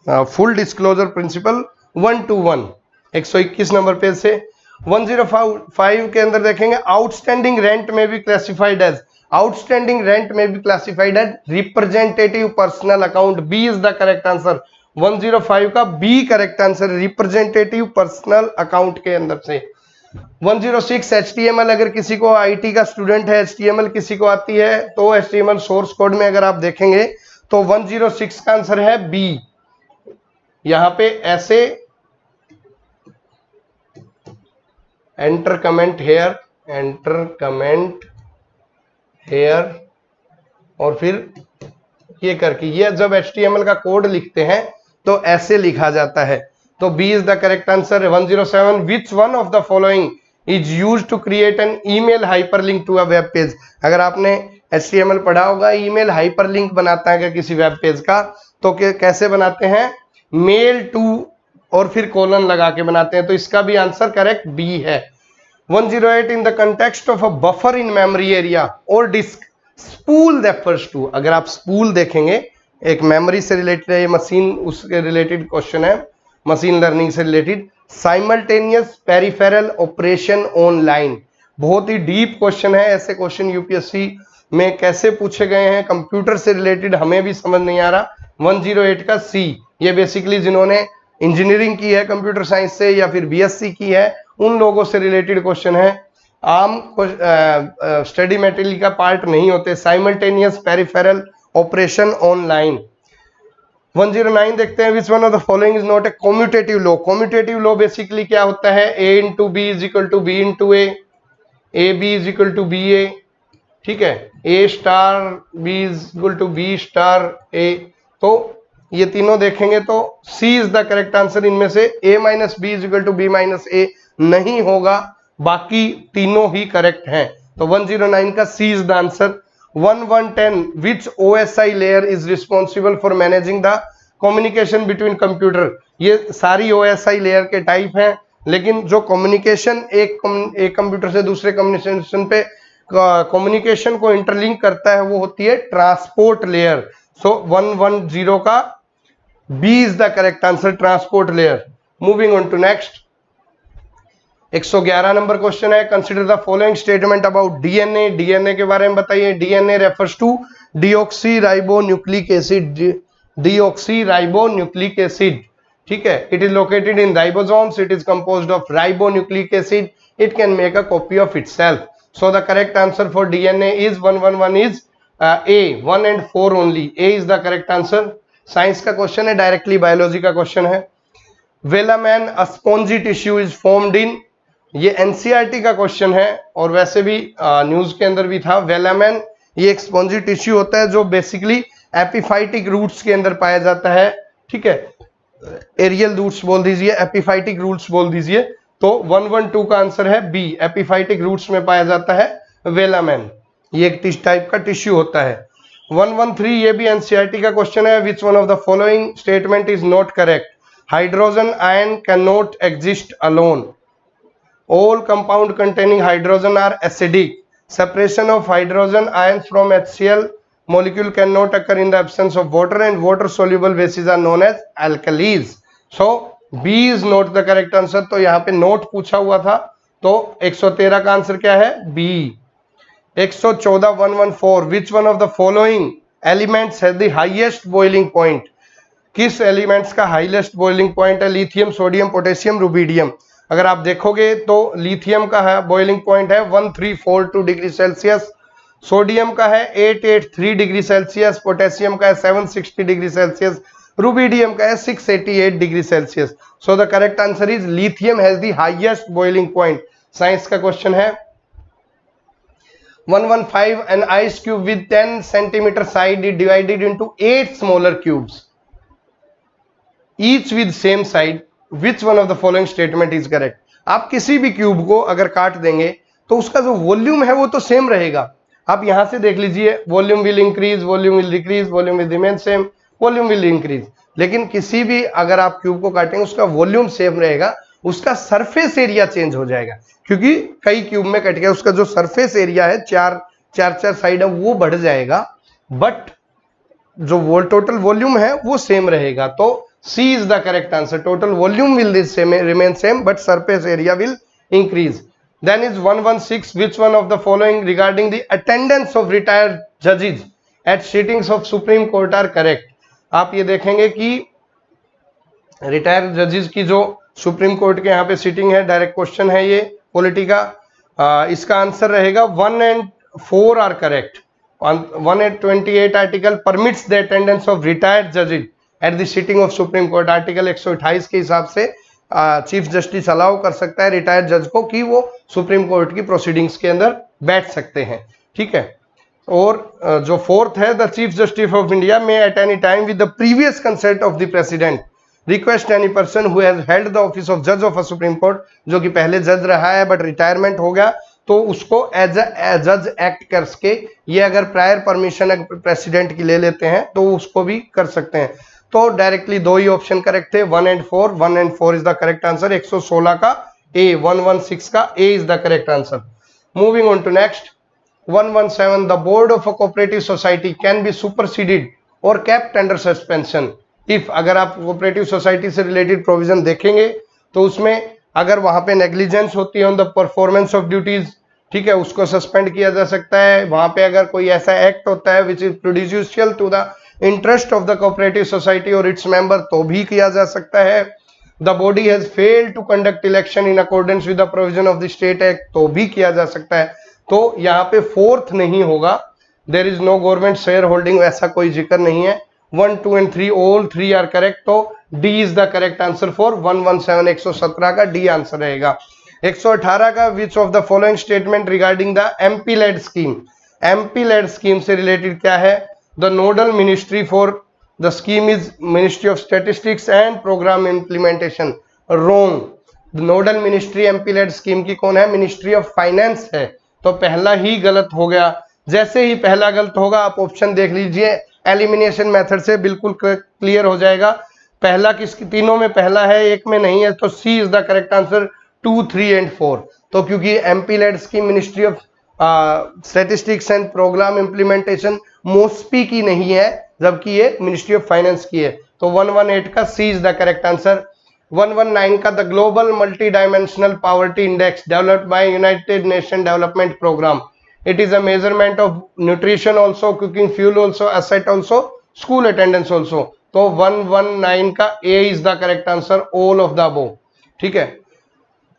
[SPEAKER 1] full disclosure principle 121, 121 number page से। 105 के अंदर देखेंगे, आउटस्टैंडिंग रेंट में भी क्लासिफाइड एज, आउटस्टैंडिंग रेंट में भी classified as representative personal account. B is the correct answer. 105 का B correct answer, representative personal account के अंदर से। 106, HTML अगर किसी को IT का स्टूडेंट है, HTML किसी को आती है तो HTML सोर्स कोड में अगर आप देखेंगे तो 106 का आंसर है बी। यहां पे ऐसे enter comment here, enter comment here और फिर ये करके, ये जब HTML का कोड लिखते हैं तो ऐसे लिखा जाता है। तो B is the correct answer. 107, which one of the following is used to create an email hyperlink to a web page. अगर आपने HTML पढ़ा होगा, ईमेल हाइपरलिंक बनाता है क्या किसी वेब पेज का, तो कैसे बनाते हैं, मेल टू और फिर कोलन लगा के बनाते हैं। तो इसका भी आंसर करेक्ट B है। 108, in the context of a buffer in memory area और डिस्क स्पूल रेफर्स टू। अगर आप स्पूल देखेंगे, एक मेमोरी से रिलेटेड है, ये मशीन उसके रिलेटेड क्वेश्चन है, मशीन लर्निंग से related. Simultaneous peripheral operation online, बहुत ही डीप क्वेश्चन है। ऐसे क्वेश्चन यूपीएससी में कैसे पूछे गए हैं, कंप्यूटर से रिलेटेड हमें भी समझ नहीं आ रहा। 108 का सी, ये बेसिकली जिन्होंने इंजीनियरिंग की है कंप्यूटर साइंस से या फिर बीएससी की है उन लोगों से रिलेटेड क्वेश्चन है, आम स्टडी मटेरियल का पार्ट नहीं होते। Simultaneous peripheral operation online. 109 देखते हैं, which one of the following is not a commutative law. Commutative law basically क्या होता है, A into B is equal to B into A B is equal to B A, ठीक है, A star B is equal to B star A. तो ये तीनों देखेंगे तो C is the correct answer. इनमें से A minus B is equal to B minus A नहीं होगा, बाकी तीनों ही करेक्ट हैं। तो 109 का C is the answer. 1110, which OSI layer is responsible for managing the communication between computer. ये सारी OSI लेयर के टाइप हैं, लेकिन जो कम्युनिकेशन एक कंप्यूटर से दूसरे कम्युनिकेशन पे कम्युनिकेशन को इंटरलिंक करता है वो होती है ट्रांसपोर्ट लेयर। सो 110 का B is the correct answer, transport layer. Moving on to next, 111 number question है, consider the following statement about DNA. DNA के बारे में बताइए। DNA refers to deoxy ribo nucleic acid, deoxy ribo nucleic acid, ठीक है। It is located in ribosomes, it is composed of ribo nucleic acid, it can make a copy of itself. So the correct answer for DNA is 111 is A, 1 and 4 only. A is the correct answer. Science का question है, directly biology का question है। Velamen a spongy tissue is formed in, ये NCERT का question है और वैसे भी न्यूज के अंदर भी था। वेलामैन ये एक स्पॉन्जी टिश्यू होता है जो बेसिकली एपिफाइटिक रूट्स के अंदर पाया जाता है, ठीक है। एरियल रूट्स बोल दीजिए, एपिफाइटिक रूट्स बोल दीजिए। तो 112 का आंसर है बी, एपिफाइटिक रूट्स में पाया जाता है वेलामैन, ये एक टाइप का टिश्यू होता है। 113 ये भी एनसीईआरटी का क्वेश्चन है, which one of the following statement is not correct. Hydrogen ion can not exist alone. All compound containing hydrogen are acidic. Separation of hydrogen ions from HCl molecule cannot occur in the absence of water, and water soluble bases are known as alkalis. So B is not the correct answer. तो यहाँ पे note पूछा हुआ था, तो 113 का answer क्या है? B. 114 114 which one of the following elements has the highest boiling point? किस एलिमेंट्स का हाईएस्ट बॉइलिंग पॉइंट है? Lithium, sodium, potassium, rubidium. अगर आप देखोगे तो लिथियम का है बॉइलिंग पॉइंट है 1342 डिग्री सेल्सियस, सोडियम का है 883 डिग्री सेल्सियस, पोटेशियम का है 760 डिग्री सेल्सियस, रुबिडियम का है 688 degree Celsius. So the correct answer is lithium has the highest boiling point. Science का क्वेश्चन है 115 an ice cube with 10 centimeter side is divided into 8 smaller cubes each with same side. Which one of the following statement is correct? आप किसी भी cube को अगर काट देंगे तो उसका जो वॉल्यूम है वो तो सेम रहेगा. आप यहां से देख लीजिए, volume will increase, volume will decrease, volume will remain same, volume will increase. लेकिन किसी भी अगर आप क्यूब को काटेंगे उसका वॉल्यूम सेम रहेगा, उसका सरफेस एरिया चेंज हो जाएगा, क्योंकि कई क्यूब में कट गया, उसका जो सरफेस एरिया है चार साइड है वो बढ़ जाएगा, बट जो टोटल वॉल्यूम है वो सेम रहेगा. तो C is the correct answer. Total volume will remain same, but surface area will increase. Then is 116. Which one of the following regarding the attendance of retired judges at sittings of Supreme Court are correct? आप ये देखेंगे कि retired जजेस की जो supreme court के यहाँ पे सिटिंग है, डायरेक्ट क्वेश्चन है ये पॉलिटी का. इसका आंसर रहेगा 1 and 4 are correct. 128 article permits the attendance of retired जजेस at the sitting of Supreme Court. Article 128 के हिसाब से चीफ जस्टिस अलाउ कर सकता है रिटायर्ड जज को कि वो सुप्रीम कोर्ट की प्रोसीडिंग्स के अंदर बैठ सकते हैं. ठीक है. और जो फोर्थ है, the chief justice of India may at any time with the previous consent of the president request any person who has held the office of जज ऑफ अ सुप्रीम कोर्ट, जो कि पहले जज रहा है बट रिटायरमेंट हो गया, तो उसको एज अ जज एक्ट करके ये अगर प्रायर परमिशन प्रेसिडेंट की ले लेते हैं तो उसको भी कर सकते हैं. तो डायरेक्टली दो ही ऑप्शन करेक्ट थे, 1 and 4. 1 and 4 is the correct answer. 116 का ए, 116 का A is the correct answer. Moving on to next 117. The board of a cooperative society can be superseded or kept under suspension if. अगर आप cooperative society से related provision देखेंगे तो उसमें अगर वहां पे नेग्लिजेंस होती है on the performance of duties, ठीक है, उसको सस्पेंड किया जा सकता है. वहां पे अगर कोई ऐसा एक्ट होता है which is prejudicial to the interest of the cooperative society और इट्स मेंबर, तो भी किया जा सकता है. The body has failed to conduct election in accordance with the provision of the state act, तो भी किया जा सकता है. तो यहाँ पे फोर्थ नहीं होगा. There is no government share holding, ऐसा कोई जिक्र नहीं है. 1, 2 and 3 ऑल 3 आर करेक्ट. तो D is the correct answer for 117. 117 का डी आंसर रहेगा. 118 का which of the following statement regarding the MP LAD scheme. MP LAD scheme से रिलेटेड क्या है? The nodal ministry for the scheme is Ministry of Statistics and Program Implementation. Wrong. The nodal ministry MP led scheme की कौन है? Ministry of Finance है. तो पहला ही गलत हो गया. जैसे ही पहला गलत होगा आप ऑप्शन देख लीजिए, एलिमिनेशन मेथड से बिल्कुल क्लियर हो जाएगा. पहला किसकी, तीनों में पहला है, एक में नहीं है, तो C is the correct answer. 2, 3 and 4. तो क्योंकि MP led scheme Ministry of statistics and programme implementation MOSPI की नहीं है, जबकि ये मिनिस्ट्री ऑफ फाइनेंस की है. तो 118 का C is the correct answer. 119 का the global multidimensional poverty index developed by United Nation Development Programme. It is a measurement of nutrition also, cooking fuel also, asset also, school attendance also. तो 119 का A is the correct answer, all of the above. ठीक है.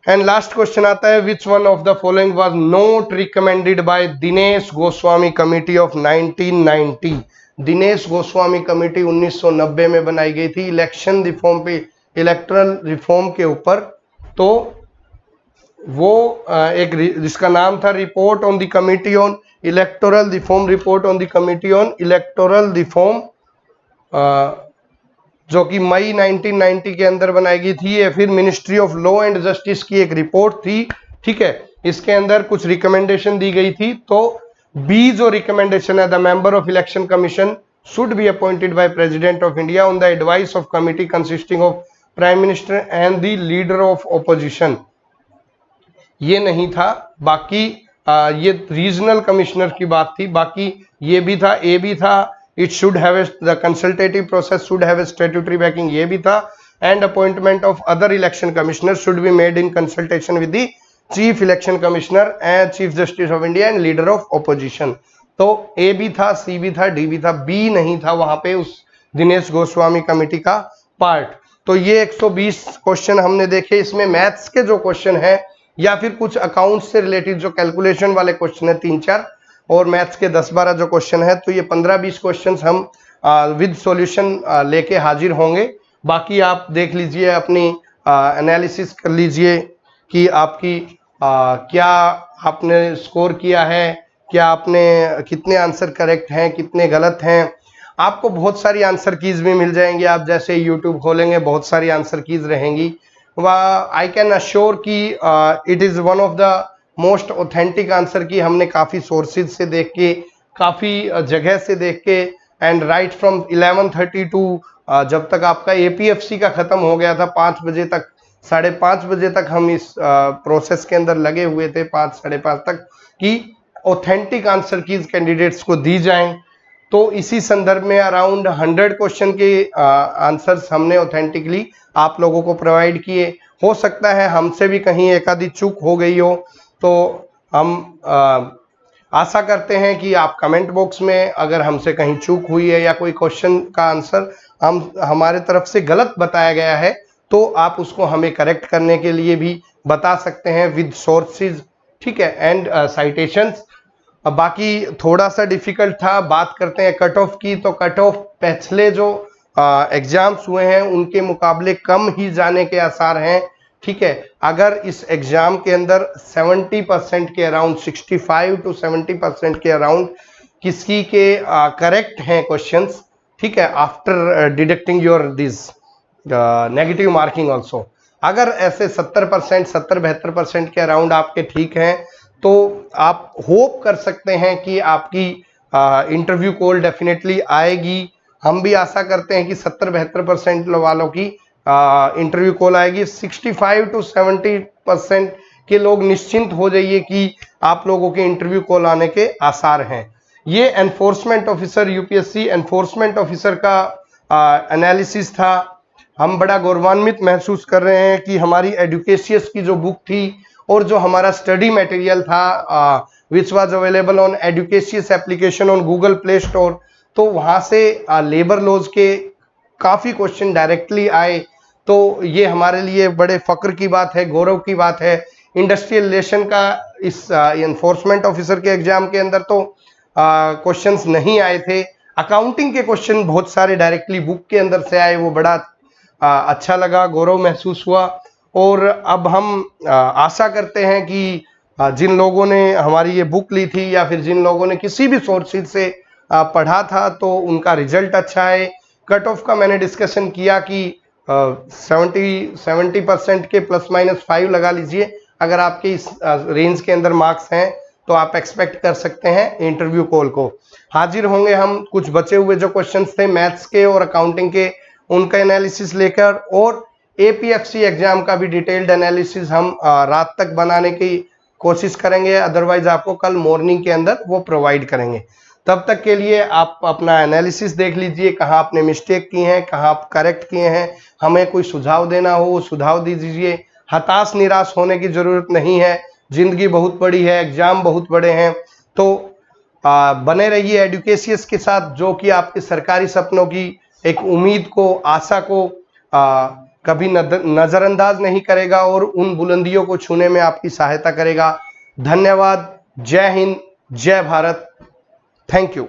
[SPEAKER 1] And last question आता है, which one of the following was not recommended by Dinesh Goswami committee of 1990. Dinesh Goswami committee 1990 में बनाई गई थी इलेक्शन रिफॉर्म पे, इलेक्टोरल रिफॉर्म के ऊपर. तो वो एक जिसका नाम था report on the committee on electoral reform, report on the committee on electoral reform, जो कि मई 1990 के अंदर बनाई गई थी. या फिर ministry of law and justice की एक रिपोर्ट थी. ठीक है. इसके अंदर कुछ रिकमेंडेशन दी गई थी. तो बी जो रिकमेंडेशन है, the member of election commission should be appointed by president of India on the advice of committee consisting of prime minister and the leader of opposition. ये नहीं था। बाकी ये रीजनल कमिश्नर की बात थी, बाकी ये भी था, ए भी था, it should have the consultative process should have statutory banking, ये भी था, and appointment of other election commissioner should be made in consultation with the chief election commissioner and chief justice of India and leader of opposition. तो ए भी था, सी भी था, D भी था, बी नहीं था वहां पे उस दिनेश गोस्वामी कमेटी का पार्ट। तो ये 120 क्वेश्चन हमने देखे। इसमें मैथ्स के जो क्वेश्चन है या फिर कुछ अकाउंट से रिलेटेड जो कैलकुलेशन वाले क्वेश्चन है 3-4, और मैथ्स के 10-12 जो क्वेश्चन है, तो ये 15-20 क्वेश्चन हम विद सॉल्यूशन लेके हाजिर होंगे। बाकी आप देख लीजिए, अपनी एनालिसिस कर लीजिए कि आपकी क्या आपने स्कोर किया है, क्या आपने कितने आंसर करेक्ट हैं, कितने गलत हैं। आपको बहुत सारी आंसर कीज भी मिल जाएंगी। आप जैसे यूट्यूब खोलेंगे बहुत सारी आंसर कीज रहेंगी। आई कैन अश्योर कि it is one of the most authentic answer की। हमने काफ़ी सोर्सेज से देख के, काफ़ी जगह से देख के, एंड राइट फ्रॉम 11:30 टू जब तक आपका APFC का ख़त्म हो गया था 5 बजे तक, 5:30 बजे तक हम इस प्रोसेस के अंदर लगे हुए थे, 5 साढ़े 5 तक, कि ऑथेंटिक आंसर कीज कैंडिडेट्स को दी जाएं। तो इसी संदर्भ में अराउंड 100 क्वेश्चन के आंसर्स हमने ऑथेंटिकली आप लोगों को प्रोवाइड किए। हो सकता है हमसे भी कहीं एक आधी चूक हो गई हो, तो हम आशा करते हैं कि आप कमेंट बॉक्स में अगर हमसे कहीं चूक हुई है या कोई क्वेश्चन का आंसर हमारे तरफ से गलत बताया गया है, तो आप उसको हमें करेक्ट करने के लिए भी बता सकते हैं विद सोर्सेज, ठीक है, एंड साइटेशंस। बाकी थोड़ा सा डिफिकल्ट था। बात करते हैं कट ऑफ की, तो कट ऑफ पिछले जो एग्जाम्स हुए हैं उनके मुकाबले कम ही जाने के आसार हैं, ठीक है। अगर इस एग्जाम के अंदर 70% के अराउंड, 65 to 70% के अराउंड किसी के करेक्ट हैं क्वेश्चंस, ठीक है, after deducting your this negative marking also. अगर ऐसे 70%, 70-72% के अराउंड आपके ठीक हैं, तो आप होप कर सकते हैं कि आपकी इंटरव्यू कॉल डेफिनेटली आएगी। हम भी आशा करते हैं कि 70-72% वालों की इंटरव्यू कॉल आएगी। 65 to 70% के लोग निश्चिंत हो जाइए कि आप लोगों के इंटरव्यू कॉल आने के आसार हैं। ये enforcement officer, UPSC enforcement officer का एनालिसिस था। हम बड़ा गौरवान्वित महसूस कर रहे हैं कि हमारी एडुकेशियस की जो बुक थी और जो हमारा स्टडी मटेरियल था विच वाज अवेलेबल ऑन एडुकेशियस application on Google Play Store, तो वहाँ से लेबर लॉज के काफ़ी क्वेश्चन डायरेक्टली आए। तो ये हमारे लिए बड़े फक्र की बात है, गौरव की बात है। इंडस्ट्रियल रिलेशन का इस एनफोर्समेंट ऑफिसर के एग्जाम के अंदर तो क्वेश्चंस नहीं आए थे। अकाउंटिंग के क्वेश्चन बहुत सारे डायरेक्टली बुक के अंदर से आए, वो बड़ा अच्छा लगा, गौरव महसूस हुआ। और अब हम आशा करते हैं कि जिन लोगों ने हमारी ये बुक ली थी या फिर जिन लोगों ने किसी भी सोर्सेज से पढ़ा था, तो उनका रिजल्ट अच्छा है। कट ऑफ का मैंने डिस्कशन किया कि 70% के ±5 लगा लीजिए। अगर आपके इस रेंज के अंदर मार्क्स हैं तो आप एक्सपेक्ट कर सकते हैं इंटरव्यू कॉल को। हाजिर होंगे हम कुछ बचे हुए जो क्वेश्चंस थे मैथ्स के और अकाउंटिंग के, उनका एनालिसिस लेकर, और APFC एग्जाम का भी डिटेल्ड एनालिसिस हम रात तक बनाने की कोशिश करेंगे। अदरवाइज आपको कल मॉर्निंग के अंदर वो प्रोवाइड करेंगे। तब तक के लिए आप अपना एनालिसिस देख लीजिए, कहाँ आपने मिस्टेक की हैं, कहाँ आप करेक्ट किए हैं। हमें कोई सुझाव देना हो वो सुझाव दे दीजिए। हताश निराश होने की ज़रूरत नहीं है। जिंदगी बहुत बड़ी है, एग्जाम बहुत बड़े हैं, तो बने रहिए एडुकेशियस के साथ, जो कि आपके सरकारी सपनों की एक उम्मीद को, आशा को कभी नज़रअंदाज नहीं करेगा और उन बुलंदियों को छूने में आपकी सहायता करेगा। धन्यवाद। जय हिंद, जय भारत। Thank you.